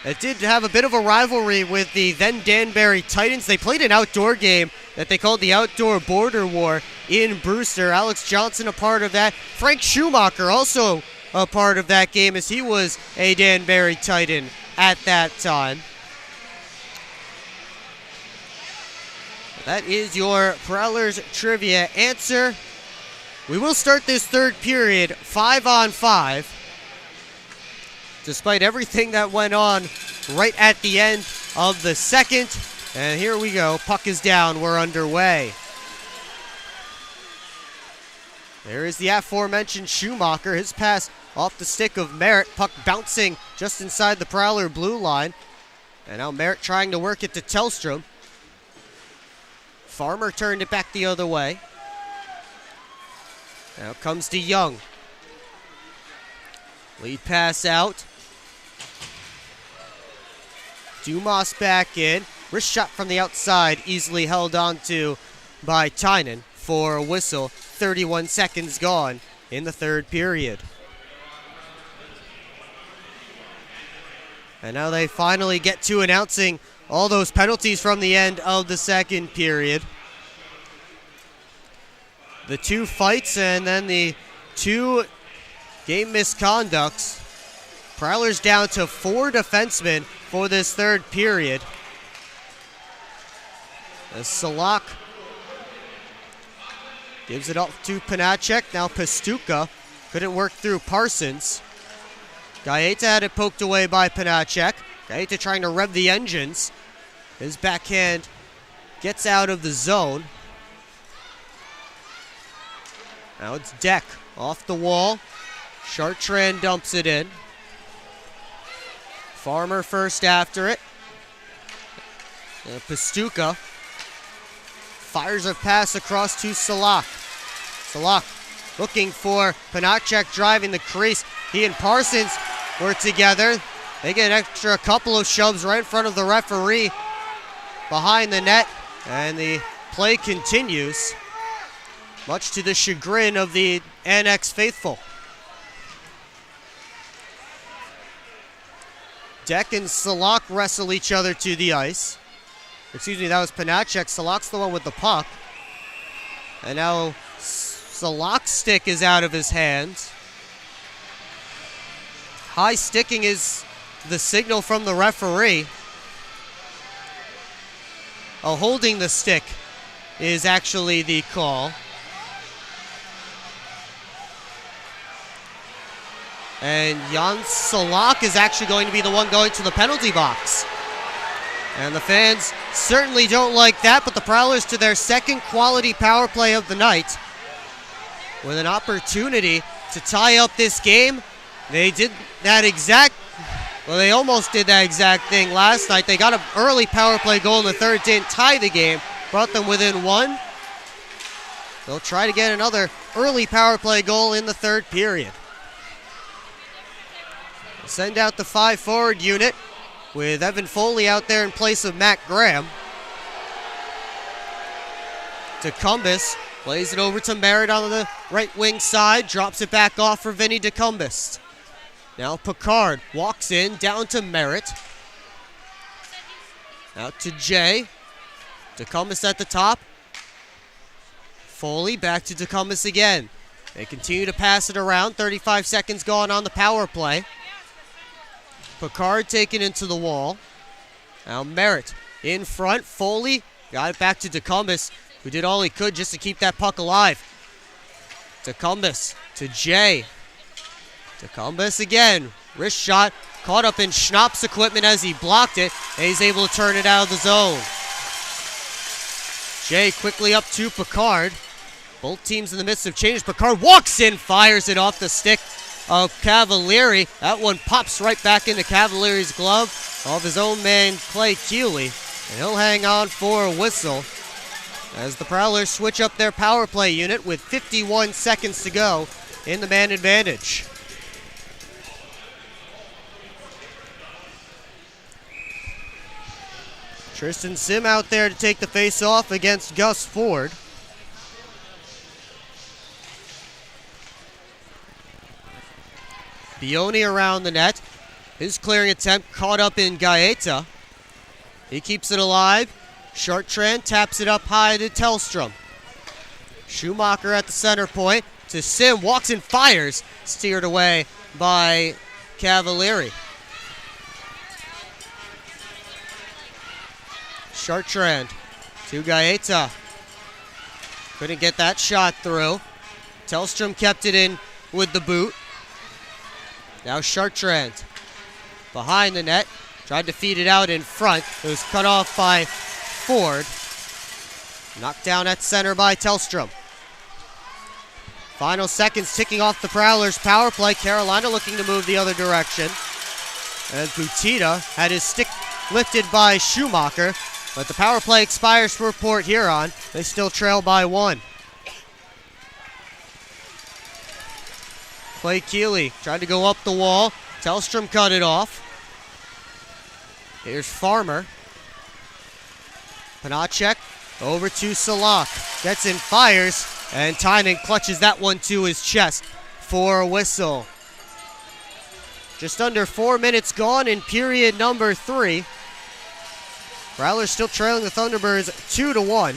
S1: It did have a bit of a rivalry with the then Danbury Titans. They played an outdoor game that they called the Outdoor Border War in Brewster. Alex Johnson a part of that. Frank Schumacher also a part of that game, as he was a Danbury Titan at that time. That is your Prowlers trivia answer. We will start this third period 5-on-5. Despite everything that went on right at the end of the second. And here we go. Puck is down. We're underway. There is the aforementioned Schumacher. His pass off the stick of Merritt. Puck bouncing just inside the Prowler blue line. And now Merritt trying to work it to Tellstrom. Farmer turned it back the other way. Now comes to Young. Lead pass out. Dumas back in. Wrist shot from the outside, easily held on to by Tynan for a whistle. 31 seconds gone in the third period. And now they finally get to announcing all those penalties from the end of the second period. The 2 fights and then the 2 game misconducts. Prowlers down to 4 defensemen for this third period. As Salak gives it off to Panacek. Now Pastuka Couldn't work through Parsons. Gaeta had it poked away by Panacek. Gaeta trying to rev the engines. His backhand gets out of the zone. Now it's Deck off the wall. Chartrand dumps it in. Farmer first after it. And Pastuca fires a pass across to Salak. Salak looking for Panacek driving the crease. He and Parsons were together. They get an extra couple of shoves right in front of the referee behind the net. And the play continues, much to the chagrin of the Annex faithful. Deck and Salak wrestle each other to the ice. Excuse me, that was Panacek. Salak's the one with the puck. And now Salak's stick is out of his hands. High sticking is the signal from the referee. Holding the stick is actually the call. And Jan Salak is actually going to be the one going to the penalty box. And the fans certainly don't like that, but the Prowlers to their second quality power play of the night. With an opportunity to tie up this game. They did that they almost did that exact thing last night. They got an early power play goal in the third, didn't tie the game, brought them within one. They'll try to get another early power play goal in the third period. Send out the 5-forward unit with Evan Foley out there in place of Matt Graham. DeCumbus plays it over to Merritt on the right wing side, drops it back off for Vinny DeCumbus. Now Picard walks in, down to Merritt. Out to Jay. DeCumbus at the top. Foley back to DeCumbus again. They continue to pass it around. 35 seconds gone on the power play. Picard taken into the wall. Now Merritt in front. Foley got it back to DeCumbus, who did all he could just to keep that puck alive. DeCumbus to Jay. DeCumbus again. Wrist shot. Caught up in Schnapp's equipment as he blocked it. And he's able to turn it out of the zone. Jay quickly up to Picard. Both teams in the midst of change. Picard walks in, fires it off the stick of Cavalieri. That one pops right back into Cavalieri's glove of his own man, Clay Keeley. And he'll hang on for a whistle as the Prowlers switch up their power play unit with 51 seconds to go in the man advantage. Tristan Sim out there to take the face-off against Gus Ford. Bioni around the net. His clearing attempt caught up in Gaeta. He keeps it alive. Chartrand taps it up high to Tellstrom. Schumacher at the center point to Sim. Walks and fires. Steered away by Cavalieri. Chartrand to Gaeta. Couldn't get that shot through. Tellstrom kept it in with the boot. Now Chartrand behind the net. Tried to feed it out in front. It was cut off by Ford. Knocked down at center by Tellstrom. Final seconds ticking off the Prowlers power play. Carolina looking to move the other direction. As Butita had his stick lifted by Schumacher. But the power play expires for Port Huron. They still trail by one. Clay Keeley tried to go up the wall. Tellstrom cut it off. Here's Farmer. Panacek over to Salak. Gets in, fires, and Tynan clutches that one to his chest for a whistle. Just under 4 minutes gone in period number 3. Prowlers still trailing the Thunderbirds 2-1.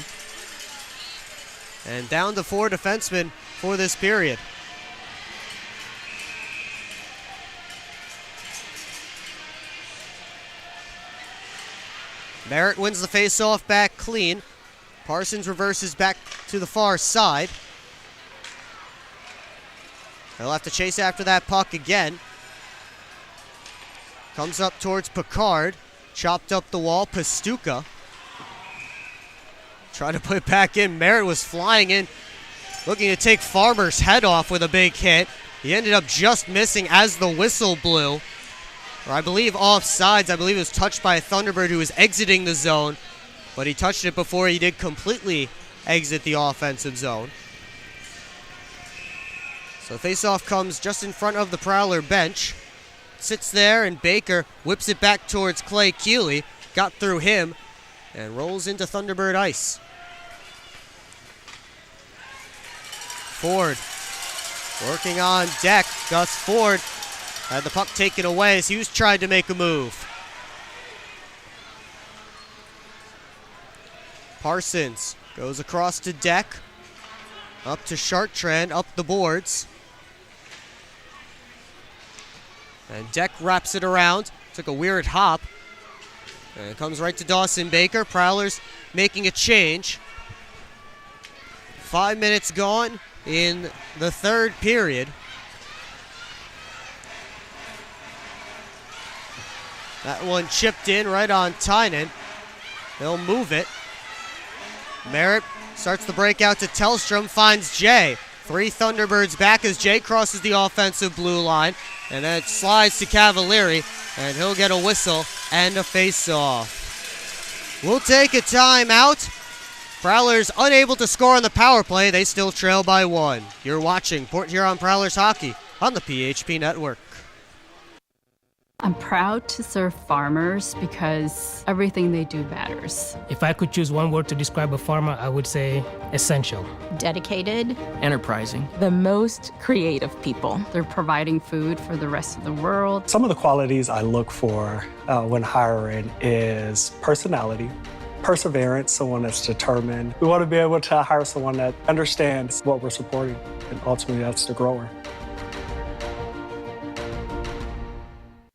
S1: And down to 4 defensemen for this period. Merritt wins the faceoff back clean. Parsons reverses back to the far side. He'll have to chase after that puck again. Comes up towards Picard. Chopped up the wall. Pastuca. Trying to put it back in. Merritt was flying in, looking to take Farmer's head off with a big hit. He ended up just missing as the whistle blew. Or I believe offsides. I believe it was touched by a Thunderbird who was exiting the zone. But he touched it before he did completely exit the offensive zone. So faceoff comes just in front of the Prowler bench. Sits there, and Baker whips it back towards Clay Keeley. Got through him and rolls into Thunderbird ice. Ford working on deck. Gus Ford had the puck taken away as Hughes tried to make a move. Parsons goes across to deck. Up to Chartrand, up the boards. And Deck wraps it around. Took a weird hop. And it comes right to Dawson Baker. Prowlers making a change. 5 minutes gone in the third period. That one chipped in right on Tynan. They'll move it. Merritt starts the breakout to Tellstrom, finds Jay. 3 Thunderbirds back as Jay crosses the offensive blue line. And then it slides to Cavalieri, and he'll get a whistle and a face-off. We'll take a timeout. Prowlers unable to score on the power play. They still trail by 1. You're watching Port Huron Prowlers hockey on the PHP Network.
S3: I'm proud to serve farmers because everything they do matters.
S4: If I could choose one word to describe a farmer, I would say essential.
S5: Dedicated.
S11: Enterprising.
S5: The most creative people.
S3: They're providing food for the rest of the world.
S7: Some of the qualities I look for when hiring is personality, perseverance, someone that's determined. We want to be able to hire someone that understands what we're supporting, and ultimately that's the grower.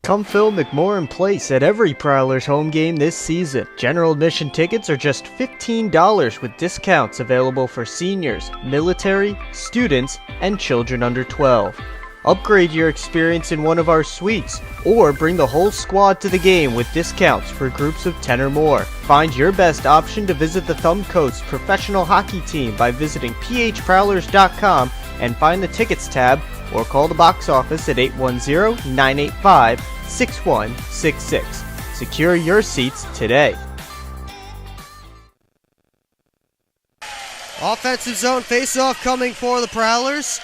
S2: Come fill McMorran Place at every Prowlers home game this season. General admission tickets are just $15 with discounts available for seniors, military, students, and children under 12. Upgrade your experience in one of our suites, or bring the whole squad to the game with discounts for groups of 10 or more. Find your best option to visit the Thumbcoats professional hockey team by visiting phprowlers.com and find the tickets tab, or call the box office at 810-985-6166. Secure your seats today.
S1: Offensive zone faceoff coming for the Prowlers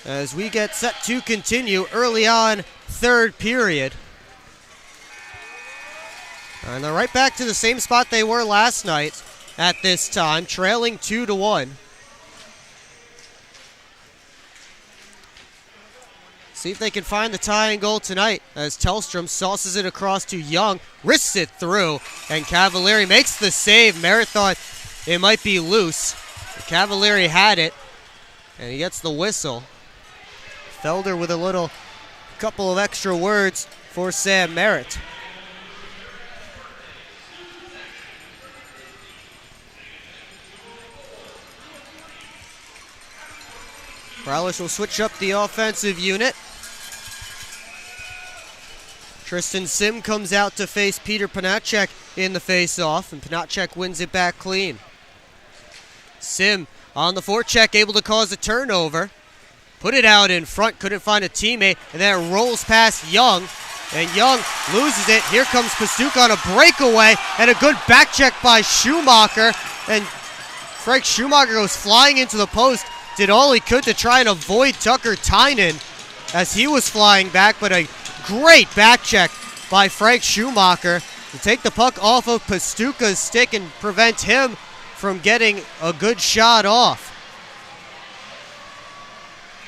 S1: as we get set to continue early on third period. And they're right back to the same spot they were last night at this time, trailing 2-1. See if they can find the tying goal tonight as Tellstrom sauces it across to Young, wrists it through, and Cavalieri makes the save. Merritt thought it might be loose. Cavalieri had it, and he gets the whistle. Felder with a couple of extra words for Sam Merritt. Prowlers will switch up the offensive unit. Tristan Sim comes out to face Peter Panacek in the face-off, and Panacek wins it back clean. Sim on the forecheck, able to cause a turnover. Put it out in front, couldn't find a teammate, and then it rolls past Young, and Young loses it. Here comes Pastuca on a breakaway, and a good back check by Schumacher, and Frank Schumacher goes flying into the post, did all he could to try and avoid Tucker Tynan as he was flying back, but a great back check by Frank Schumacher to take the puck off of Pastuca's stick and prevent him from getting a good shot off.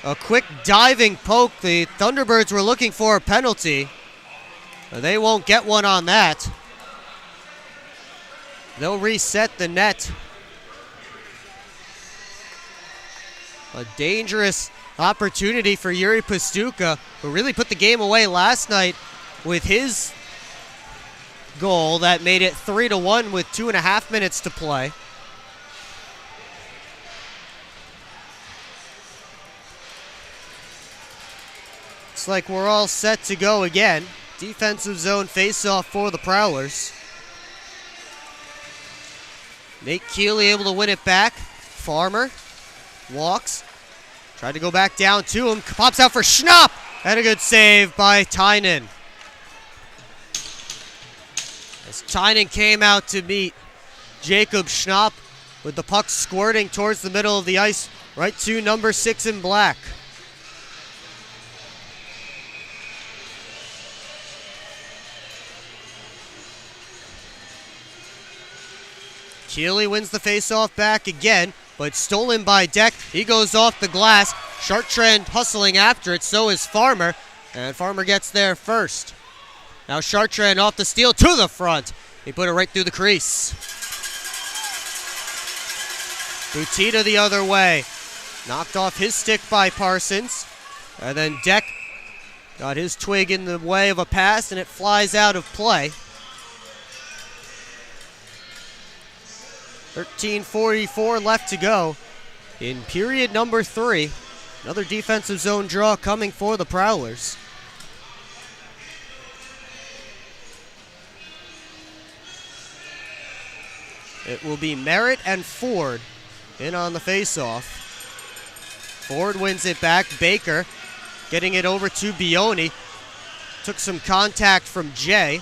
S1: A quick diving poke. The Thunderbirds were looking for a penalty. They won't get one on that. They'll reset the net. A dangerous opportunity for Yuri Pastuca, who really put the game away last night with his goal that made it 3-1 with 2.5 minutes to play. Looks like we're all set to go again. Defensive zone face-off for the Prowlers. Nate Keeley able to win it back. Farmer walks. Tried to go back down to him. Pops out for Schnapp. And a good save by Tynan. As Tynan came out to meet Jacob Schnapp with the puck squirting towards the middle of the ice, right to number 6 in black. Keeley wins the faceoff back again, but stolen by Deck. He goes off the glass. Chartrand hustling after it, so is Farmer, and Farmer gets there first. Now Chartrand off the steal to the front. He put it right through the crease. Butita the other way. Knocked off his stick by Parsons. And then Deck got his twig in the way of a pass, and it flies out of play. 13:44 left to go in period number 3. Another defensive zone draw coming for the Prowlers. It will be Merritt and Ford in on the faceoff. Ford wins it back. Baker getting it over to Bioni. Took some contact from Jay.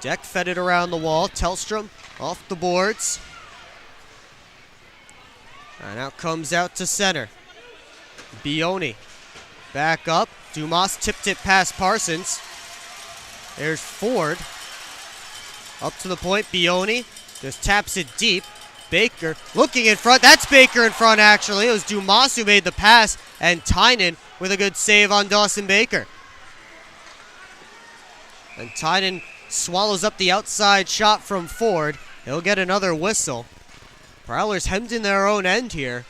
S1: Deck fed it around the wall. Tellstrom off the boards. And out comes out to center. Bioni back up. Dumas tipped it past Parsons. There's Ford. Up to the point. Bioni just taps it deep. Baker looking in front. That's Baker in front, actually. It was Dumas who made the pass. And Tynan with a good save on Dawson Baker. And Tynan swallows up the outside shot from Ford. He'll get another whistle. Prowlers hemmed in their own end here.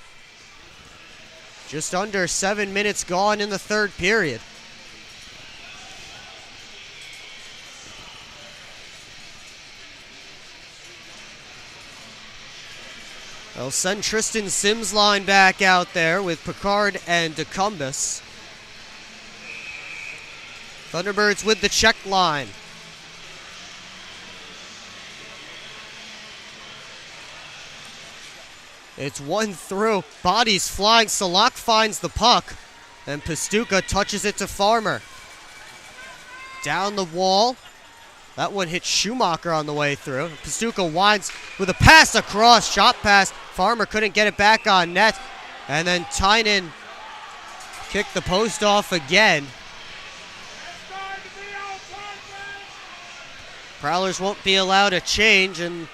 S1: Just under 7 minutes gone in the third period. They'll send Tristan Sims' line back out there with Picard and DeCumbus. Thunderbirds with the check line. It's one through. Bodies flying. Salak finds the puck. And Pastuca touches it to Farmer. Down the wall. That one hit Schumacher on the way through. Pastuca winds with a pass across. Shot pass. Farmer couldn't get it back on net. And then Tynan kicked the post off again. Prowlers won't be allowed a change, and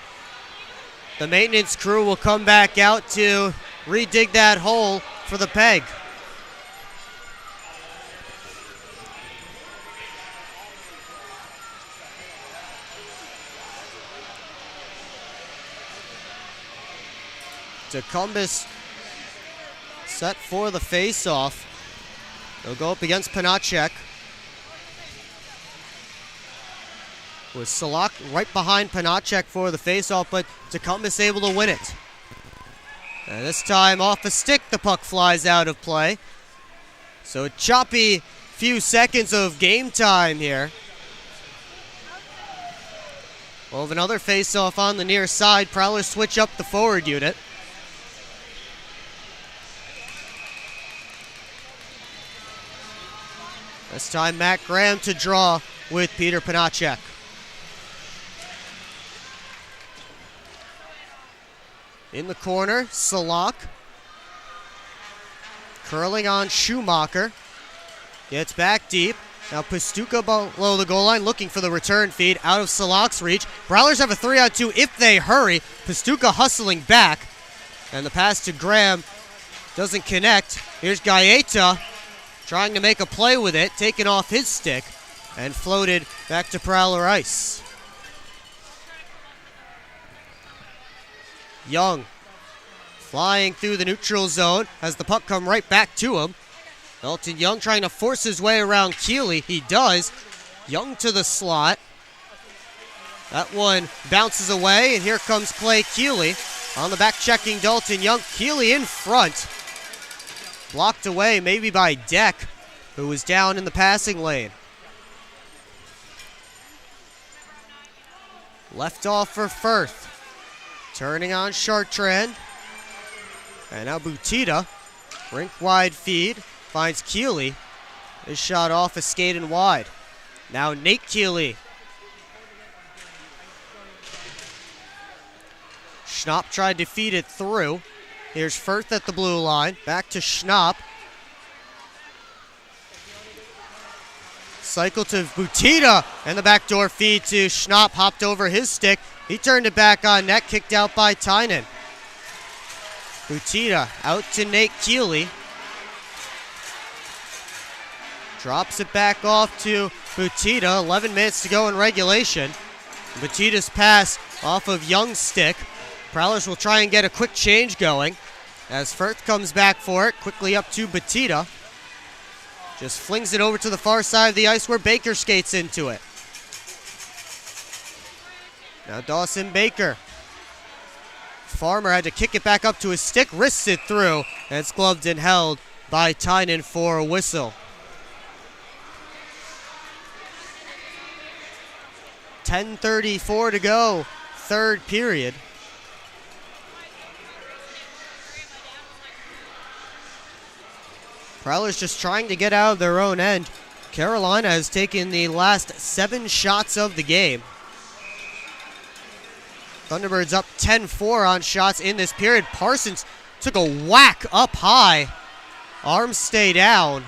S1: the maintenance crew will come back out to redig that hole for the peg. DeCumbus set for the face-off. They'll go up against Panacek. With Salak right behind Panacek for the face-off, but DeCumbus able to win it. And this time off a stick, the puck flies out of play. So a choppy few seconds of game time here. We'll have another face-off on the near side. Prowlers switch up the forward unit. This time Matt Graham to draw with Peter Panacek. In the corner, Salak. Curling on Schumacher. Gets back deep. Now Pastuca below the goal line looking for the return feed out of Salak's reach. Prowlers have a 3-on-2 if they hurry. Pastuca hustling back. And the pass to Graham doesn't connect. Here's Gaeta trying to make a play with it, taken off his stick and floated back to Prowler ice. Young flying through the neutral zone, has the puck come right back to him. Elton Young trying to force his way around Keeley. He does. Young to the slot. That one bounces away, and here comes Clay Keeley. On the back checking Dalton Young. Keeley in front. Blocked away maybe by Deck, who was down in the passing lane. Left off for Firth. Turning on Chartrand. And now Butita. Rink wide feed. Finds Keeley. His shot off is skated wide. Now Nate Keeley. Schnapp tried to feed it through. Here's Firth at the blue line. Back to Schnapp. Cycle to Butita. And the backdoor feed to Schnapp. Hopped over his stick. He turned it back on net. Kicked out by Tynan. Butita out to Nate Keeley. Drops it back off to Butita. 11 minutes to go in regulation. Butita's pass off of Young's stick. Prowlers will try and get a quick change going as Firth comes back for it. Quickly up to Butita. Just flings it over to the far side of the ice where Baker skates into it. Now Dawson Baker. Farmer had to kick it back up to his stick, wrists it through, and it's gloved and held by Tynan for a whistle. 10:34 to go, third period. Prowlers just trying to get out of their own end. Carolina has taken the last 7 shots of the game. Thunderbirds up 10-4 on shots in this period. Parsons took a whack up high. Arms stay down.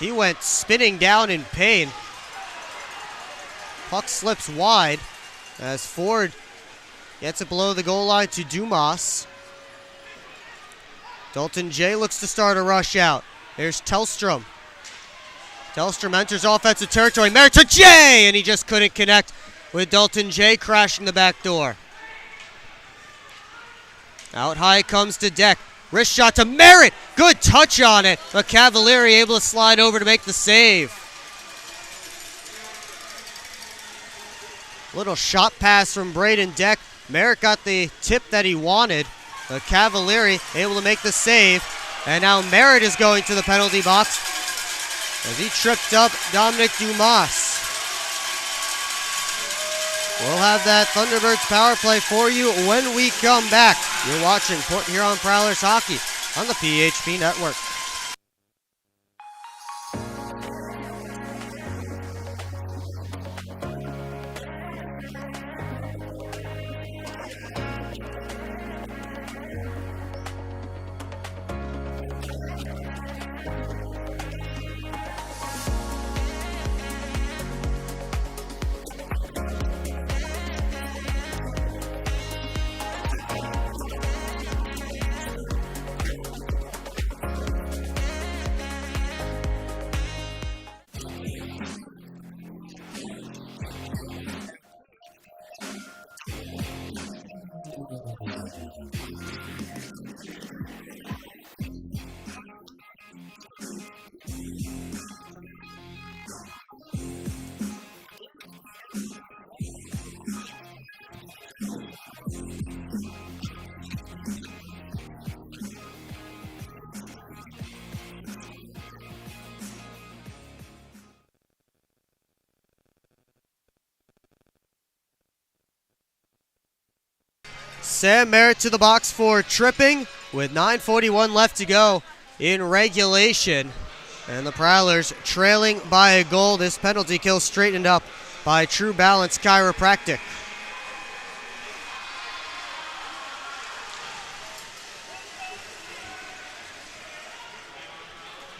S1: He went spinning down in pain. Puck slips wide as Ford gets it below the goal line to Dumas. Dalton J looks to start a rush out. Here's Tellstrom. Tellstrom enters offensive territory. Merritt to J, and he just couldn't connect with Dalton J crashing the back door. Out high comes to Deck. Wrist shot to Merritt. Good touch on it, but Cavalieri able to slide over to make the save. Little shot pass from Braden Deck. Merritt got the tip that he wanted. But Cavalieri able to make the save. And now Merritt is going to the penalty box as he tripped up Dominic Dumas. We'll have that Thunderbirds power play for you when we come back. You're watching Port Huron Prowlers Hockey on the PHP Network. Sam Merritt to the box for tripping with 9:41 left to go in regulation. And the Prowlers trailing by a goal. This penalty kill straightened up by True Balance Chiropractic.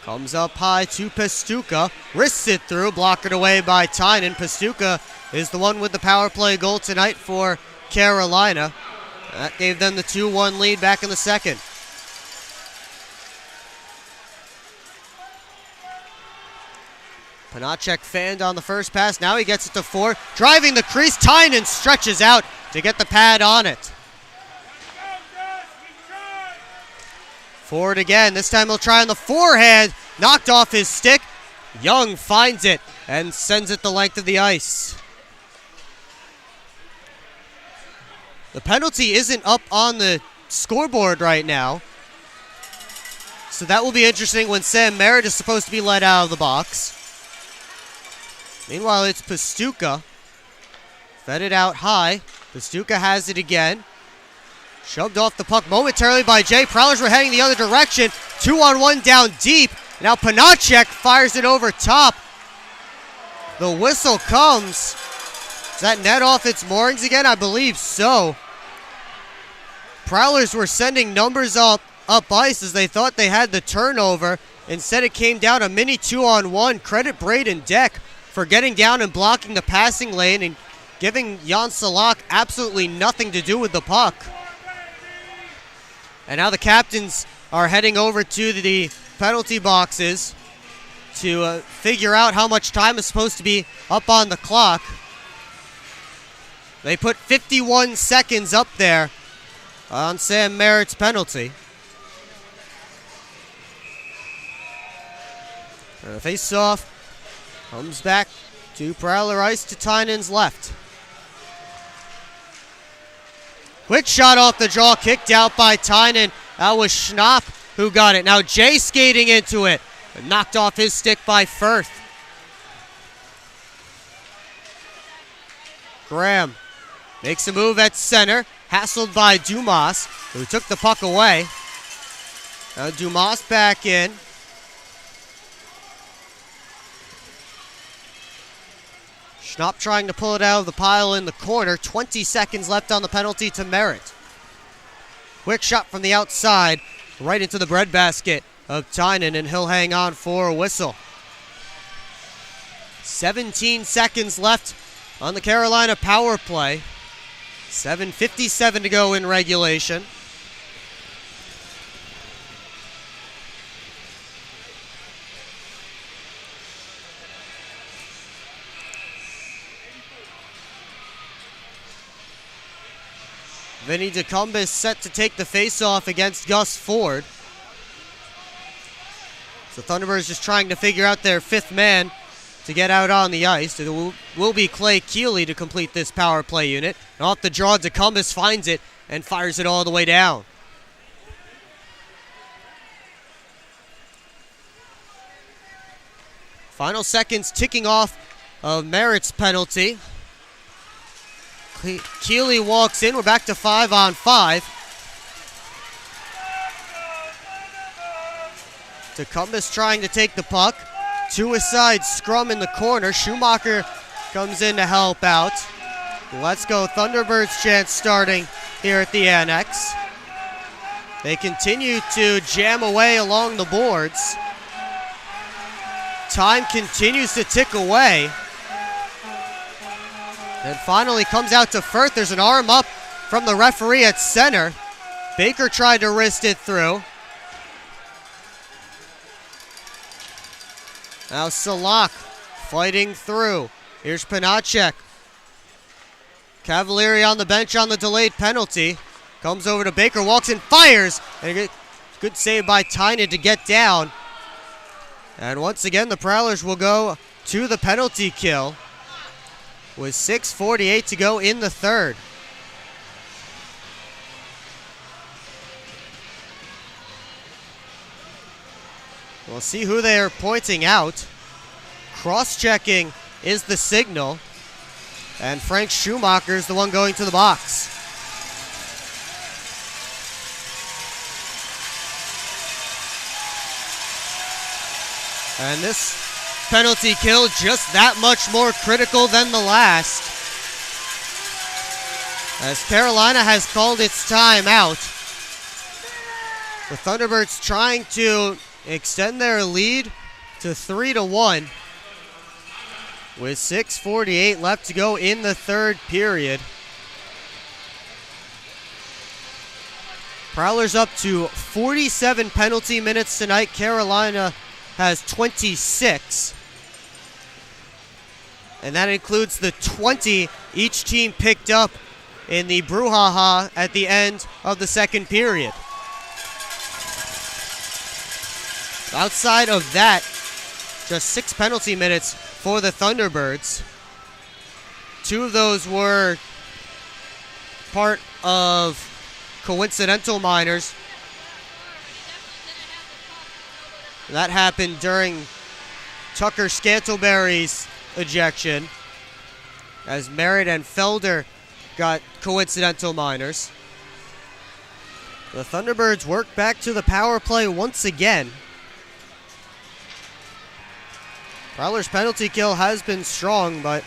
S1: Comes up high to Pastuca. Wrists it through, blocked it away by Tynan. Pastuca is the one with the power play goal tonight for Carolina. That gave them the 2-1 lead back in the second. Panacek fanned on the first pass. Now he gets it to Ford. Driving the crease. Tynan stretches out to get the pad on it. Ford again. This time he'll try on the forehand. Knocked off his stick. Young finds it and sends it the length of the ice. The penalty isn't up on the scoreboard right now. So that will be interesting when Sam Merritt is supposed to be let out of the box. Meanwhile, it's Pastuca. Fed it out high. Pastuca has it again. Shoved off the puck momentarily by Jay. Prowlers were heading the other direction. 2-on-1 down deep. Now Panacek fires it over top. The whistle comes. Does that net off its moorings again? I believe so. Prowlers were sending numbers up ice as they thought they had the turnover. Instead, it came down a mini 2-on-1. Credit Braden Deck for getting down and blocking the passing lane and giving Jan Salak absolutely nothing to do with the puck. And now the captains are heading over to the penalty boxes to figure out how much time is supposed to be up on the clock. They put 51 seconds up there on Sam Merritt's penalty. And the face-off comes back to Prowler ice to Tynan's left. Quick shot off the draw, kicked out by Tynan. That was Schnapp who got it. Now Jay skating into it. Knocked off his stick by Firth. Graham makes a move at center. Hassled by Dumas, who took the puck away. Now Dumas back in. Schnapp trying to pull it out of the pile in the corner. 20 seconds left on the penalty to Merritt. Quick shot from the outside, right into the breadbasket of Tynan, and he'll hang on for a whistle. 17 seconds left on the Carolina power play. 7:57 to go in regulation. Vinny DeCumbis set to take the face-off against Gus Ford. So Thunderbirds just trying to figure out their fifth man to get out on the ice. It will be Clay Keeley to complete this power play unit. And off the draw, DeCumbis finds it and fires it all the way down. Final seconds ticking off of Merritt's penalty. Keeley walks in. We're back to 5-on-5. DeCumbis trying to take the puck. Two-a-side scrum in the corner. Schumacher comes in to help out. Let's go Thunderbirds chant starting here at the Annex. They continue to jam away along the boards. Time continues to tick away. And finally comes out to Firth. There's an arm up from the referee at center. Baker tried to wrist it through. Now Salak fighting through. Here's Panacek. Cavalieri on the bench on the delayed penalty. Comes over to Baker, walks in, fires. And a good save by Tynan to get down. And once again, the Prowlers will go to the penalty kill with 6:48 to go in the third. We'll see who they are pointing out. Cross-checking is the signal. And Frank Schumacher is the one going to the box. And this penalty kill just that much more critical than the last, as Carolina has called its time out. The Thunderbirds trying to extend their lead to 3-1 with 6:48 left to go in the third period. Prowlers up to 47 penalty minutes tonight. Carolina has 26. And that includes the 20 each team picked up in the brouhaha at the end of the second period. Outside of that, just 6 penalty minutes for the Thunderbirds. 2 of those were part of coincidental minors. That happened during Tucker Scantleberry's ejection, as Merritt and Felder got coincidental minors. The Thunderbirds work back to the power play once again. Prowler's penalty kill has been strong, but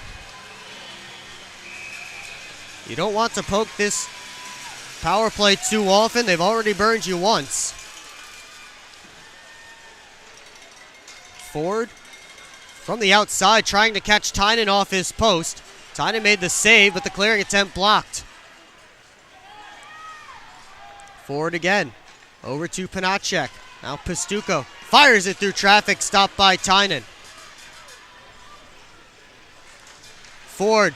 S1: you don't want to poke this power play too often. They've already burned you once. Ford from the outside trying to catch Tynan off his post. Tynan made the save, but the clearing attempt blocked. Ford again. Over to Panacek. Now Pastuco fires it through traffic, stopped by Tynan. Ford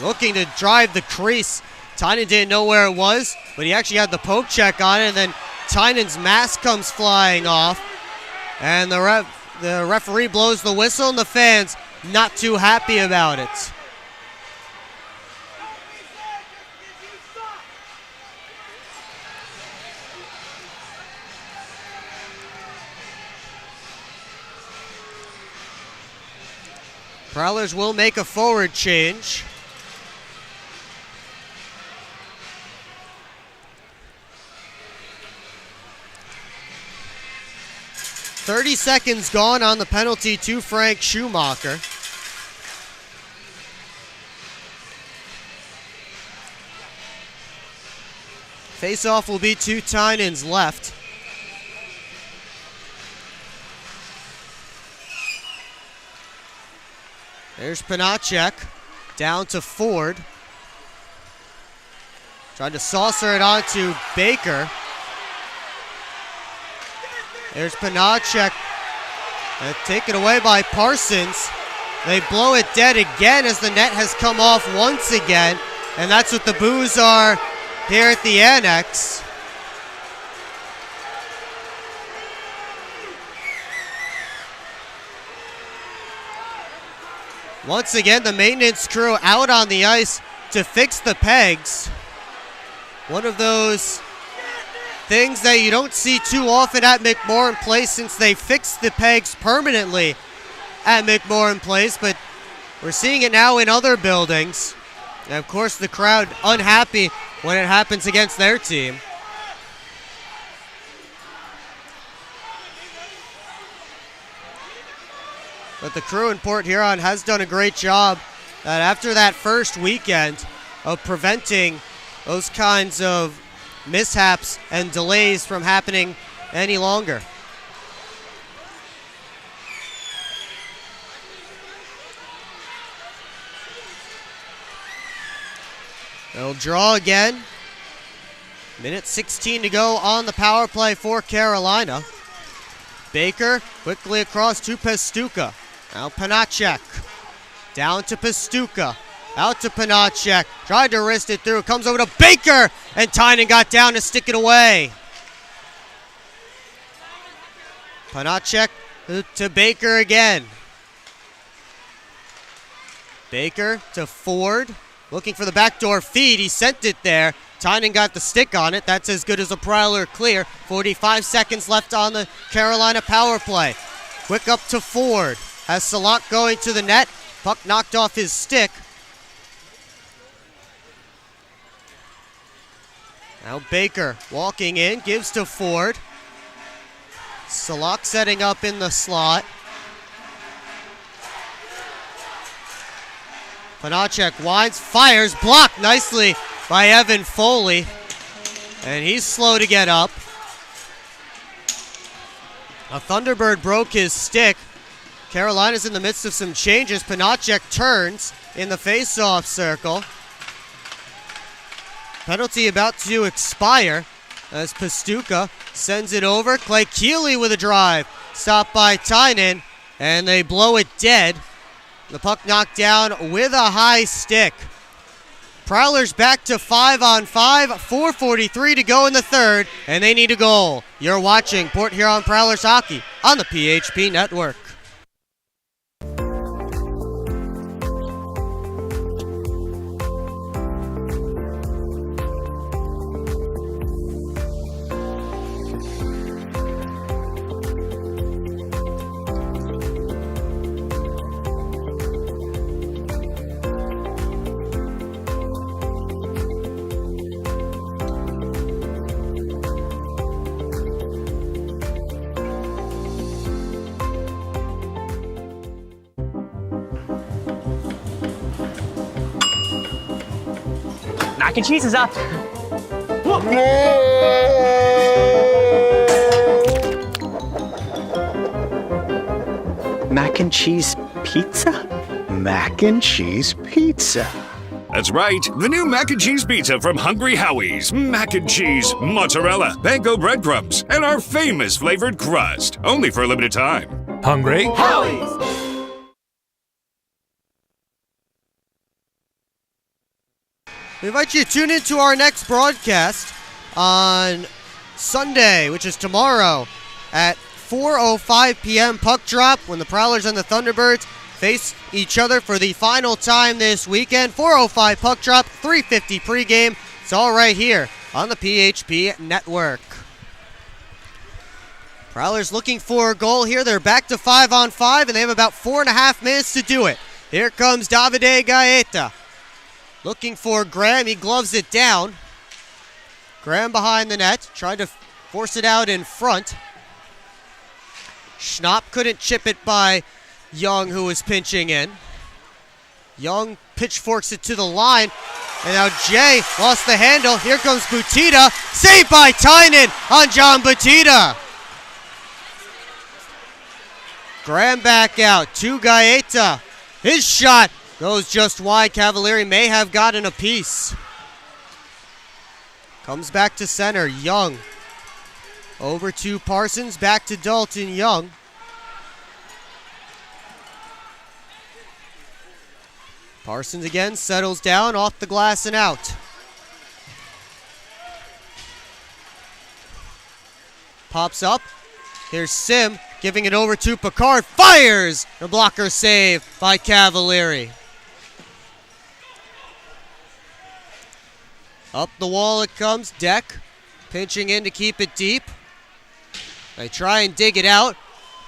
S1: looking to drive the crease. Tynan didn't know where it was, but he actually had the poke check on it, and then Tynan's mask comes flying off. And the referee blows the whistle, and the fans not too happy about it. Prowlers will make a forward change. .30 seconds gone on the penalty to Frank Schumacher. Face-off will be to Tynan's left. There's Panacek, down to Ford. Trying to saucer it onto Baker. There's Panacek, taken away by Parsons. They blow it dead again as the net has come off once again, and that's what the boos are here at the Annex. Once again, the maintenance crew out on the ice to fix the pegs. One of those things that you don't see too often at McMorran Place, since they fixed the pegs permanently at McMorran Place, but we're seeing it now in other buildings. And of course, the crowd unhappy when it happens against their team. But the crew in Port Huron has done a great job after that first weekend of preventing those kinds of mishaps and delays from happening any longer. They'll draw again. Minute 16 to go on the power play for Carolina. Baker quickly across to Pastuca. Now Panacek. Down to Pastuca. Out to Panacek. Tried to wrist it through. Comes over to Baker. And Tynan got down to stick it away. Panacek to Baker again. Baker to Ford. Looking for the backdoor feed. He sent it there. Tynan got the stick on it. That's as good as a Prowler clear. 45 seconds left on the Carolina power play. Quick up to Ford. Has Salak going to the net. Puck knocked off his stick. Now Baker walking in. Gives to Ford. Salak setting up in the slot. Panacek winds, fires, blocked nicely by Evan Foley. And he's slow to get up. A Thunderbird broke his stick. Carolina's in the midst of some changes. Panacek turns in the face-off circle. Penalty about to expire as Pastuca sends it over. Clay Keeley with a drive. Stopped by Tynan, and they blow it dead. The puck knocked down with a high stick. Prowlers back to 5-on-5. 4:43 to go in the third, and they need a goal. You're watching Port Huron Prowlers hockey on the PHP Network.
S12: Mac and cheese is up.
S8: Mac and cheese pizza? Mac and cheese pizza.
S9: That's right, the new mac and cheese pizza from Hungry Howie's. Mac and cheese, mozzarella, panko breadcrumbs, and our famous flavored crust. Only for a limited time.
S13: Hungry
S15: Howie's!
S1: We invite you to tune into our next broadcast on Sunday, which is tomorrow at 4:05 p.m. puck drop when the Prowlers and the Thunderbirds face each other for the final time this weekend. 4:05 puck drop, 3:50 pregame. It's all right here on the PHP Network. Prowlers looking for a goal here. They're back to 5-on-5, and they have about 4.5 minutes to do it. Here comes Davide Gaeta. Looking for Graham. He gloves it down. Graham behind the net. Tried to force it out in front. Schnapp couldn't chip it by Young, who was pinching in. Young pitchforks it to the line. And now Jay lost the handle. Here comes Butita. Saved by Tynan on John Butita. Graham back out to Gaeta. His shot goes just wide. Cavalieri may have gotten a piece. Comes back to center. Young. Over to Parsons. Back to Dalton Young. Parsons again settles down off the glass and out. Pops up. Here's Sim giving it over to Picard. Fires! The blocker save by Cavalieri. Up the wall it comes. Deck pinching in to keep it deep. They try and dig it out.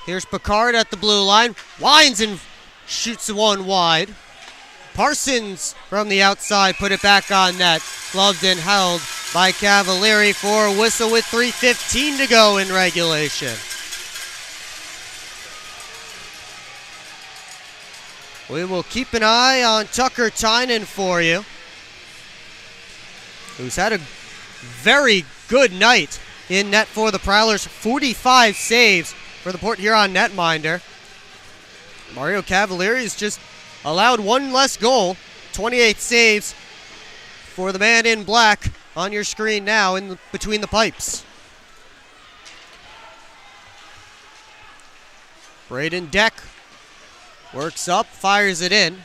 S1: Here's Picard at the blue line. Winds and shoots one wide. Parsons from the outside put it back on net. Gloved and held by Cavalieri for a whistle with 3:15 to go in regulation. We will keep an eye on Tucker Tynan for you, who's had a very good night in net for the Prowlers. 45 saves for the Port Huron netminder. Mario Cavalieri has just allowed one less goal. 28 saves for the man in black on your screen now between the pipes. Braden Deck works up, fires it in.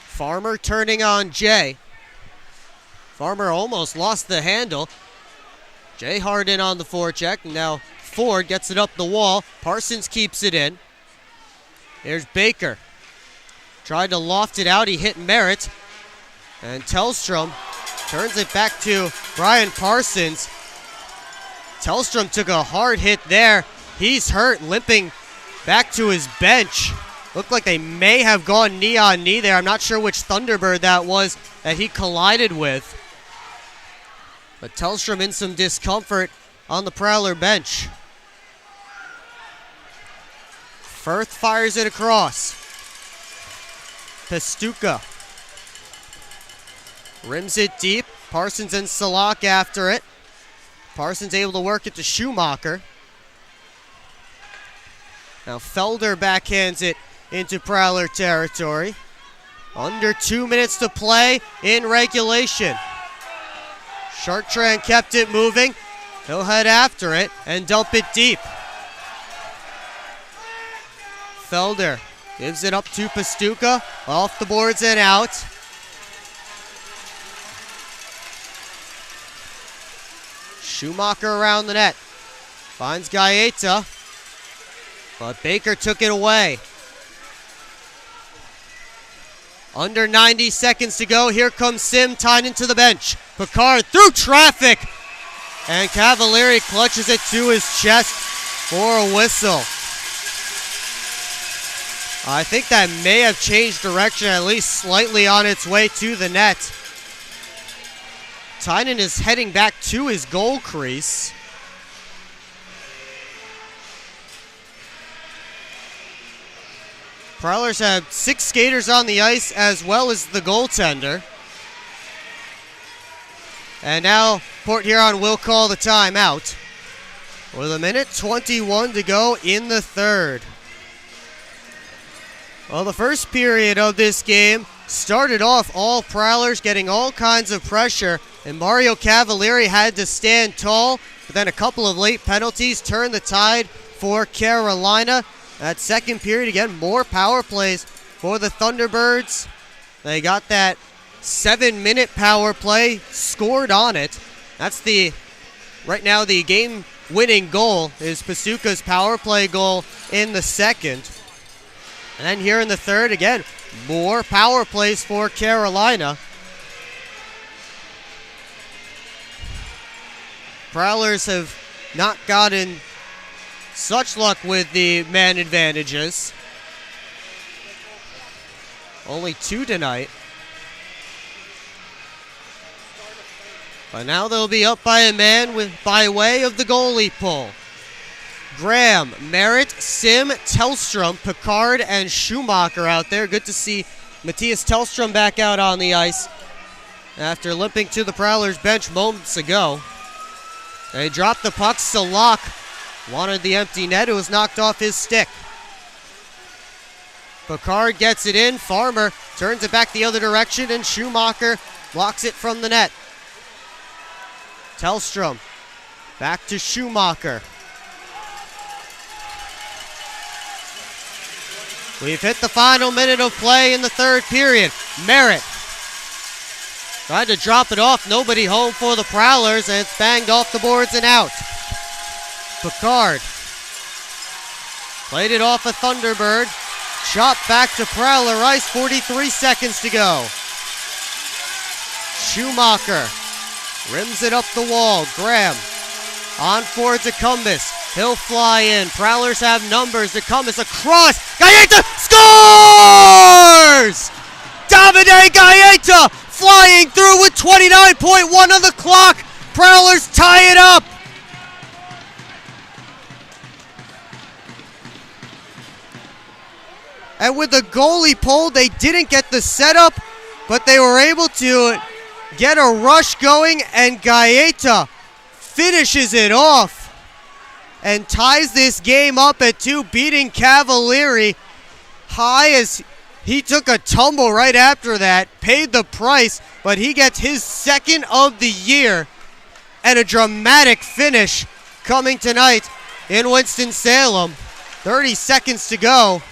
S1: Farmer turning on Jay. Farmer almost lost the handle. Jay Harden on the forecheck. Now Ford gets it up the wall. Parsons keeps it in. Here's Baker. Tried to loft it out. He hit Merritt. And Tellstrom turns it back to Brian Parsons. Tellstrom took a hard hit there. He's hurt, limping back to his bench. Looked like they may have gone knee on knee there. I'm not sure which Thunderbird that was that he collided with. But Tellstrom in some discomfort on the Prowler bench. Firth fires it across. Pastuca rims it deep. Parsons and Salak after it. Parsons able to work it to Schumacher. Now Felder backhands it into Prowler territory. Under 2 minutes to play in regulation. Chartrand kept it moving. He'll head after it and dump it deep. Felder gives it up to Pastuca. Off the boards and out. Schumacher around the net. Finds Gaeta. But Baker took it away. Under 90 seconds to go. Here comes Sim Tynan to the bench. Picard through traffic. And Cavalieri clutches it to his chest for a whistle. I think that may have changed direction, at least slightly on its way to the net. Tynan is heading back to his goal crease. Prowlers have 6 skaters on the ice as well as the goaltender. And now Port Huron will call the timeout with 1:21 to go in the third. Well, the first period of this game started off all Prowlers getting all kinds of pressure, and Mario Cavalieri had to stand tall, but then a couple of late penalties turned the tide for Carolina. That second period, again, more power plays for the Thunderbirds. They got that 7-minute power play, scored on it. That's right now the game-winning goal is Pasuka's power play goal in the second. And then here in the third, again, more power plays for Carolina. Prowlers have not gotten such luck with the man advantages. Only 2 tonight. But now they'll be up by a man by way of the goalie pull. Graham, Merritt, Sim, Tellstrom, Picard, and Schumacher out there. Good to see Matthias Tellstrom back out on the ice after limping to the Prowlers bench moments ago. They dropped the puck. Salak wanted the empty net. It was knocked off his stick. Picard gets it in. Farmer turns it back the other direction, and Schumacher blocks it from the net. Tellstrom back to Schumacher. We've hit the final minute of play in the third period. Merritt tried to drop it off. Nobody home for the Prowlers, and it's banged off the boards and out. Picard played it off a Thunderbird. Shot back to Prowler ice. 43 seconds to go. Schumacher rims it up the wall. Graham on for DeCumbus. He'll fly in. Prowlers have numbers. DeCumbus across. Gaeta scores! Davide Gaeta flying through with 29.1 on the clock. Prowlers tie it up. And with the goalie pulled, they didn't get the setup, but they were able to get a rush going, and Gaeta finishes it off and ties this game up at 2, beating Cavalieri high as he took a tumble right after that, paid the price, but he gets his second of the year, and a dramatic finish coming tonight in Winston-Salem. 30 seconds to go.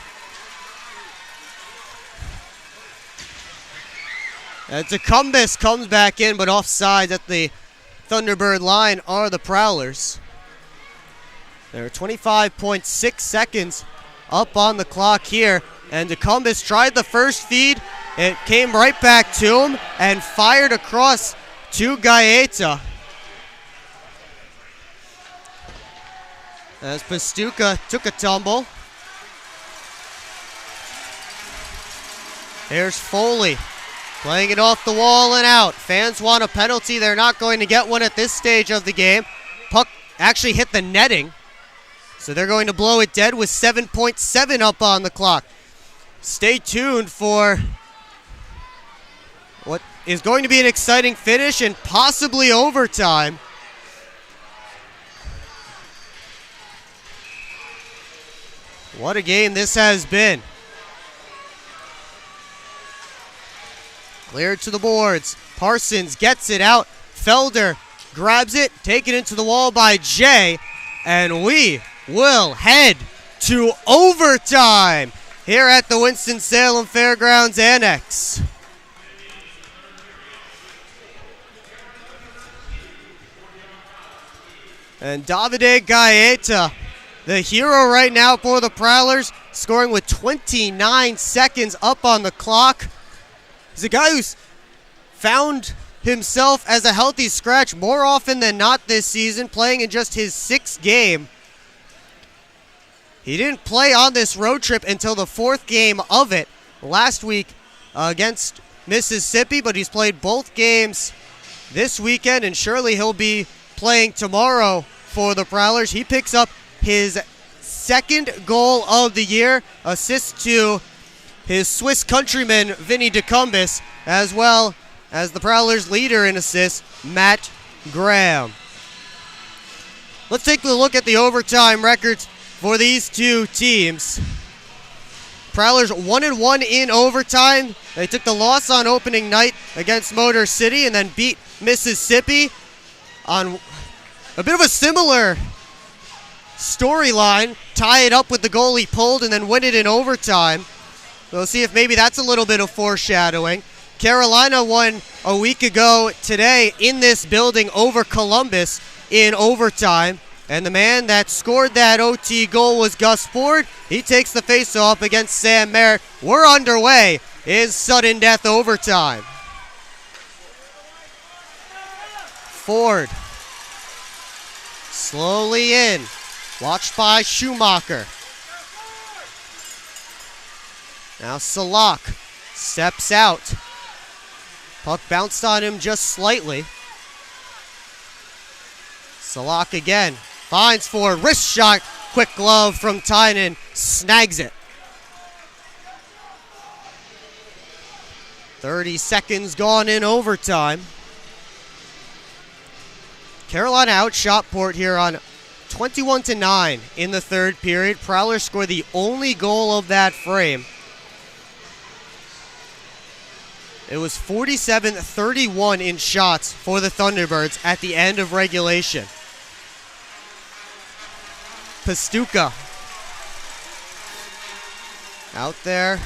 S1: And DeCumbus comes back in, but offside at the Thunderbird line are the Prowlers. There are 25.6 seconds up on the clock here, and DeCumbus tried the first feed. It came right back to him and fired across to Gaeta. As Pastuca took a tumble. Here's Foley playing it off the wall and out. Fans want a penalty. They're not going to get one at this stage of the game. Puck actually hit the netting, so they're going to blow it dead with 7.7 up on the clock. Stay tuned for what is going to be an exciting finish and possibly overtime. What a game this has been. Cleared to the boards. Parsons gets it out. Felder grabs it, taken into the wall by Jay, and we will head to overtime here at the Winston-Salem Fairgrounds Annex. And Davide Gaeta, the hero right now for the Prowlers, scoring with 29 seconds up on the clock. He's a guy who's found himself as a healthy scratch more often than not this season, playing in just his 6th game. He didn't play on this road trip until the 4th game of it last week against Mississippi, but he's played both games this weekend, and surely he'll be playing tomorrow for the Prowlers. He picks up his 2nd goal of the year, assist to his Swiss countryman, Vinny DeCumbis, as well as the Prowlers' leader in assists, Matt Graham. Let's take a look at the overtime records for these two teams. Prowlers 1-1 in overtime. They took the loss on opening night against Motor City and then beat Mississippi on a bit of a similar storyline. Tie it up with the goal he pulled and then win it in overtime. We'll see if maybe that's a little bit of foreshadowing. Carolina won a week ago today in this building over Columbus in overtime. And the man that scored that OT goal was Gus Ford. He takes the face-off against Sam Merritt. We're underway in sudden death overtime. Ford slowly in, watched by Schumacher. Now Salak steps out. Puck bounced on him just slightly. Salak again. Finds Ford, wrist shot, quick glove from Tynan, snags it. 30 seconds gone in overtime. Carolina outshot Port here on 21-9 in the third period. Prowlers scored the only goal of that frame. It was 47-31 in shots for the Thunderbirds at the end of regulation. Pastuka out there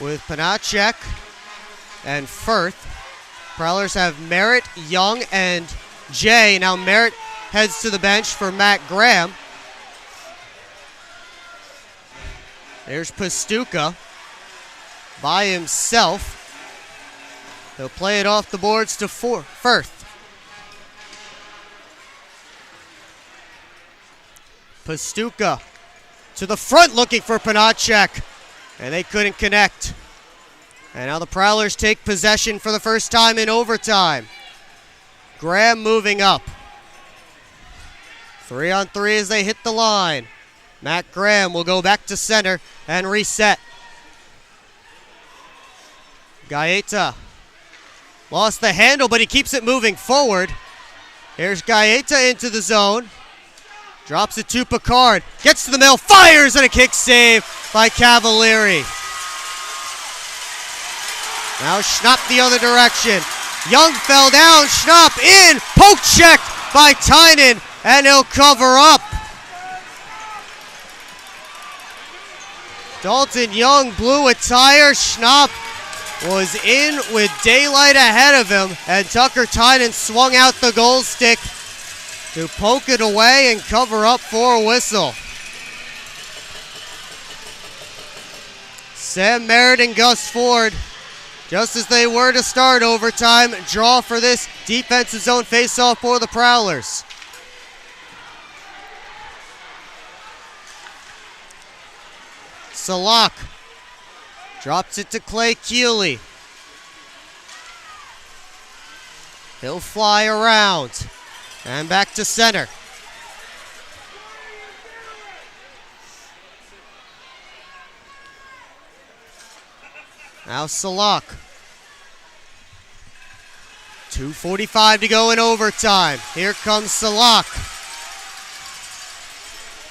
S1: with Panacek and Firth. Prowlers have Merritt, Young, and Jay. Now Merritt heads to the bench for Matt Graham. There's Pastuka by himself. He'll play it off the boards to Firth. Pastuka to the front looking for Panacek, and they couldn't connect. And now the Prowlers take possession for the first time in overtime. Graham moving up. 3-on-3 as they hit the line. Matt Graham will go back to center and reset. Gaeta lost the handle, but he keeps it moving forward. Here's Gaeta into the zone. Drops it to Picard. Gets to the middle. Fires, and a kick save by Cavalieri. Now Schnapp the other direction. Young fell down. Schnapp in. Poke checked by Tynan, and he'll cover up. Dalton Young blew a tire. Schnapp was in with daylight ahead of him, and Tucker Tynan swung out the goal stick to poke it away and cover up for a whistle. Sam Merritt and Gus Ford, just as they were to start overtime, draw for this defensive zone faceoff for the Prowlers. Salak drops it to Clay Keeley. He'll fly around and back to center. Now Salak. 2:45 to go in overtime. Here comes Salak.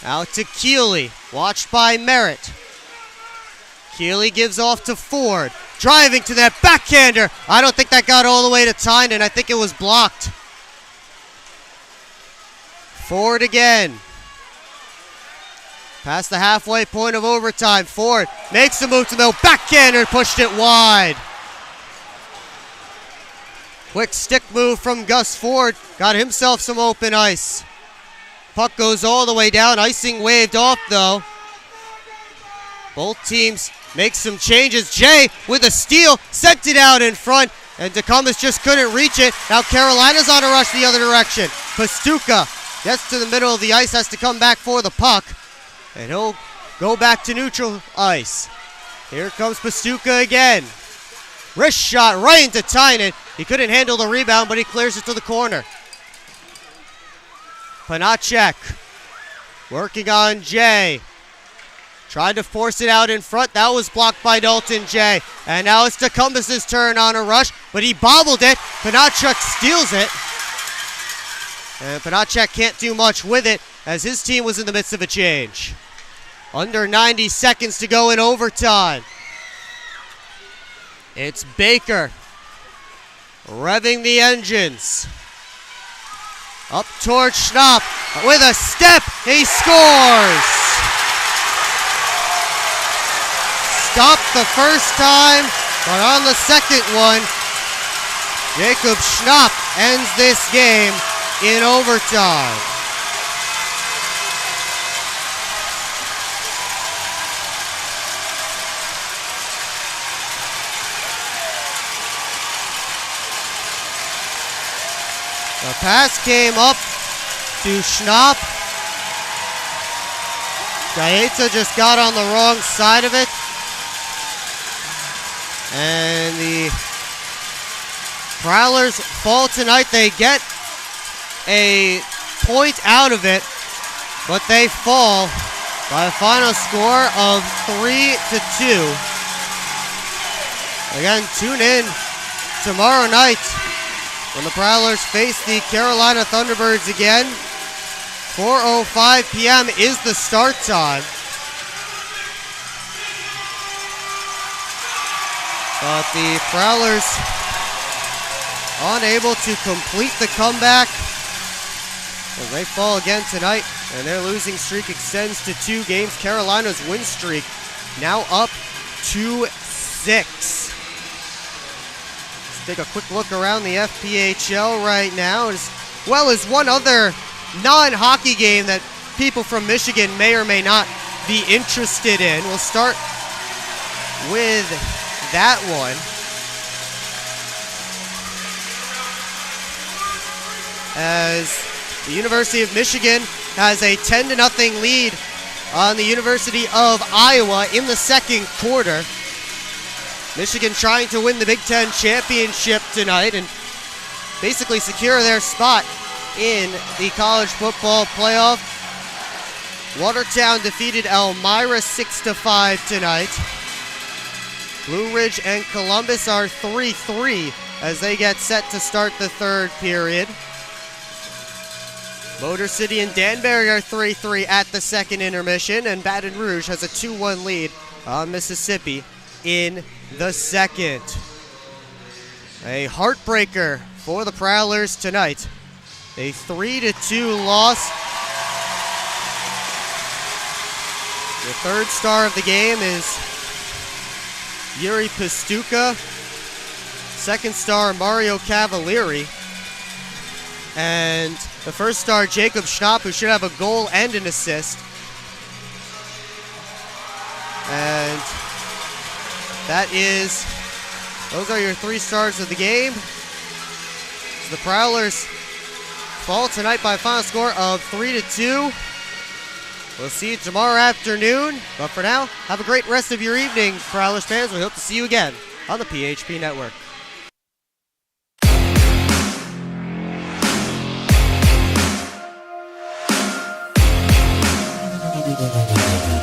S1: Out to Keeley, watched by Merritt. Keeley gives off to Ford. Driving to that backhander. I don't think that got all the way to Tynan. I think it was blocked. Ford again. Past the halfway point of overtime. Ford makes the move to the middle. Backhander, pushed it wide. Quick stick move from Gus Ford. Got himself some open ice. Puck goes all the way down. Icing waved off though. Both teams make some changes. Jay with a steal. Sent it out in front. And DeCumbis just couldn't reach it. Now Carolina's on a rush the other direction. Pastuka gets to the middle of the ice. Has to come back for the puck. And he'll go back to neutral ice. Here comes Pastuka again. Wrist shot right into Tynan. He couldn't handle the rebound, but he clears it to the corner. Panacek working on Jay. Tried to force it out in front. That was blocked by Dalton J. And now it's Tecumseh's turn on a rush, but he bobbled it. Panachuk steals it. And Panachuk can't do much with it as his team was in the midst of a change. Under 90 seconds to go in overtime. It's Baker revving the engines. Up towards Schnapp with a step. He scores. Stopped the first time, but on the second one, Jacob Schnapp ends this game in overtime. The pass came up to Schnapp. Gaeta just got on the wrong side of it. And the Prowlers fall tonight. They get a point out of it, but they fall by a final score of 3-2. Again, tune in tomorrow night when the Prowlers face the Carolina Thunderbirds again. 4:05 p.m. is the start time. But the Prowlers unable to complete the comeback as they fall again tonight, and their losing streak extends to 2 games. Carolina's win streak now up to 6. Let's take a quick look around the FPHL right now, as well as one other non-hockey game that people from Michigan may or may not be interested in. We'll start with that one. As the University of Michigan has a 10-0 lead on the University of Iowa in the second quarter. Michigan trying to win the Big Ten championship tonight and basically secure their spot in the college football playoff. Watertown defeated Elmira 6-5 tonight. Blue Ridge and Columbus are 3-3 as they get set to start the third period. Motor City and Danbury are 3-3 at the second intermission, and Baton Rouge has a 2-1 lead on Mississippi in the second. A heartbreaker for the Prowlers tonight. A 3-2 loss. The third star of the game is Yuri Pastuka. Second star, Mario Cavalieri. And the first star, Jacob Schnapp, who should have a goal and an assist. And those are your 3 stars of the game. So the Prowlers fall tonight by a final score of 3-2. We'll see you tomorrow afternoon. But for now, have a great rest of your evening, Prowlers fans. We hope to see you again on the PHP Network.
S18: Thank you.